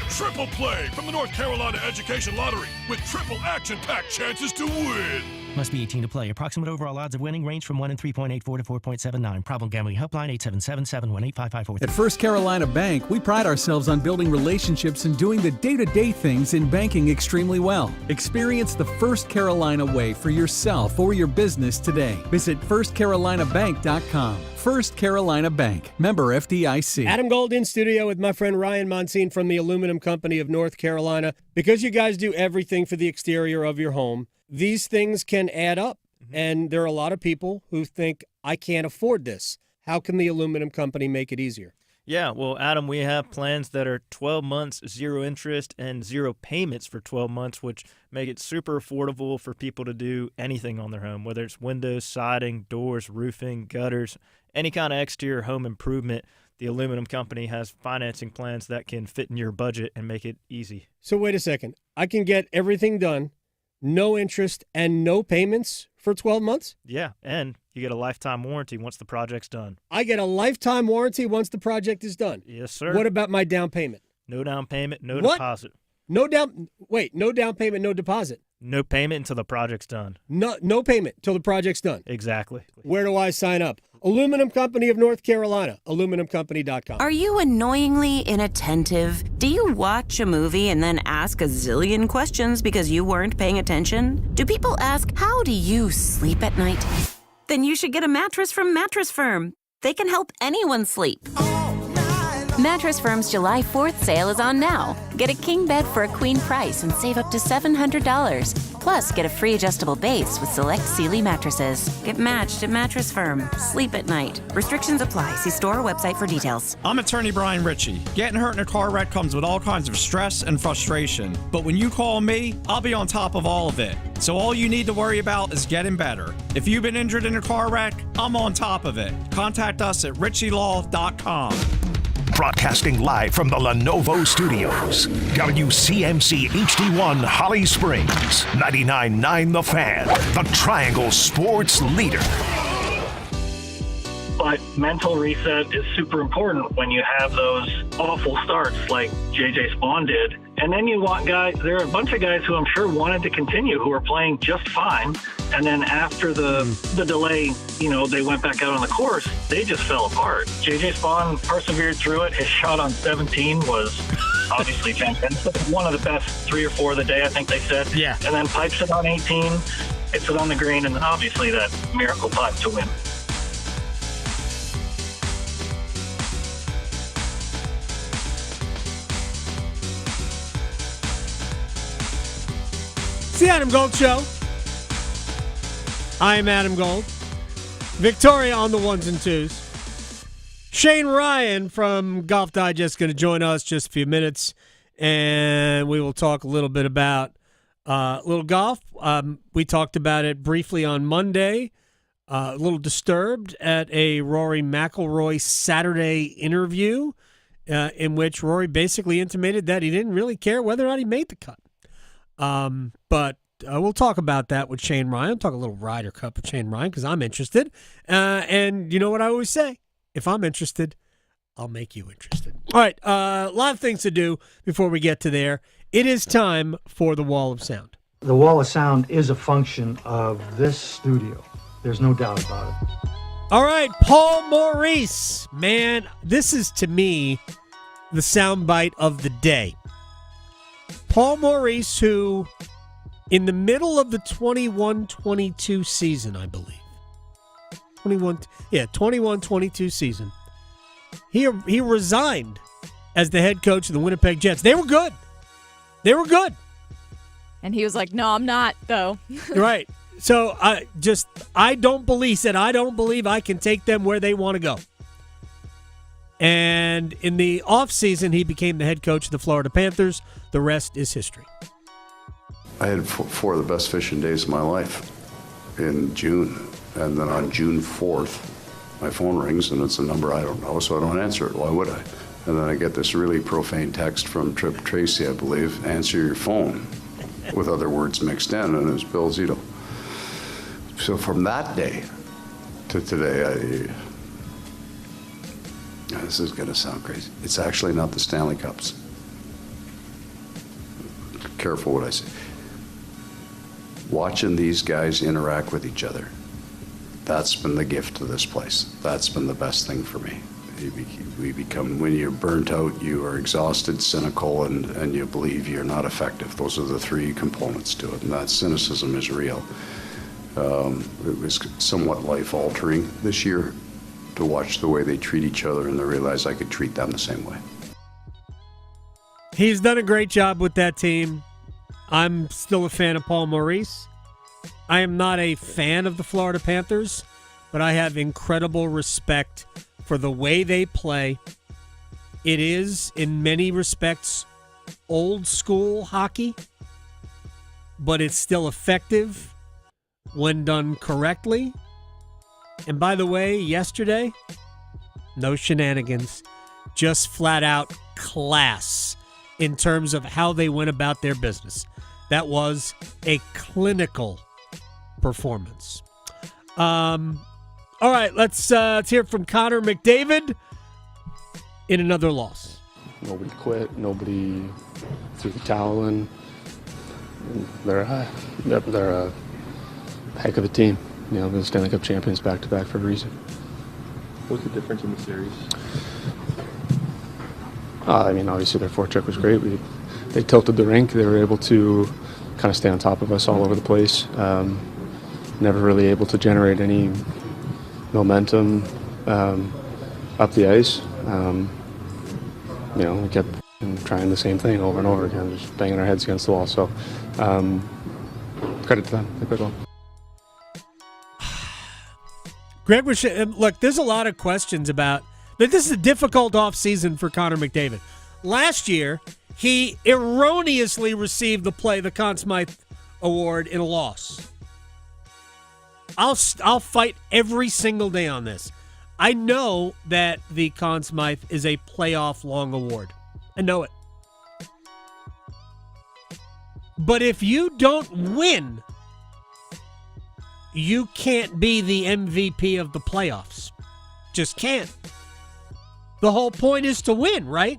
Triple play from the North Carolina Education Lottery with triple action-packed chances to win. Must be 18 to play. Approximate overall odds of winning range from 1 in 3.84 to 4.79. Problem gambling helpline 877-718-5544. At First Carolina Bank, we pride ourselves on building relationships and doing the day-to-day things in banking extremely well. Experience the First Carolina way for yourself or your business today. Visit firstcarolinabank.com. First Carolina Bank. Member FDIC. Adam Gold in studio with my friend Ryan Monsine from the Aluminum Company of North Carolina. Because you guys do everything for the exterior of your home, these things can add up. And there are a lot of people who think, I can't afford this. How can the Aluminum Company make it easier? Yeah, well, Adam, we have plans that are 12 months, 0 interest, and 0 payments for 12 months, which make it super affordable for people to do anything on their home, whether it's windows, siding, doors, roofing, gutters, any kind of exterior home improvement. The Aluminum Company has financing plans that can fit in your budget and make it easy. So wait a second. I can get everything done, no interest, and no payments for 12 months? Yeah, and you get a lifetime warranty once the project's done. I get a lifetime warranty once the project is done? Yes, sir. What about my down payment? No down payment, no What? deposit. No down payment, no deposit. No payment until the project's done. No payment till the project's done. Exactly. Where do I sign up? Aluminum Company of North Carolina, aluminumcompany.com. Are you annoyingly inattentive? Do you watch a movie and then ask a zillion questions because you weren't paying attention? Do people ask, how do you sleep at night? Then you should get a mattress from Mattress Firm. They can help anyone sleep. Mattress Firm's July 4th sale is on now. Get a king bed for a queen price and save up to $700. Plus, get a free adjustable base with select Sealy mattresses. Get matched at Mattress Firm. Sleep at night. Restrictions apply. See store or website for details. I'm attorney Brian Ritchie. Getting hurt in a car wreck comes with all kinds of stress and frustration. But when you call me, I'll be on top of all of it. So all you need to worry about is getting better. If you've been injured in a car wreck, I'm on top of it. Contact us at ritchielaw.com. Broadcasting live from the Lenovo Studios. WCMC HD1 Holly Springs. 99.9 The Fan. The Triangle Sports Leader. But mental reset is super important when you have those awful starts like J.J. Spawn did. And then you want guys, there are a bunch of guys who I'm sure wanted to continue who were playing just fine. And then after the delay, they went back out on the course, they just fell apart. J.J. Spawn persevered through it. His shot on 17 was obviously fantastic. One of the best 3 or 4 of the day, I think they said. Yeah. And then pipes it on 18, hits it on the green, and then obviously that miracle putt to win. It's the Adam Gold Show. I am Adam Gold. Victoria on the ones and twos. Shane Ryan from Golf Digest is going to join us just a few minutes, and we will talk a little bit about little golf. We talked about it briefly on Monday. A little disturbed at a Rory McIlroy Saturday interview in which Rory basically intimated that he didn't really care whether or not he made the cut. But we'll talk about that with Shane Ryan. We'll talk a little Ryder Cup with Shane Ryan because I'm interested. And you know what I always say? If I'm interested, I'll make you interested. All right, a lot of things to do before we get to there. It is time for the Wall of Sound. The Wall of Sound is a function of this studio. There's no doubt about it. All right, Paul Maurice. Man, this is, to me, the soundbite of the day. Paul Maurice, who, in the middle of the 21-22 season, I believe. 21-22 season. He resigned as the head coach of the Winnipeg Jets. They were good. And he was like, no, I'm not, though. Right. So I don't believe I can take them where they want to go. And in the offseason, he became the head coach of the Florida Panthers. The rest is history. I had 4 of the best fishing days of my life in June. And then on June 4th, my phone rings, and it's a number I don't know, so I don't answer it. Why would I? And then I get this really profane text from Trip Tracy, I believe, answer your phone, with other words mixed in, and it was Bill Zito. So from that day to today, this is going to sound crazy. It's actually not the Stanley Cups. Careful what I say. Watching these guys interact with each other, that's been the gift to this place. That's been the best thing for me. We become, when you're burnt out, you are exhausted, cynical, and you believe you're not effective. Those are the three components to it, and that cynicism is real. It was somewhat life-altering this year to watch the way they treat each other and to realize I could treat them the same way. He's done a great job with that team. I'm still a fan of Paul Maurice. I am not a fan of the Florida Panthers, but I have incredible respect for the way they play. It is, in many respects, old school hockey, but it's still effective when done correctly. And by the way, yesterday, no shenanigans, just flat out class in terms of how they went about their business. That was a clinical performance. All right, let's hear from Connor McDavid in another loss. Nobody quit. Nobody threw the towel in. They're a heck of a team. You know, the Stanley Cup champions back-to-back for a reason. What's the difference in the series? I mean, obviously their forecheck was great. They tilted the rink. They were able to kind of stay on top of us all over the place. Never really able to generate any momentum up the ice. You know, we kept trying the same thing over and over again, just banging our heads against the wall. So credit to them. They played well. Greg, look, there's a lot of questions about this is a difficult offseason for Connor McDavid. Last year, he erroneously received the Conn Smythe Award in a loss. I'll fight every single day on this. I know that the Conn Smythe is a playoff-long award. I know it. But if you don't win, you can't be the MVP of the playoffs. Just can't. The whole point is to win, right?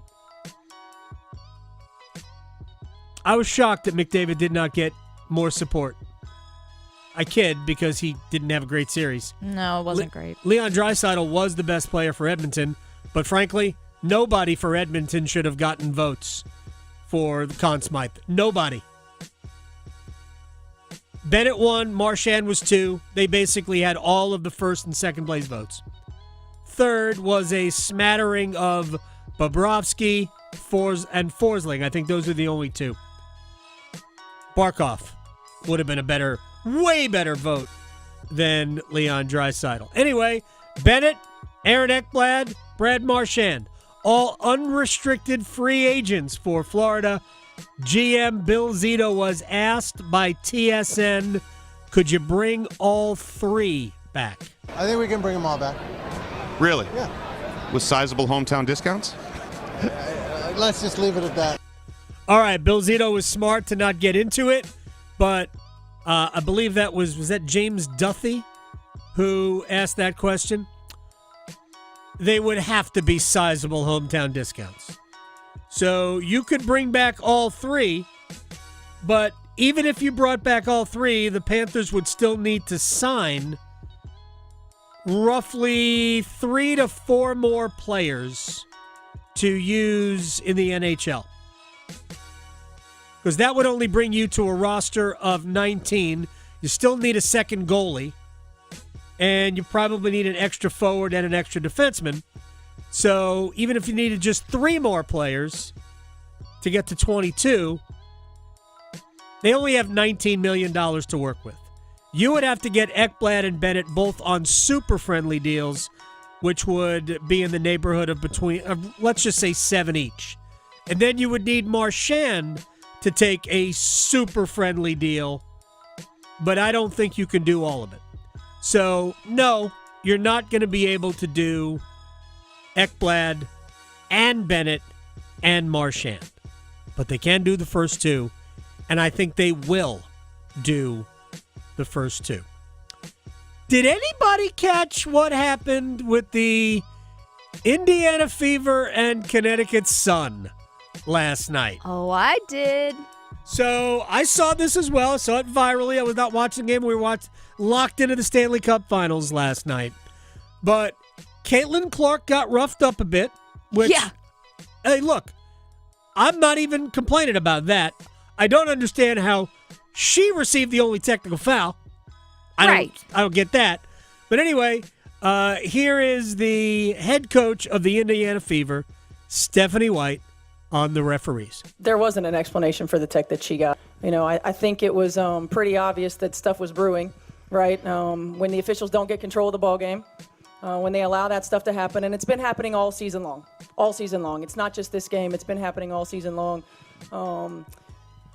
I was shocked that McDavid did not get more support. I kid because he didn't have a great series. No, it wasn't great. Leon Draisaitl was the best player for Edmonton, but frankly, nobody for Edmonton should have gotten votes for the Conn Smythe. Nobody. Bennett won, Marchand was 2. They basically had all of the first and second place votes. Third was a smattering of Bobrovsky, and Forsling. I think those are the only 2. Barkov would have been a way better vote than Leon Draisaitl. Anyway, Bennett, Aaron Ekblad, Brad Marchand, all unrestricted free agents for Florida. GM Bill Zito was asked by TSN, could you bring all 3 back? I think we can bring them all back. Really? Yeah. With sizable hometown discounts? Let's just leave it at that. All right, Bill Zito was smart to not get into it, but I believe that was that James Duthie who asked that question? They would have to be sizable hometown discounts. So you could bring back all 3, but even if you brought back all 3, the Panthers would still need to sign roughly 3 to 4 more players to use in the NHL. Because that would only bring you to a roster of 19. You still need a second goalie, and you probably need an extra forward and an extra defenseman. So even if you needed just 3 more players to get to 22, they only have $19 million to work with. You would have to get Ekblad and Bennett both on super friendly deals, which would be in the neighborhood of let's just say 7 each. And then you would need Marchand to take a super friendly deal, but I don't think you can do all of it. So, no, you're not going to be able to do Ekblad and Bennett and Marchand. But they can do the first 2, and I think they will do the first 2. Did anybody catch what happened with the Indiana Fever and Connecticut Sun last night? Oh, I did. So I saw this as well. I saw it virally. I was not watching the game. We were locked into the Stanley Cup Finals last night. But Caitlin Clark got roughed up a bit. Which, yeah. Hey, look, I'm not even complaining about that. I don't understand how she received the only technical foul. I don't get that. But anyway, here is the head coach of the Indiana Fever, Stephanie White, on the referees. There wasn't an explanation for the tech that she got. I think it was pretty obvious that stuff was brewing, right? When the officials don't get control of the ball game, when they allow that stuff to happen, and it's been happening all season long. All season long. It's not just this game. It's been happening all season long.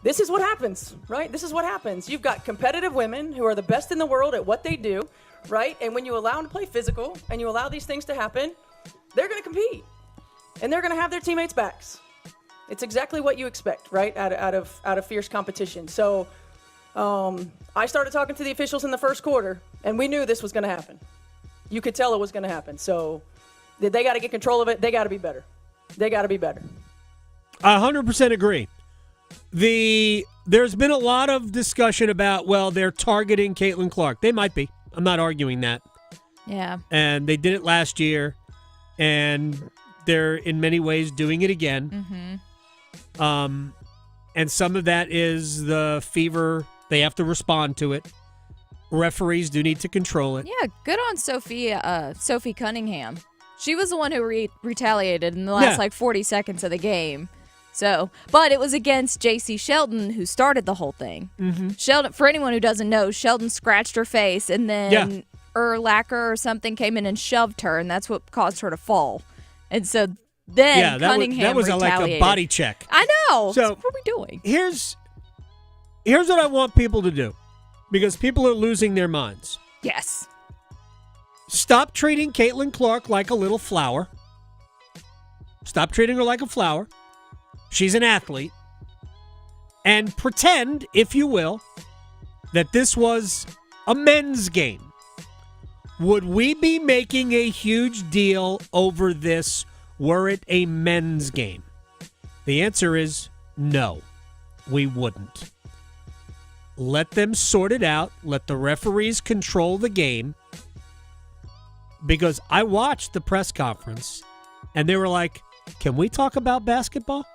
This is what happens, right? This is what happens. You've got competitive women who are the best in the world at what they do, right? And when you allow them to play physical and you allow these things to happen, they're going to compete. And they're going to have their teammates' backs. It's exactly what you expect, right, out of fierce competition. So I started talking to the officials in the first quarter, and we knew this was going to happen. You could tell it was going to happen. So they got to get control of it. They got to be better. They got to be better. 100% agree. There's been a lot of discussion about, well, they're targeting Caitlin Clark. They might be. I'm not arguing that. Yeah. And they did it last year, and they're in many ways doing it again. Mm-hmm. And some of that is the Fever. They have to respond to it. Referees do need to control it. Yeah, good on Sophie Cunningham. She was the one who retaliated in the last 40 seconds of the game. So, but it was against J.C. Sheldon who started the whole thing. Mm-hmm. Sheldon, for anyone who doesn't know, Sheldon scratched her face, and then Urlacher or something came in and shoved her, and that's what caused her to fall. And so then Cunningham was retaliated. like a body check. I know. So what are we doing? Here's what I want people to do, because people are losing their minds. Yes. Stop treating Caitlin Clark like a little flower. Stop treating her like a flower. She's an athlete. And pretend, if you will, that this was a men's game. Would we be making a huge deal over this were it a men's game? The answer is no, we wouldn't. Let them sort it out. Let the referees control the game. Because I watched the press conference, and they were like, can we talk about basketball?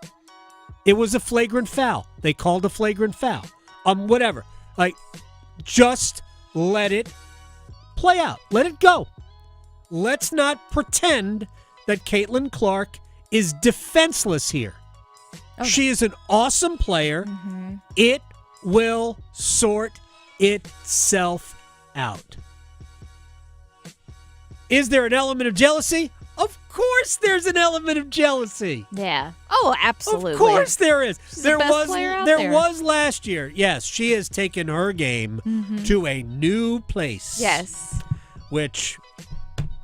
It was a flagrant foul. They called a flagrant foul. Whatever. Like, just let it play out. Let it go. Let's not pretend that Caitlin Clark is defenseless here. Okay. She is an awesome player. Mm-hmm. It will sort itself out. Is there an element of jealousy? Of course there's an element of jealousy. Yeah. Oh, absolutely. Of course there is. She's there the best player out there was last year. Yes, she has taken her game to a new place. Yes. Which,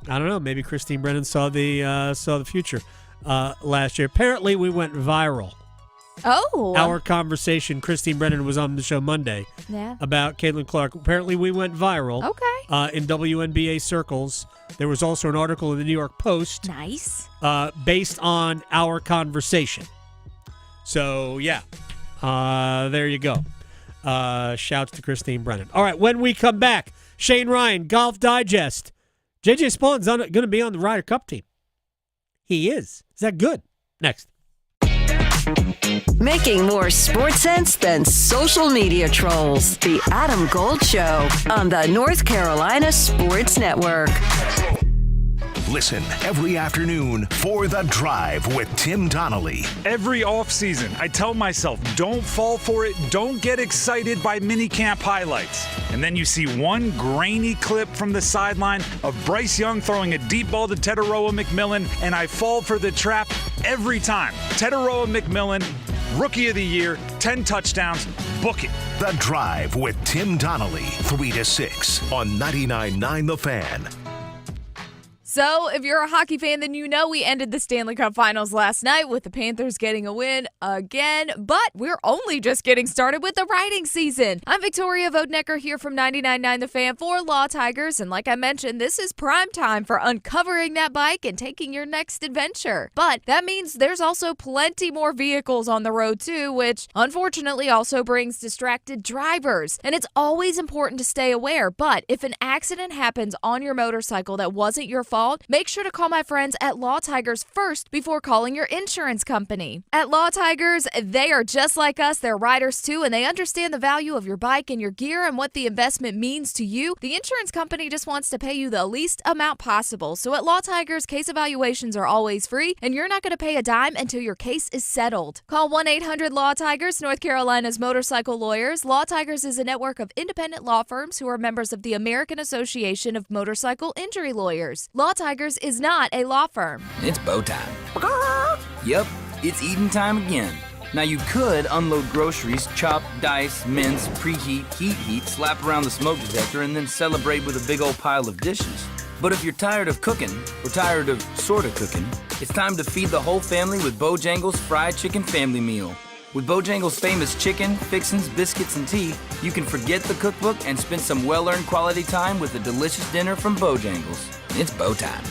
I don't know, maybe Christine Brennan saw the future last year. Apparently we went viral. Oh. Our conversation, Christine Brennan was on the show Monday about Caitlin Clark. Apparently we went viral. Okay. In WNBA circles. There was also an article in the New York Post. Nice. Based on our conversation. So, yeah. There you go. Shouts to Christine Brennan. All right, when we come back, Shane Ryan, Golf Digest. JJ Spawn's going to be on the Ryder Cup team. He is. Is that good? Next. Making more sports sense than social media trolls. The Adam Gold Show on the North Carolina Sports Network. Listen every afternoon for The Drive with Tim Donnelly. Every offseason, I tell myself, don't fall for it. Don't get excited by minicamp highlights. And then you see one grainy clip from the sideline of Bryce Young throwing a deep ball to Teteroa McMillan, and I fall for the trap every time. Teteroa McMillan, Rookie of the Year, 10 touchdowns, book it. The Drive with Tim Donnelly, 3 to 6 on 99.9 The Fan. So, if you're a hockey fan, then you know we ended the Stanley Cup Finals last night with the Panthers getting a win again, but we're only just getting started with the riding season. I'm Victoria Vodnecker here from 99.9 The Fan for Law Tigers, and like I mentioned, this is prime time for uncovering that bike and taking your next adventure. But that means there's also plenty more vehicles on the road too, which unfortunately also brings distracted drivers. And it's always important to stay aware, but if an accident happens on your motorcycle that wasn't your fault, make sure to call my friends at Law Tigers first before calling your insurance company. At Law Tigers, they are just like us. They're riders too, and they understand the value of your bike and your gear and what the investment means to you. The insurance company just wants to pay you the least amount possible. So at Law Tigers, case evaluations are always free, and you're not going to pay a dime until your case is settled. Call 1-800-LAW-TIGERS, North Carolina's motorcycle lawyers. Law Tigers is a network of independent law firms who are members of the American Association of Motorcycle Injury Lawyers. Law Tigers is not a law firm. It's bow time. Yep, it's eating time again. Now you could unload groceries, chop, dice, mince, preheat, heat, slap around the smoke detector, and then celebrate with a big old pile of dishes. But if you're tired of cooking, or tired of sorta cooking, it's time to feed the whole family with Bojangles Fried Chicken Family Meal. With Bojangles' famous chicken, fixins, biscuits, and tea, you can forget the cookbook and spend some well-earned quality time with a delicious dinner from Bojangles. It's bow time.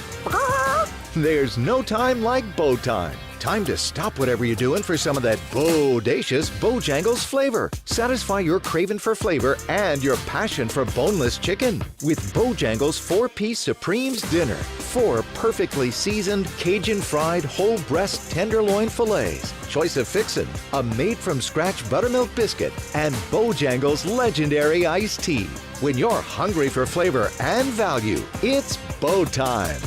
There's no time like bow time. Time to stop whatever you're doing for some of that bodacious Bojangles flavor. Satisfy your craving for flavor and your passion for boneless chicken with Bojangles 4-piece Supremes Dinner. 4 perfectly seasoned Cajun fried whole breast tenderloin fillets, choice of fixin', a made-from-scratch buttermilk biscuit, and Bojangles legendary iced tea. When you're hungry for flavor and value, it's bow time.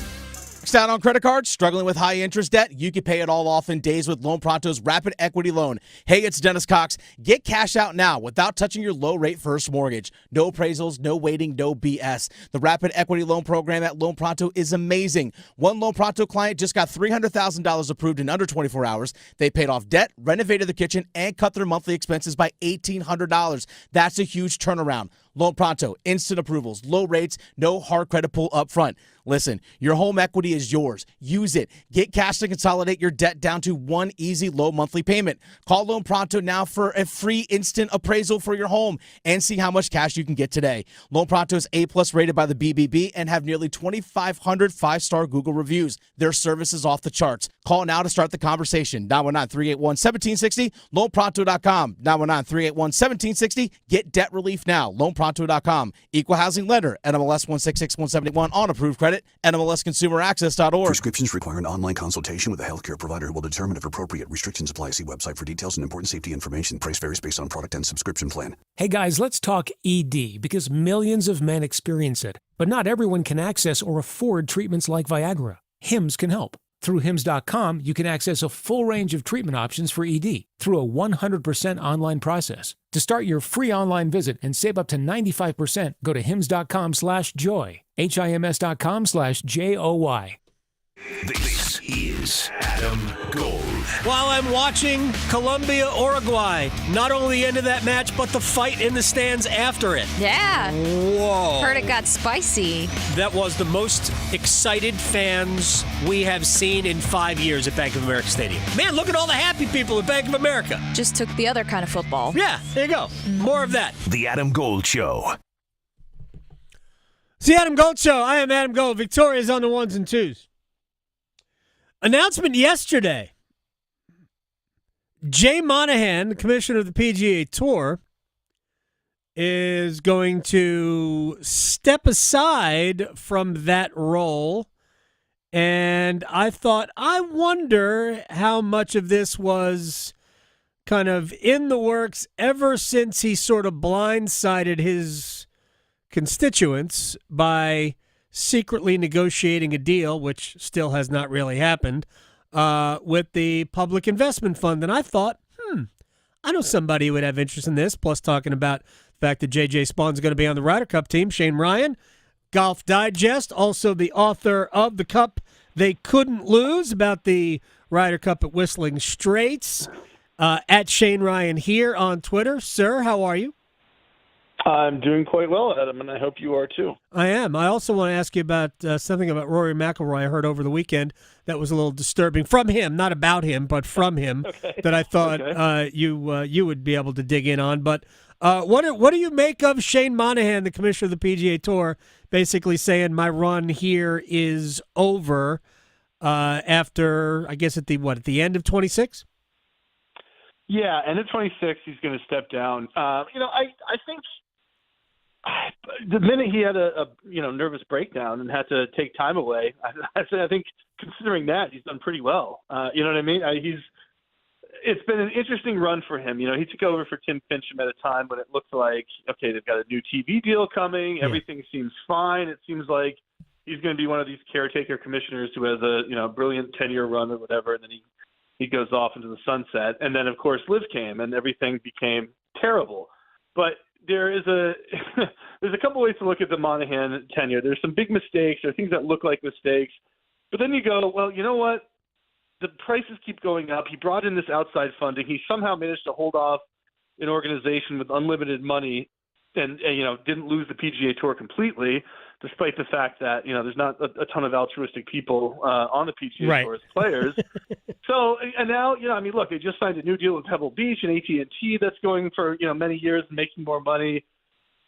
Out on credit cards, struggling with high interest debt? You can pay it all off in days with Loan Pronto's Rapid Equity Loan. Hey, it's Dennis Cox. Get cash out now without touching your low rate first mortgage. No appraisals, no waiting, no BS. The Rapid Equity Loan program at Loan Pronto is amazing. One Loan Pronto client just got $300,000 approved in under 24 hours. They paid off debt, renovated the kitchen, and cut their monthly expenses by $1,800. That's a huge turnaround. Loan Pronto, instant approvals, low rates, no hard credit pull up front. Listen, your home equity is yours. Use it. Get cash to consolidate your debt down to one easy low monthly payment. Call Loan Pronto now for a free instant appraisal for your home and see how much cash you can get today. Loan Pronto is A+ rated by the BBB and have nearly 2,500 5-star Google reviews. Their service is off the charts. Call now to start the conversation. 919-381-1760, loanpronto.com. 919-381-1760. Get debt relief now. Loanpronto.com. Equal housing lender. NMLS 166171 on approved credit. NMLSconsumeraccess.org. Prescriptions require an online consultation with a healthcare provider who will determine if appropriate. Restrictions apply. See website for details and important safety information. Price varies based on product and subscription plan. Hey guys, let's talk ED because millions of men experience it. But not everyone can access or afford treatments like Viagra. Hims can help. Through Hims.com, you can access a full range of treatment options for ED through a 100% online process. To start your free online visit and save up to 95%, go to Hims.com/joy. HIMS.com/JOY. This is Adam Gold. While I'm watching Colombia, Uruguay, not only the end of that match, but the fight in the stands after it. Yeah. Whoa. Heard it got spicy. That was the most excited fans we have seen in 5 years at Bank of America Stadium. Man, look at all the happy people at Bank of America. Just took the other kind of football. Yeah, there you go. More of that. The Adam Gold Show. It's the Adam Gold Show. I am Adam Gold. Victoria's on the ones and twos. Announcement yesterday. Jay Monahan, the commissioner of the PGA Tour, is going to step aside from that role. And I thought, I wonder how much of this was kind of in the works ever since he sort of blindsided his constituents by secretly negotiating a deal, which still has not really happened, with the Public Investment Fund. And I thought, I know somebody who would have interest in this, plus talking about the fact that J.J. Spawn's going to be on the Ryder Cup team. Shane Ryan, Golf Digest, also the author of The Cup They Couldn't Lose, about the Ryder Cup at Whistling Straits, at Shane Ryan here on Twitter. Sir, how are you? I'm doing quite well, Adam, and I hope you are too. I am. I also want to ask you about something about Rory McIlroy I heard over the weekend that was a little disturbing from him, not about him, but from him, that I thought you would be able to dig in on. But what do you make of Shane Monahan, the commissioner of the PGA Tour, basically saying my run here is over after, I guess, at the end of 26? Yeah, end of 26, he's going to step down. I think the minute he had a nervous breakdown and had to take time away, I think considering that, he's done pretty well. You know what I mean? It's been an interesting run for him. You know, he took over for Tim Fincham at a time when it looked like, okay, they've got a new TV deal coming. Yeah. Everything seems fine. It seems like he's going to be one of these caretaker commissioners who has a brilliant 10-year run or whatever, and then he goes off into the sunset. And then, of course, Liv came, and everything became terrible. But there's a couple ways to look at the Monahan tenure. There's some big mistakes. There are things that look like mistakes. But then you go, well, you know what? The prices keep going up. He brought in this outside funding. He somehow managed to hold off an organization with unlimited money and didn't lose the PGA Tour completely, despite the fact that, there's not a ton of altruistic people on the PGA Tour as players. So, and now, look, they just signed a new deal with Pebble Beach and AT&T that's going for, many years and making more money.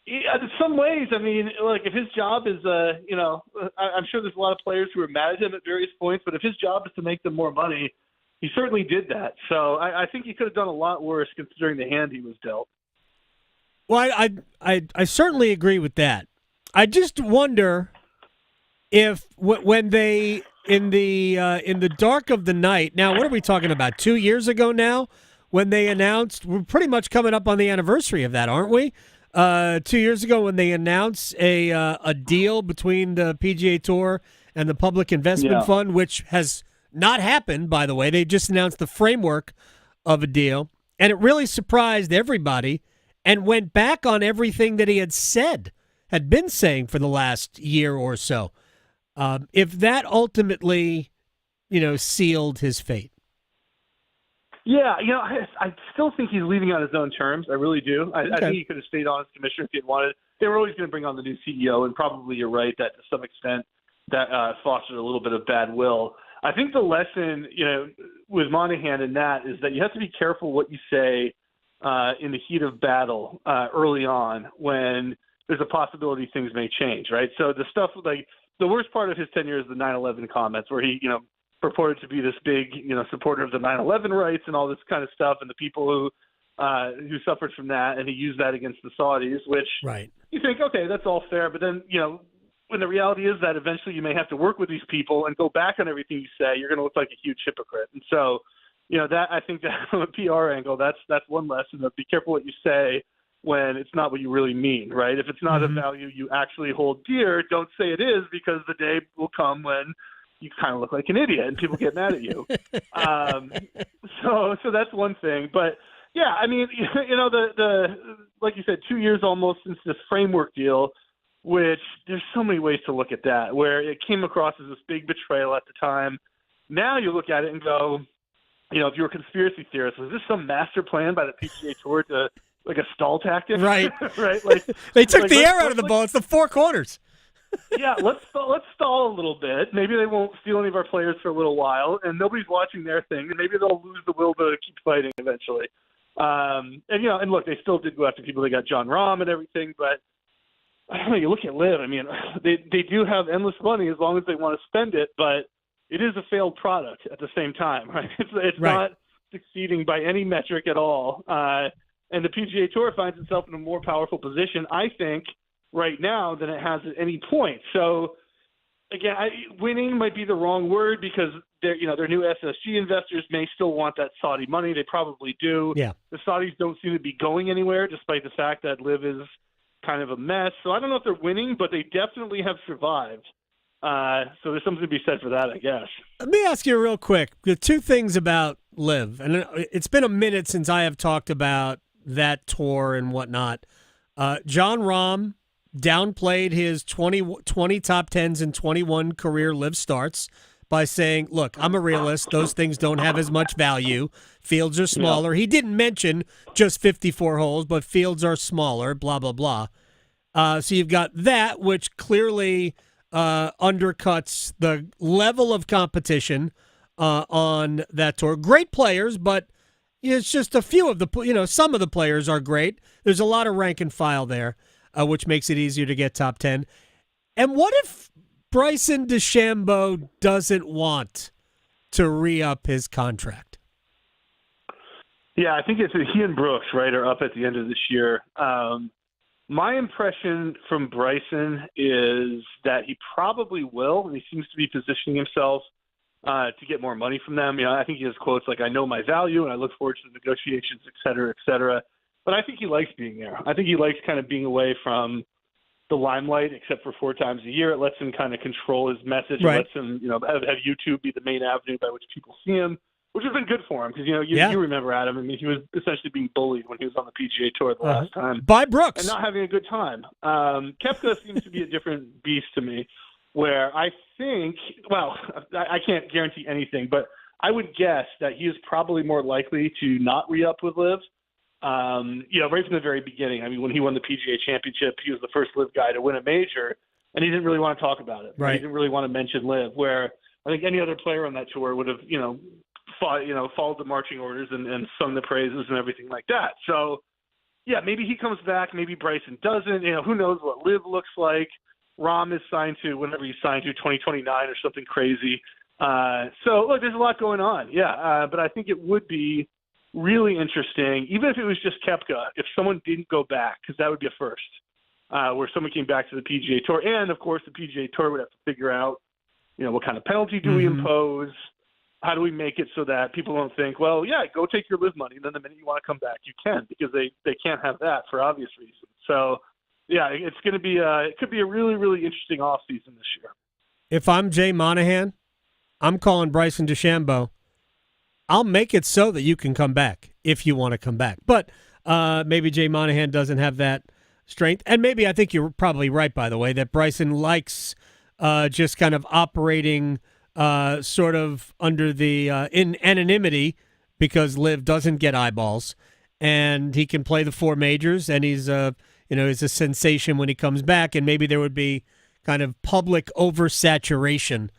In some ways, if his job is, I'm sure there's a lot of players who are mad at him at various points, but if his job is to make them more money, he certainly did that. So I think he could have done a lot worse considering the hand he was dealt. Well, I certainly agree with that. I just wonder if when they in the dark of the night. Now, what are we talking about? 2 years ago now, when they announced, we're pretty much coming up on the anniversary of that, aren't we? 2 years ago, when they announced a deal between the PGA Tour and the Public Investment Fund, which has not happened, by the way. They just announced the framework of a deal, and it really surprised everybody and went back on everything that he had been saying for the last year or so. If that ultimately, sealed his fate. Yeah, I still think he's leaving on his own terms. I really do. I think he could have stayed on as commissioner if he had wanted. They were always going to bring on the new CEO, and probably you're right that to some extent that fostered a little bit of bad will. I think the lesson, with Monahan and that is that you have to be careful what you say in the heat of battle early on when there's a possibility things may change, right? So the stuff like the worst part of his tenure is the 9/11 comments where he, purported to be this big, supporter of the 9/11 rights and all this kind of stuff, and the people who suffered from that, and he used that against the Saudis, which you think, okay, that's all fair, but then, when the reality is that eventually you may have to work with these people and go back on everything you say, you're going to look like a huge hypocrite. And so, that I think that from a PR angle, that's one lesson of be careful what you say when it's not what you really mean, right? If it's not a value you actually hold dear, don't say it is, because the day will come when you kind of look like an idiot and people get mad at you. So that's one thing. But yeah, the like you said, 2 years almost since this framework deal, which there's so many ways to look at that, where it came across as this big betrayal at the time. Now you look at it and go, if you're a conspiracy theorist, was this some master plan by the PGA Tour to like a stall tactic? Right. Right. Like they took the air out of the ball. It's the four corners. Yeah, let's stall a little bit. Maybe they won't steal any of our players for a little while, and nobody's watching their thing, and maybe they'll lose the will to keep fighting eventually. And look, they still did go after people. They got John Rahm and everything, but I don't know. You look at Liv. They do have endless money as long as they want to spend it, but it is a failed product at the same time, right? It's not succeeding by any metric at all, and the PGA Tour finds itself in a more powerful position, I think, right now than it has at any point. So again, winning might be the wrong word, because their new SSG investors may still want that Saudi money. They probably do. Yeah. The Saudis don't seem to be going anywhere, despite the fact that Liv is kind of a mess. So I don't know if they're winning, but they definitely have survived. So there's something to be said for that, I guess. Let me ask you real quick. The two things about Liv, and it's been a minute since I have talked about that tour and whatnot. John Rahm downplayed his 20 top 10s and 21 career Liv starts by saying, look, I'm a realist. Those things don't have as much value. Fields are smaller. He didn't mention just 54 holes, but fields are smaller, blah, blah, blah. So you've got that, which clearly undercuts the level of competition on that tour. Great players, but it's just a few of the, some of the players are great. There's a lot of rank and file there, which makes it easier to get top 10. And what if Bryson DeChambeau doesn't want to re-up his contract? Yeah, I think it's he and Brooks, right, are up at the end of this year. My impression from Bryson is that he probably will, and he seems to be positioning himself to get more money from them. I think he has quotes like, I know my value, and I look forward to the negotiations, et cetera, et cetera. But I think he likes being there. I think he likes kind of being away from the limelight, except for 4 times a year. It lets him kind of control his message. Right. It lets him, have YouTube be the main avenue by which people see him, which has been good for him because, you remember Adam. I mean, he was essentially being bullied when he was on the PGA Tour the last time. By Brooks. And not having a good time. Koepka seems to be a different beast to me, where I think, I can't guarantee anything, but I would guess that he is probably more likely to not re-up with Liv. Right from the very beginning. I mean, when he won the PGA Championship, he was the first Liv guy to win a major, and he didn't really want to talk about it. Right. He didn't really want to mention Liv, where I think any other player on that tour would have, followed the marching orders and sung the praises and everything like that. So, yeah, maybe he comes back. Maybe Bryson doesn't. Who knows what Liv looks like. Rahm is signed to whenever he's signed to 2029 or something crazy. So, look, there's a lot going on. Yeah, but I think it would be really interesting, even if it was just Koepka, if someone didn't go back, because that would be a first, where someone came back to the PGA Tour. And, of course, the PGA Tour would have to figure out, what kind of penalty do we impose? How do we make it so that people don't think, well, yeah, go take your Liv money, and then the minute you want to come back, you can, because they can't have that for obvious reasons. So, yeah, it's going to be it could be a really, really interesting offseason this year. If I'm Jay Monahan, I'm calling Bryson DeChambeau. I'll make it so that you can come back if you want to come back. But maybe Jay Monahan doesn't have that strength. And maybe, I think you're probably right, by the way, that Bryson likes just kind of operating sort of under the in anonymity, because Liv doesn't get eyeballs. And he can play the 4 majors, and he's he's a sensation when he comes back. And maybe there would be kind of public oversaturation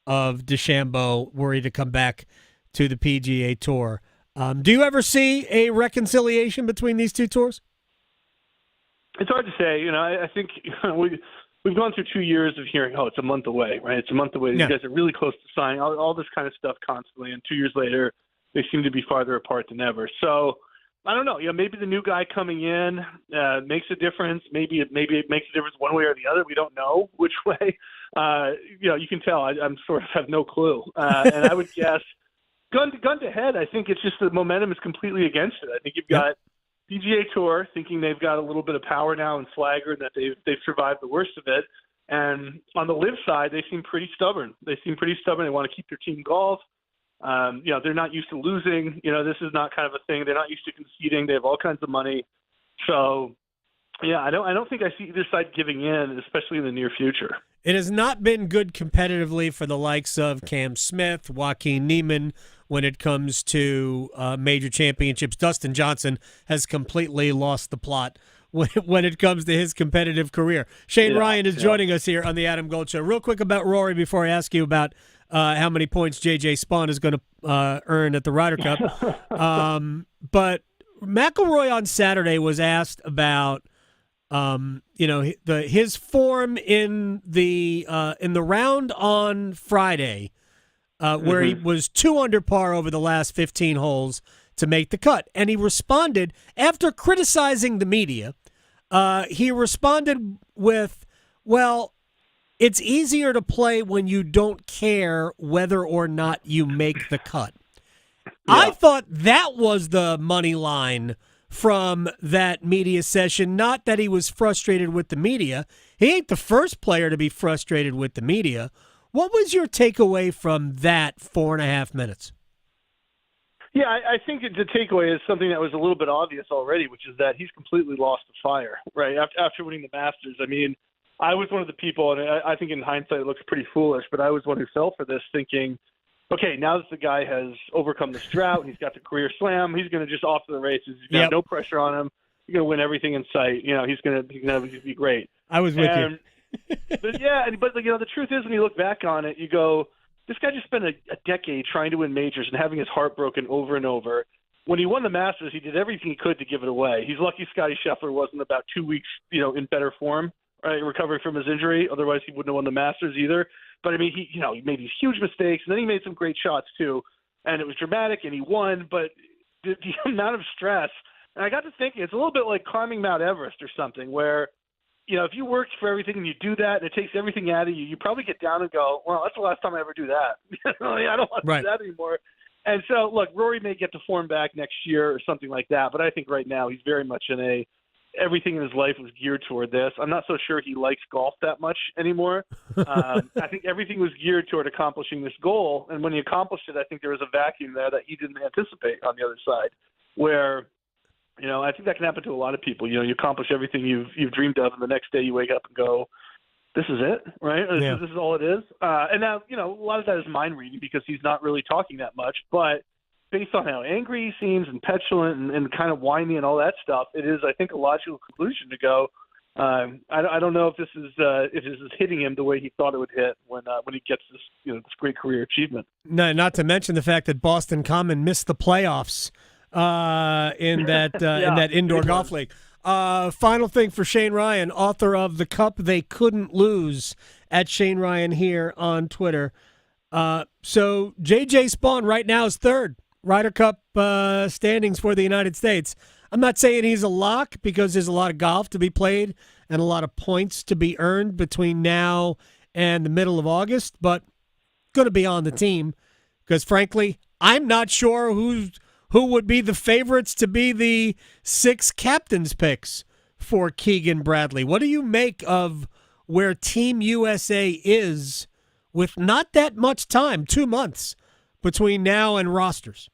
of DeChambeau were he to come back to the PGA Tour. Do you ever see a reconciliation between these two tours? It's hard to say. I think we've gone through 2 years of hearing, it's a month away, right? It's a month away. Yeah. These guys are really close to signing, all this kind of stuff constantly. And 2 years later, they seem to be farther apart than ever. So I don't know. Maybe the new guy coming in makes a difference. Maybe it makes a difference one way or the other. We don't know which way. You can tell I'm sort of have no clue. And I would guess, gun to head, I think it's just the momentum is completely against it. I think you've got PGA Tour thinking they've got a little bit of power now in Swagger, and that they've survived the worst of it. And on the Liv side, they seem pretty stubborn. They want to keep their team golf. They're not used to losing. This is not kind of a thing. They're not used to conceding. They have all kinds of money. So, yeah, I don't think I see either side giving in, especially in the near future. It has not been good competitively for the likes of Cam Smith, Joaquin Niemann, when it comes to major championships. Dustin Johnson has completely lost the plot when it comes to his competitive career. Shane Ryan is joining us here on the Adam Gold Show. Real quick about Rory before I ask you about how many points J.J. Spaun is going to earn at the Ryder Cup. But McIlroy on Saturday was asked about his form in the round on Friday, where he was 2 under par over the last 15 holes to make the cut. And he responded, after criticizing the media, he responded with, well, it's easier to play when you don't care whether or not you make the cut. Yeah. I thought that was the money line from that media session, not that he was frustrated with the media. He ain't the first player to be frustrated with the media. What was your takeaway from that 4.5 minutes? Yeah, I think the takeaway is something that was a little bit obvious already, which is that he's completely lost the fire, right? After winning the Masters. I mean, I was one of the people, and I think in hindsight it looks pretty foolish, but I was one who fell for this thinking, okay, now that the guy has overcome this drought and he's got the career slam, he's going to just off to the races. He's got no pressure on him. He's going to win everything in sight. He's going to be great. I was with you. But the truth is, when you look back on it, you go, this guy just spent a decade trying to win majors and having his heart broken over and over. When he won the Masters, he did everything he could to give it away. He's lucky Scottie Scheffler wasn't about 2 weeks, in better form, right, recovering from his injury. Otherwise, he wouldn't have won the Masters either. But I mean, he made these huge mistakes, and then he made some great shots too, and it was dramatic, and he won. But the amount of stress, and I got to thinking, it's a little bit like climbing Mount Everest or something, where if you work for everything and you do that, and it takes everything out of you, you probably get down and go, well, that's the last time I ever do that. I don't want to do that anymore. And so, look, Rory may get the form back next year or something like that, but I think right now he's very much everything in his life was geared toward this. I'm not so sure he likes golf that much anymore. I think everything was geared toward accomplishing this goal, and when he accomplished it, I think there was a vacuum there that he didn't anticipate on the other side, where I think that can happen to a lot of people. You accomplish everything you've dreamed of, and the next day you wake up and go, this is it, right? This is all it is. And now, a lot of that is mind reading because he's not really talking that much. But based on how angry he seems and petulant and kind of whiny and all that stuff, it is, I think, a logical conclusion to go. I don't know if this is hitting him the way he thought it would hit when he gets this this great career achievement. No, not to mention the fact that Boston Common missed the playoffs in that indoor golf league. Final thing for Shane Ryan, author of The Cup They Couldn't Lose, at Shane Ryan here on Twitter. So J.J. Spawn right now is third Ryder Cup standings for the United States. I'm not saying he's a lock because there's a lot of golf to be played and a lot of points to be earned between now and the middle of August, but going to be on the team because, frankly, I'm not sure who would be the favorites to be the 6 captains picks for Keegan Bradley. What do you make of where Team USA is with not that much time, 2 months, between now and rosters?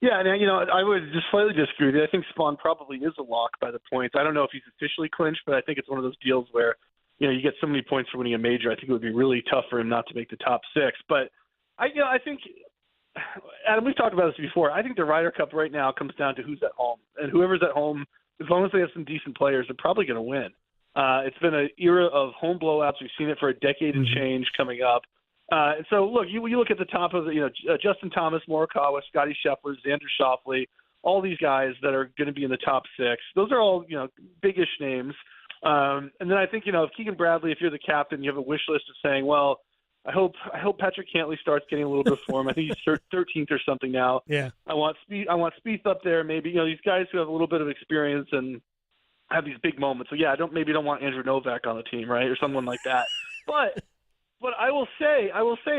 Yeah, and I would just slightly disagree with you. I think Spawn probably is a lock by the points. I don't know if he's officially clinched, but I think it's one of those deals where, you get so many points for winning a major. I think it would be really tough for him not to make the top 6. But I think, Adam, we've talked about this before. I think the Ryder Cup right now comes down to who's at home, and whoever's at home, as long as they have some decent players, they're probably going to win. It's been an era of home blowouts. We've seen it for a decade and change coming up. So, look, you look at the top of Justin Thomas, Morikawa, Scottie Scheffler, Xander Schauffele, all these guys that are going to be in the top 6. Those are all, big-ish names. And then I think, if Keegan Bradley, if you're the captain, you have a wish list of saying, well, I hope Patrick Cantley starts getting a little bit of form. I think he's 13th or something now. Yeah. I want Spieth up there. Maybe these guys who have a little bit of experience and have these big moments. So yeah, I don't want Andrew Novak on the team, right, or someone like that. But I will say,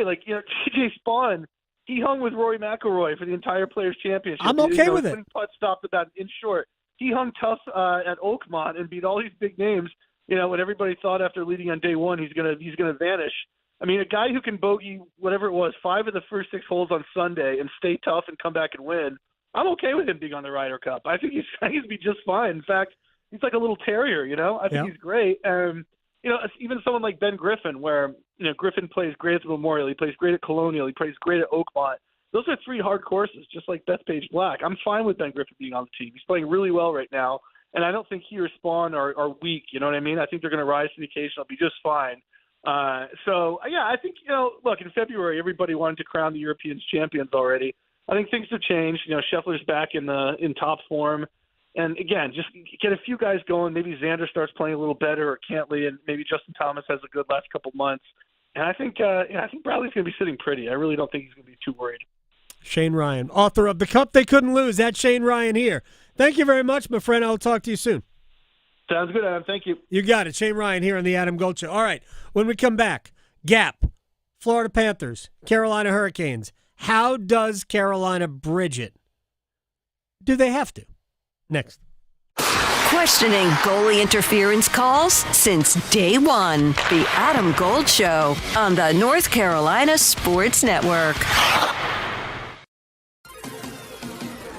like J.J. Spawn, he hung with Rory McIlroy for the entire Players Championship. I'm okay with it. Putt stopped about an inch short. He hung tough at Oakmont and beat all these big names. When everybody thought after leading on day one he's gonna vanish. I mean, a guy who can bogey whatever it was 5 of the first 6 holes on Sunday and stay tough and come back and win. I'm okay with him being on the Ryder Cup. I think he's be just fine. In fact, he's like a little terrier. I think he's great. Even someone like Ben Griffin, where Griffin plays great at the Memorial, he plays great at Colonial, he plays great at Oakmont. Those are 3 hard courses, just like Bethpage Black. I'm fine with Ben Griffin being on the team. He's playing really well right now, and I don't think he or Spawn are weak. You know what I mean? I think they're going to rise to the occasion. They'll be just fine. I think, look, in February, everybody wanted to crown the Europeans champions already. I think things have changed. Scheffler's back in top form. And again, just get a few guys going. Maybe Xander starts playing a little better, or Cantley, and maybe Justin Thomas has a good last couple months. And I think Bradley's going to be sitting pretty. I really don't think he's going to be too worried. Shane Ryan, author of The Cup They Couldn't Lose. That's Shane Ryan here. Thank you very much, my friend. I'll talk to you soon. Sounds good, Adam. Thank you. You got it. Shane Ryan here on the Adam Gold Show. All right, when we come back, Gap, Florida Panthers, Carolina Hurricanes. How does Carolina bridge it? Do they have to? Next. Questioning goalie interference calls since day one. The Adam Gold Show on the North Carolina Sports Network.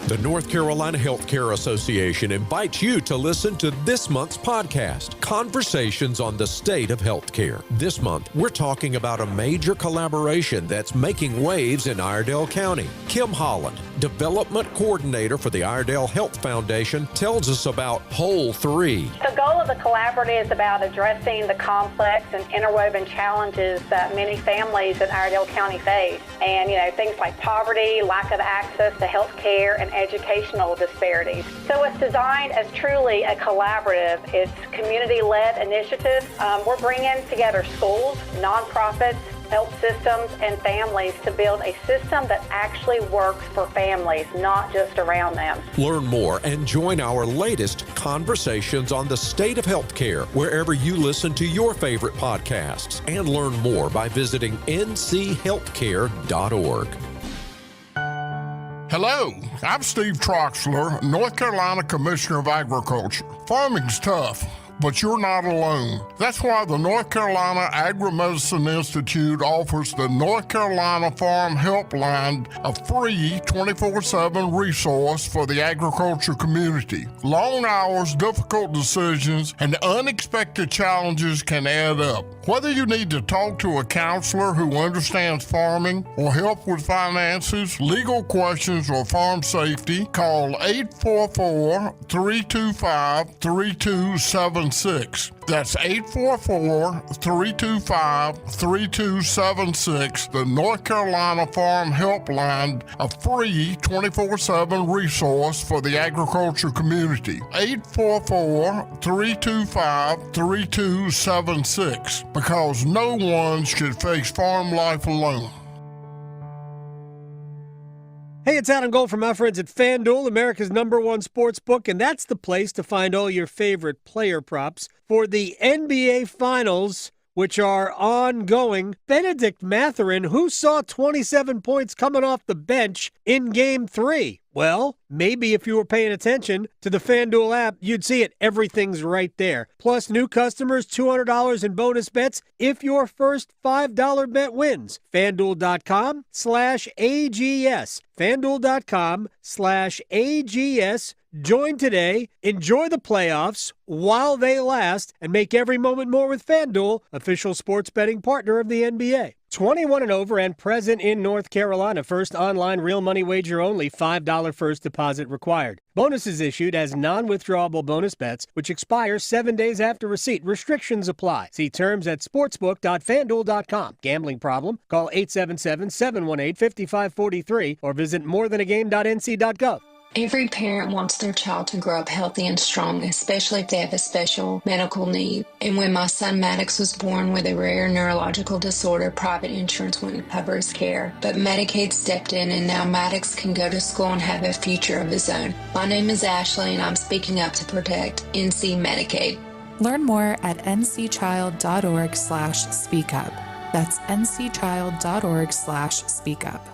The North Carolina Healthcare Association invites you to listen to this month's podcast, Conversations on the State of Healthcare. This month, we're talking about a major collaboration that's making waves in Iredell County. Kim Holland, Development Coordinator for the Iredell Health Foundation, tells us about Whole 3. The goal of the collaborative is about addressing the complex and interwoven challenges that many families in Iredell County face. And, things like poverty, lack of access to health care, and educational disparities. So it's designed as truly a collaborative. It's community-led initiative. We're bringing together schools, nonprofits, health systems, and families to build a system that actually works for families, not just around them. Learn more and join our latest Conversations on the State of Healthcare wherever you listen to your favorite podcasts. And learn more by visiting nchealthcare.org. Hello, I'm Steve Troxler, North Carolina Commissioner of Agriculture. Farming's tough, but you're not alone. That's why the North Carolina Agri-Medicine Institute offers the North Carolina Farm Helpline, a free 24/7 resource for the agriculture community. Long hours, difficult decisions, and unexpected challenges can add up. Whether you need to talk to a counselor who understands farming or help with finances, legal questions, or farm safety, call 844-325-3276. That's 844-325-3276, the North Carolina Farm Helpline, a free 24/7 resource for the agriculture community. 844-325-3276, because no one should face farm life alone. Hey, it's Adam Gold from our friends at FanDuel, America's #1 sports book, and that's the place to find all your favorite player props for the NBA Finals, which are ongoing. Benedict Mathurin, who saw 27 points coming off the bench in Game 3? Well, maybe if you were paying attention to the FanDuel app, you'd see it. Everything's right there. Plus, new customers, $200 in bonus bets if your first $5 bet wins. FanDuel.com/AGS. FanDuel.com/AGS. Join today, enjoy the playoffs while they last, and make every moment more with FanDuel, official sports betting partner of the NBA. 21 and over and present in North Carolina. First online real money wager only. $5 first deposit required. Bonuses issued as non-withdrawable bonus bets, which expire 7 days after receipt. Restrictions apply. See terms at sportsbook.fanduel.com. Gambling problem? Call 877-718-5543 or visit morethanagame.nc.gov. Every parent wants their child to grow up healthy and strong, especially if they have a special medical need. And when my son Maddox was born with a rare neurological disorder, private insurance wouldn't cover his care. But Medicaid stepped in, and now Maddox can go to school and have a future of his own. My name is Ashley, and I'm speaking up to protect NC Medicaid. Learn more at ncchild.org/speakup. That's ncchild.org/speakup.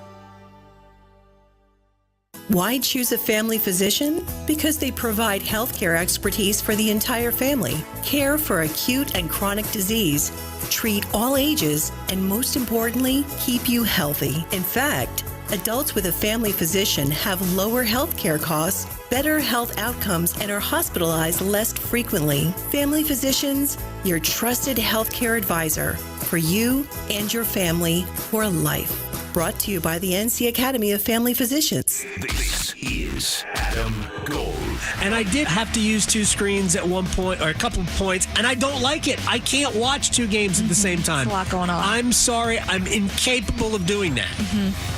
Why choose a family physician? Because they provide healthcare expertise for the entire family, care for acute and chronic disease, treat all ages, and most importantly, keep you healthy. In fact, adults with a family physician have lower healthcare costs, better health outcomes, and are hospitalized less frequently. Family physicians, your trusted healthcare advisor for you and your family for life. Brought to you by the NC Academy of Family Physicians. This is Adam Gold. And I did have to use two screens at one point, or a couple of points, and I don't like it. I can't watch two games at the same time. There's a lot going on. I'm sorry. I'm incapable of doing that.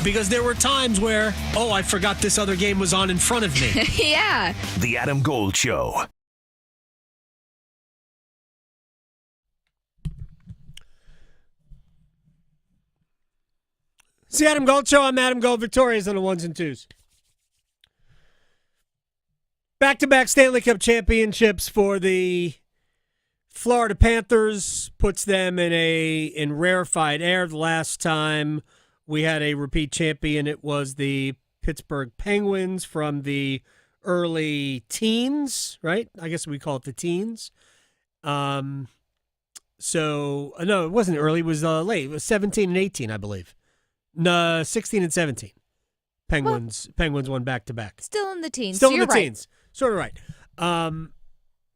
Because there were times where, I forgot this other game was on in front of me. Yeah. The Adam Gold Show. It's the Adam Gold Show. I'm Adam Gold, victorious on the ones and twos. Back-to-back Stanley Cup championships for the Florida Panthers puts them in rarefied air. The last time we had a repeat champion, it was the Pittsburgh Penguins from the early teens, right? I guess we call it the teens. No, it wasn't early. It was late. It was 17 and 18, I believe. No, 16 and 17. Penguins won back-to-back. Still in the teens. Still so in you're the teens. Sort of right.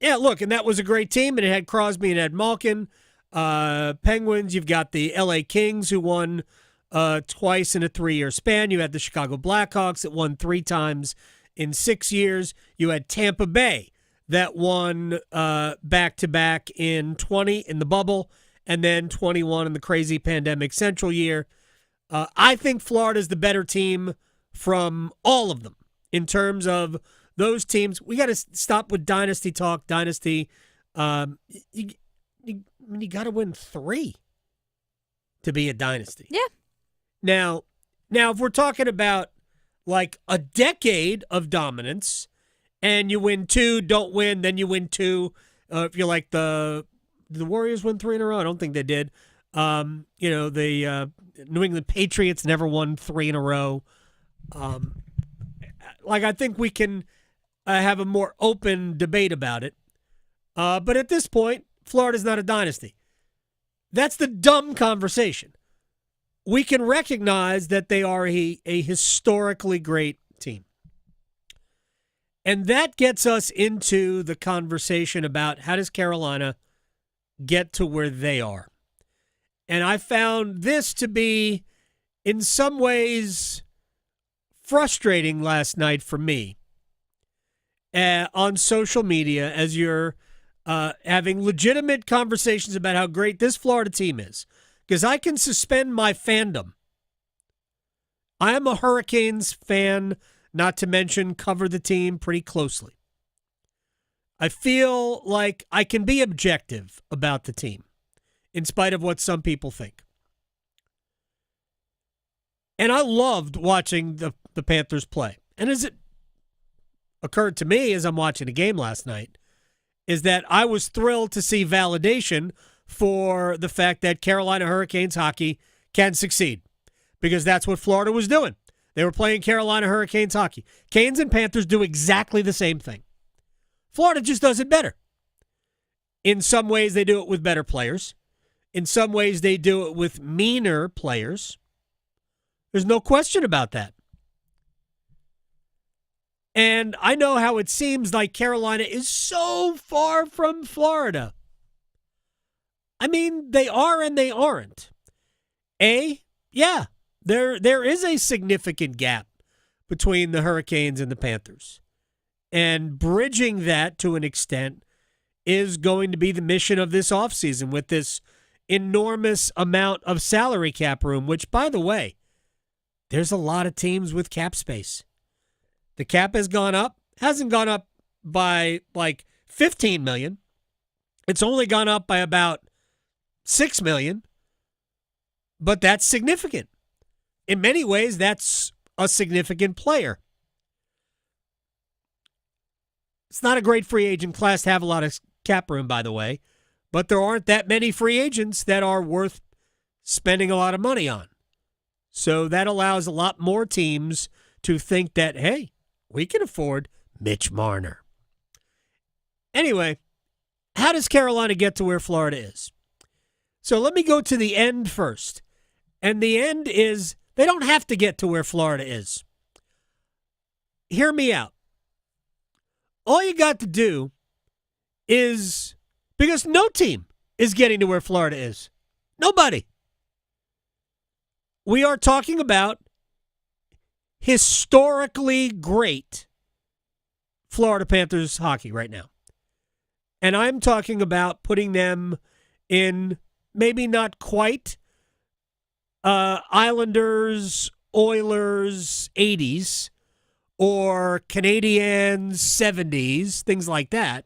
Yeah, look, and that was a great team, and it had Crosby and it had Malkin. Penguins, you've got the L.A. Kings, who won twice in a 3-year span. You had the Chicago Blackhawks that won 3 times in 6 years. You had Tampa Bay that won back-to-back in 20 in the bubble, and then 21 in the crazy pandemic central year. I think Florida's the better team from all of them in terms of those teams. We got to stop with dynasty talk. Dynasty, you got to win 3 to be a dynasty. Yeah. Now, if we're talking about like a decade of dominance, and you win 2, don't win, then you win 2. If you're like the Warriors win 3 in a row, I don't think they did. The New England Patriots never won 3 in a row. I think we can have a more open debate about it. But at this point, Florida's not a dynasty. That's the dumb conversation. We can recognize that they are a historically great team. And that gets us into the conversation about how does Carolina get to where they are. And I found this to be, in some ways, frustrating last night for me on social media as you're having legitimate conversations about how great this Florida team is. Because I can suspend my fandom. I am a Hurricanes fan, not to mention cover the team pretty closely. I feel like I can be objective about the team, in spite of what some people think. And I loved watching the Panthers play. And as it occurred to me as I'm watching a game last night, is that I was thrilled to see validation for the fact that Carolina Hurricanes hockey can succeed. Because that's what Florida was doing. They were playing Carolina Hurricanes hockey. Canes and Panthers do exactly the same thing. Florida just does it better. In some ways, they do it with better players. In some ways, they do it with meaner players. There's no question about that. And I know how it seems like Carolina is so far from Florida. I mean, they are and they aren't. Yeah, there is a significant gap between the Hurricanes and the Panthers. And bridging that to an extent is going to be the mission of this offseason with this enormous amount of salary cap room, which, by the way, there's a lot of teams with cap space. The cap has gone up, hasn't gone up by like $15 million. It's only gone up by about $6 million, but that's significant. In many ways, that's a significant player. It's not a great free agent class to have a lot of cap room, by the way, but there aren't that many free agents that are worth spending a lot of money on. So that allows a lot more teams to think that, hey, we can afford Mitch Marner. Anyway, how does Carolina get to where Florida is? So let me go to the end first. And the end is they don't have to get to where Florida is. Hear me out. All you got to do is, because no team is getting to where Florida is. Nobody. We are talking about historically great Florida Panthers hockey right now. And I'm talking about putting them in maybe not quite Islanders, Oilers 80s or Canadiens 70s, things like that.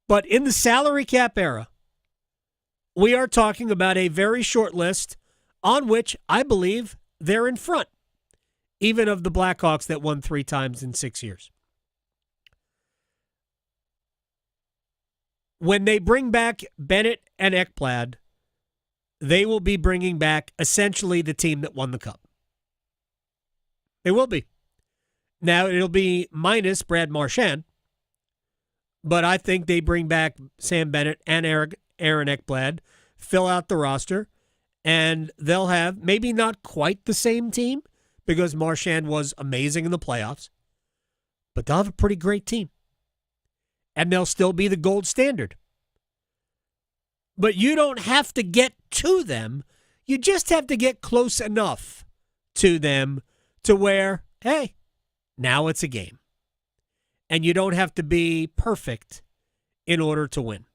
But in the salary cap era, we are talking about a very short list on which I believe they're in front, even of the Blackhawks that won 3 times in 6 years. When they bring back Bennett and Ekblad, they will be bringing back essentially the team that won the Cup. They will be. Now, it'll be minus Brad Marchand, but I think they bring back Sam Bennett and Aaron Ekblad, fill out the roster, and they'll have maybe not quite the same team, because Marchand was amazing in the playoffs, but they'll have a pretty great team. And they'll still be the gold standard. But you don't have to get to them. You just have to get close enough to them to where, hey, now it's a game. And you don't have to be perfect in order to win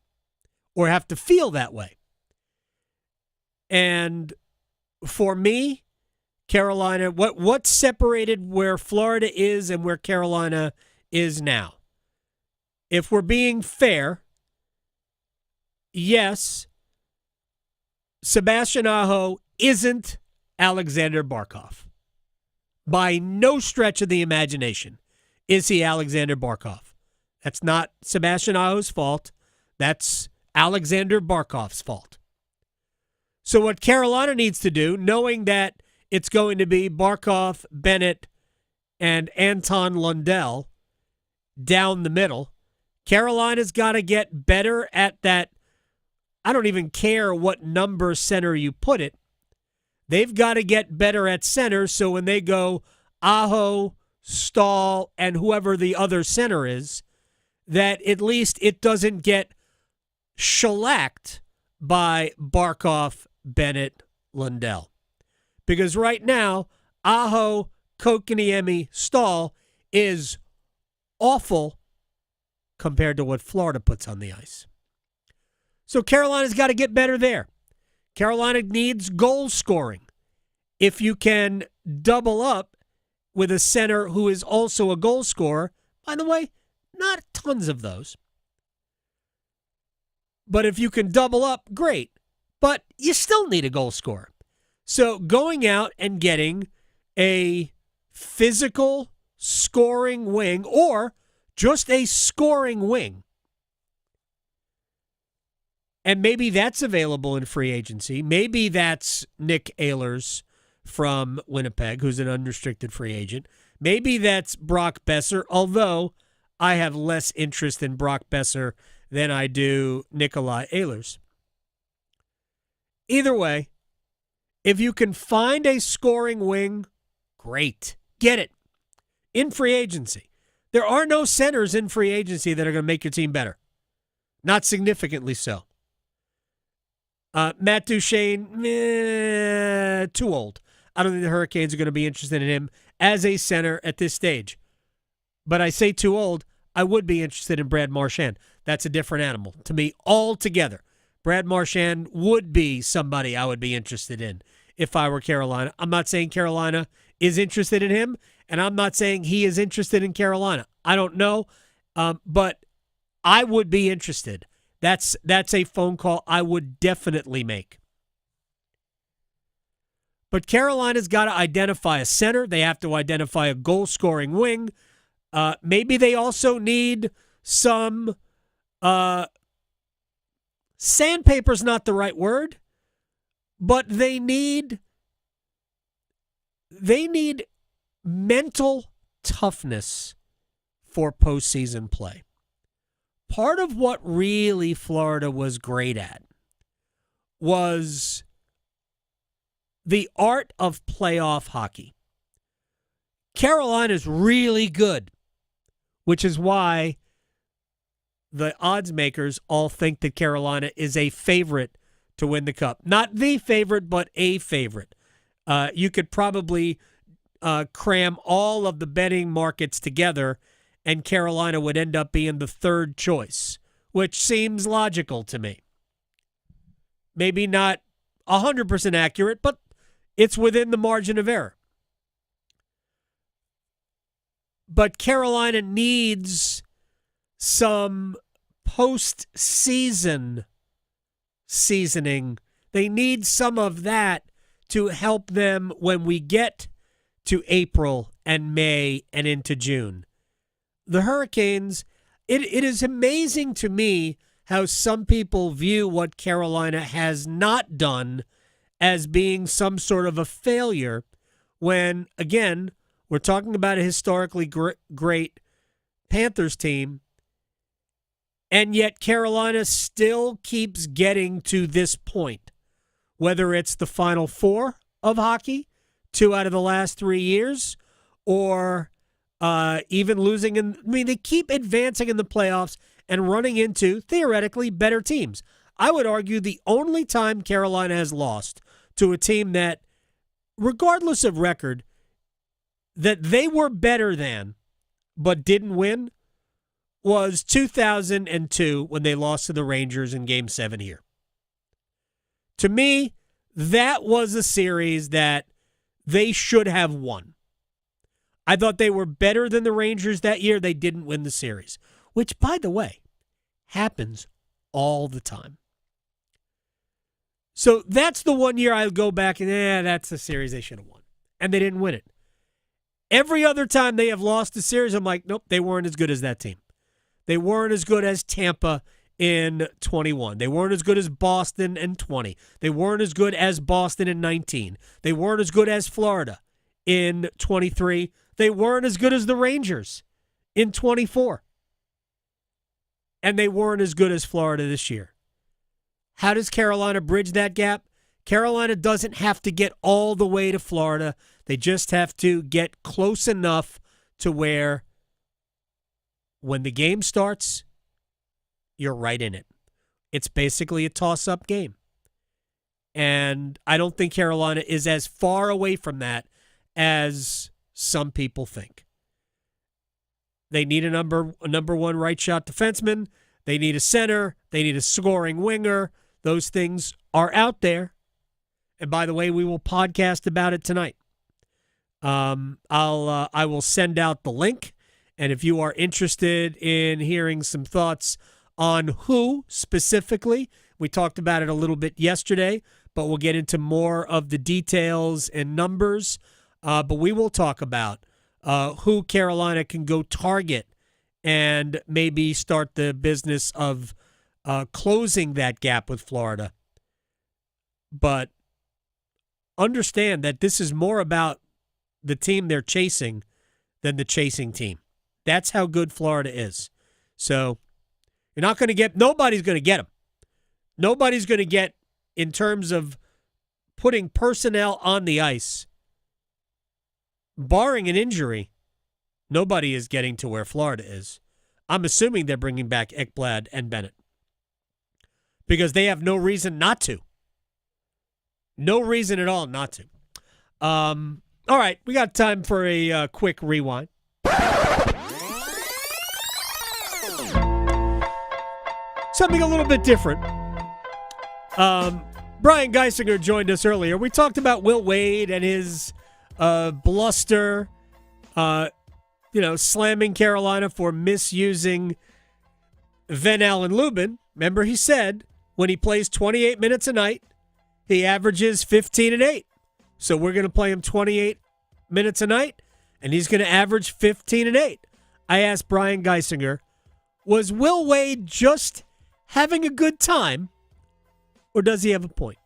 or have to feel that way. And for me, Carolina, what separated where Florida is and where Carolina is now? If we're being fair, yes, Sebastian Aho isn't Alexander Barkov. By no stretch of the imagination is he Alexander Barkov. That's not Sebastian Aho's fault. That's Alexander Barkov's fault. So what Carolina needs to do, knowing that it's going to be Barkov, Bennett, and Anton Lundell down the middle, Carolina's got to get better at that. I don't even care what number center you put it. They've got to get better at center so when they go Aho, Stahl, and whoever the other center is, that at least it doesn't get shellacked by Barkov, Bennett, Lundell. Because right now, Aho, Kokaniemi, Stahl is awful compared to what Florida puts on the ice. So Carolina's got to get better there. Carolina needs goal scoring. If you can double up with a center who is also a goal scorer, by the way, not tons of those. But if you can double up, great. But you still need a goal scorer. So going out and getting a physical scoring wing or just a scoring wing. And maybe that's available in free agency. Maybe that's Nick Ehlers from Winnipeg, who's an unrestricted free agent. Maybe that's Brock Besser, although I have less interest in Brock Besser than I do Nikolai Ehlers. Either way, if you can find a scoring wing, great. Get it. In free agency. There are no centers in free agency that are going to make your team better. Not significantly so. Matt Duchene, too old. I don't think the Hurricanes are going to be interested in him as a center at this stage. But I say too old, I would be interested in Brad Marchand. That's a different animal to me altogether. Brad Marchand would be somebody I would be interested in if I were Carolina. I'm not saying Carolina is interested in him, and I'm not saying he is interested in Carolina. I don't know, but I would be interested. That's a phone call I would definitely make. But Carolina's got to identify a center. They have to identify a goal-scoring wing. Maybe they also need some sandpaper's not the right word, but they need mental toughness for postseason play. Part of what really Florida was great at was the art of playoff hockey. Carolina's really good, which is why the odds makers all think that Carolina is a favorite to win the Cup. Not the favorite, but a favorite. You could probably cram all of the betting markets together, and Carolina would end up being the third choice, which seems logical to me. Maybe not 100% accurate, but it's within the margin of error. But Carolina needs some post-season seasoning. They need some of that to help them when we get to April and May and into June. The Hurricanes, it is amazing to me how some people view what Carolina has not done as being some sort of a failure when, again, we're talking about a historically great Panthers team, and yet Carolina still keeps getting to this point, whether it's the Final Four of hockey, 2 out of the last 3 years, or even losing. They keep advancing in the playoffs and running into, theoretically, better teams. I would argue the only time Carolina has lost to a team that, regardless of record, that they were better than but didn't win was 2002 when they lost to the Rangers in Game 7 here. To me, that was a series that they should have won. I thought they were better than the Rangers that year. They didn't win the series, which, by the way, happens all the time. So that's the one year I'll go back and, that's the series they should have won. And they didn't win it. Every other time they have lost the series, I'm like, nope, they weren't as good as that team. They weren't as good as Tampa in 21. They weren't as good as Boston in 20. They weren't as good as Boston in 19. They weren't as good as Florida in 23. They weren't as good as the Rangers in 24. And they weren't as good as Florida this year. How does Carolina bridge that gap? Carolina doesn't have to get all the way to Florida. They just have to get close enough to where when the game starts, you're right in it. It's basically a toss-up game. And I don't think Carolina is as far away from that as some people think. They need a number one right shot defenseman. They need a center. They need a scoring winger. Those things are out there. And by the way, we will podcast about it tonight. I will send out the link. And if you are interested in hearing some thoughts on who specifically, we talked about it a little bit yesterday, but we'll get into more of the details and numbers. But we will talk about who Carolina can go target and maybe start the business of closing that gap with Florida. But understand that this is more about the team they're chasing than the chasing team. That's how good Florida is. So you're not going to get, nobody's going to get them. Nobody's going to get, in terms of putting personnel on the ice, barring an injury, nobody is getting to where Florida is. I'm assuming they're bringing back Ekblad and Bennett because they have no reason not to. No reason at all not to. All right, we got time for a quick rewind. Something a little bit different. Brian Geisinger joined us earlier. We talked about Will Wade and his bluster, slamming Carolina for misusing Venal and Luben. Remember, he said when he plays 28 minutes a night, he averages 15 and 8. So we're going to play him 28 minutes a night, and he's going to average 15 and 8. I asked Brian Geisinger, was Will Wade just having a good time, or does he have a point?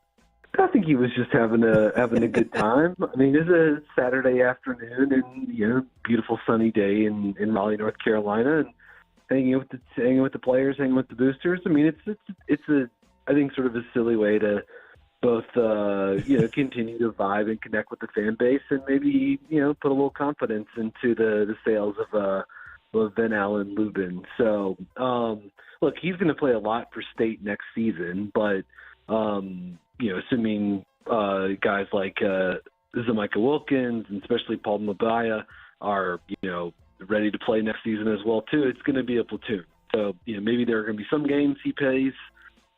I think he was just having a good time. I mean, it's a Saturday afternoon, and beautiful sunny day in Raleigh, North Carolina, and hanging with the players, hanging with the boosters. I mean, it's a I think sort of a silly way to both continue to vibe and connect with the fan base, and maybe put a little confidence into the sales of Venal and Luben. So look, he's going to play a lot for State next season, but assuming guys like Zamika Wilkins and especially Paul Mabaya are ready to play next season as well too, it's going to be a platoon. So maybe there are going to be some games he plays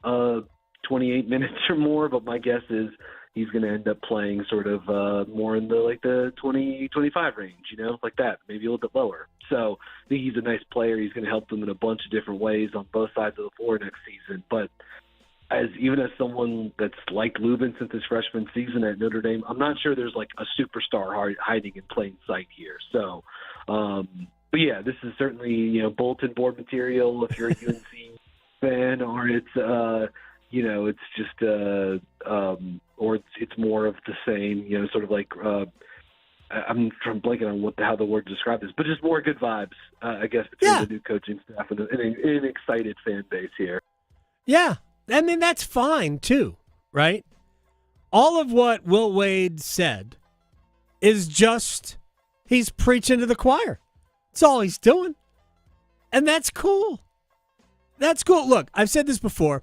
28 minutes or more, but my guess is he's going to end up playing sort of more in the 20-25 range, like that, maybe a little bit lower. So I think he's a nice player. He's going to help them in a bunch of different ways on both sides of the floor next season. But even as someone that's liked Luben since his freshman season at Notre Dame, I'm not sure there's like a superstar hiding in plain sight here. So, but yeah, this is certainly bulletin board material if you're a UNC fan, or it's it's just or it's more of the same, sort of like I'm trying to blanking on how the word to describe this, but just more good vibes, I guess, between the new coaching staff and an excited fan base here. Yeah, I mean, that's fine too, right? All of what Will Wade said is just he's preaching to the choir. That's all he's doing. And that's cool. That's cool. Look, I've said this before.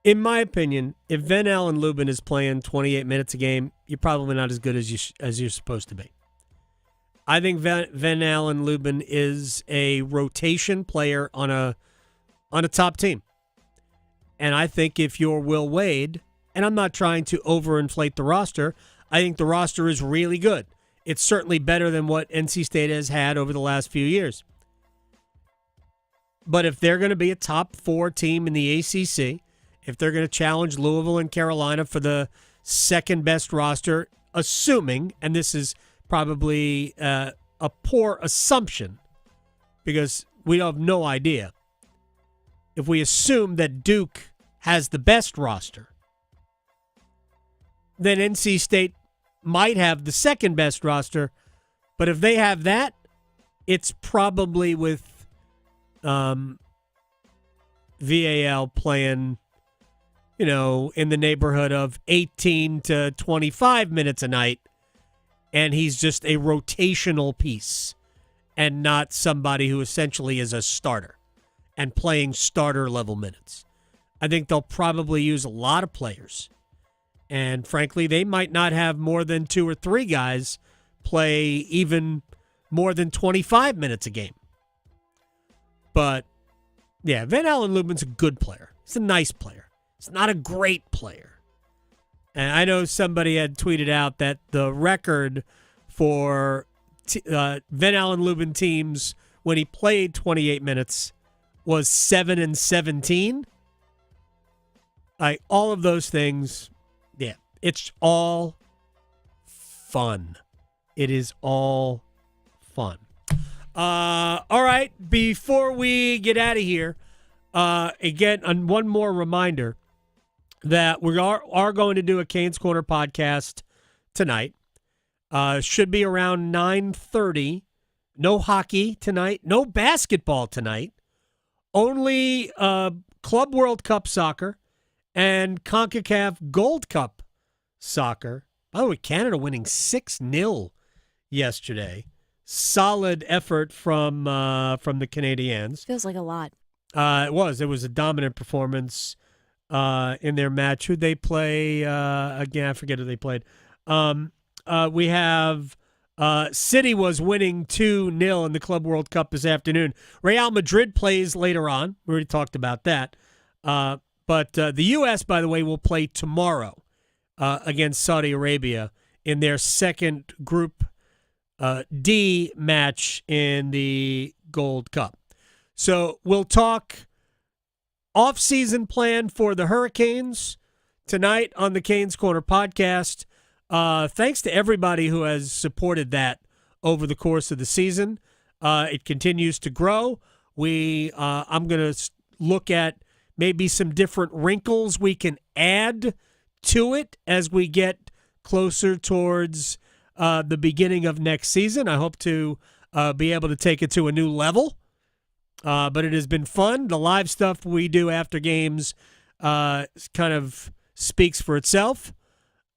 In my opinion, if Van Allen Luben is playing 28 minutes a game, you're probably not as good as you're supposed to be. I think Van Allen Luben is a rotation player on a top team. And I think if you're Will Wade, and I'm not trying to overinflate the roster, I think the roster is really good. It's certainly better than what NC State has had over the last few years. But if they're going to be a top 4 team in the ACC, if they're going to challenge Louisville and Carolina for the second best roster, assuming, and this is probably a poor assumption because we have no idea, if we assume that Duke has the best roster, then NC State might have the second best roster. But if they have that, it's probably with VAL playing, in the neighborhood of 18 to 25 minutes a night, and he's just a rotational piece and not somebody who essentially is a starter and playing starter-level minutes. I think they'll probably use a lot of players, and frankly, they might not have more than 2 or 3 guys play even more than 25 minutes a game. But, yeah, Van Allen Luben's a good player. He's a nice player. He's not a great player. And I know somebody had tweeted out that the record for Van Allen Luben teams when he played 28 minutes was 7-17. All of those things, yeah, it's all fun. It is all fun. All right, before we get out of here, again, one more reminder that we are going to do a Canes Corner podcast tonight. Should be around 9:30. No hockey tonight. No basketball tonight. Only Club World Cup soccer and CONCACAF Gold Cup soccer. By the way, Canada winning 6-0 yesterday. Solid effort from the Canadiens. Feels like a lot. It was a dominant performance in their match. Who'd they play again? I forget who they played. We have City was winning 2-0 in the Club World Cup this afternoon. Real Madrid plays later on. We already talked about that. But the U.S., by the way, will play tomorrow against Saudi Arabia in their second Group D match in the Gold Cup. So we'll talk off-season plan for the Hurricanes tonight on the Canes Corner podcast. Thanks to everybody who has supported that over the course of the season. It continues to grow. I'm going to look at maybe some different wrinkles we can add to it as we get closer towards the beginning of next season. I hope to be able to take it to a new level. But it has been fun. The live stuff we do after games kind of speaks for itself.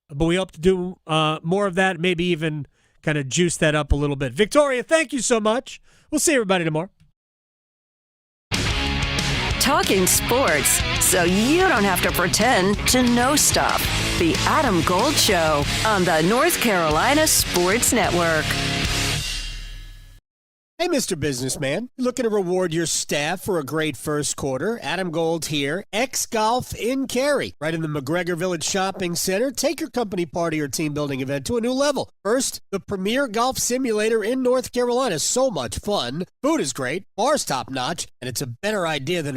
But we hope to do more of that, maybe even kind of juice that up a little bit. Victoria, thank you so much. We'll see everybody tomorrow. Talking sports so you don't have to pretend to know stuff. The Adam Gold Show on the North Carolina Sports Network. Hey, Mr. Businessman. Looking to reward your staff for a great first quarter? Adam Gold here. X-Golf in Cary, right in the McGregor Village Shopping Center. Take your company party or team building event to a new level. First, the premier golf simulator in North Carolina. So much fun. Food is great. Bar's top notch. And it's a better idea than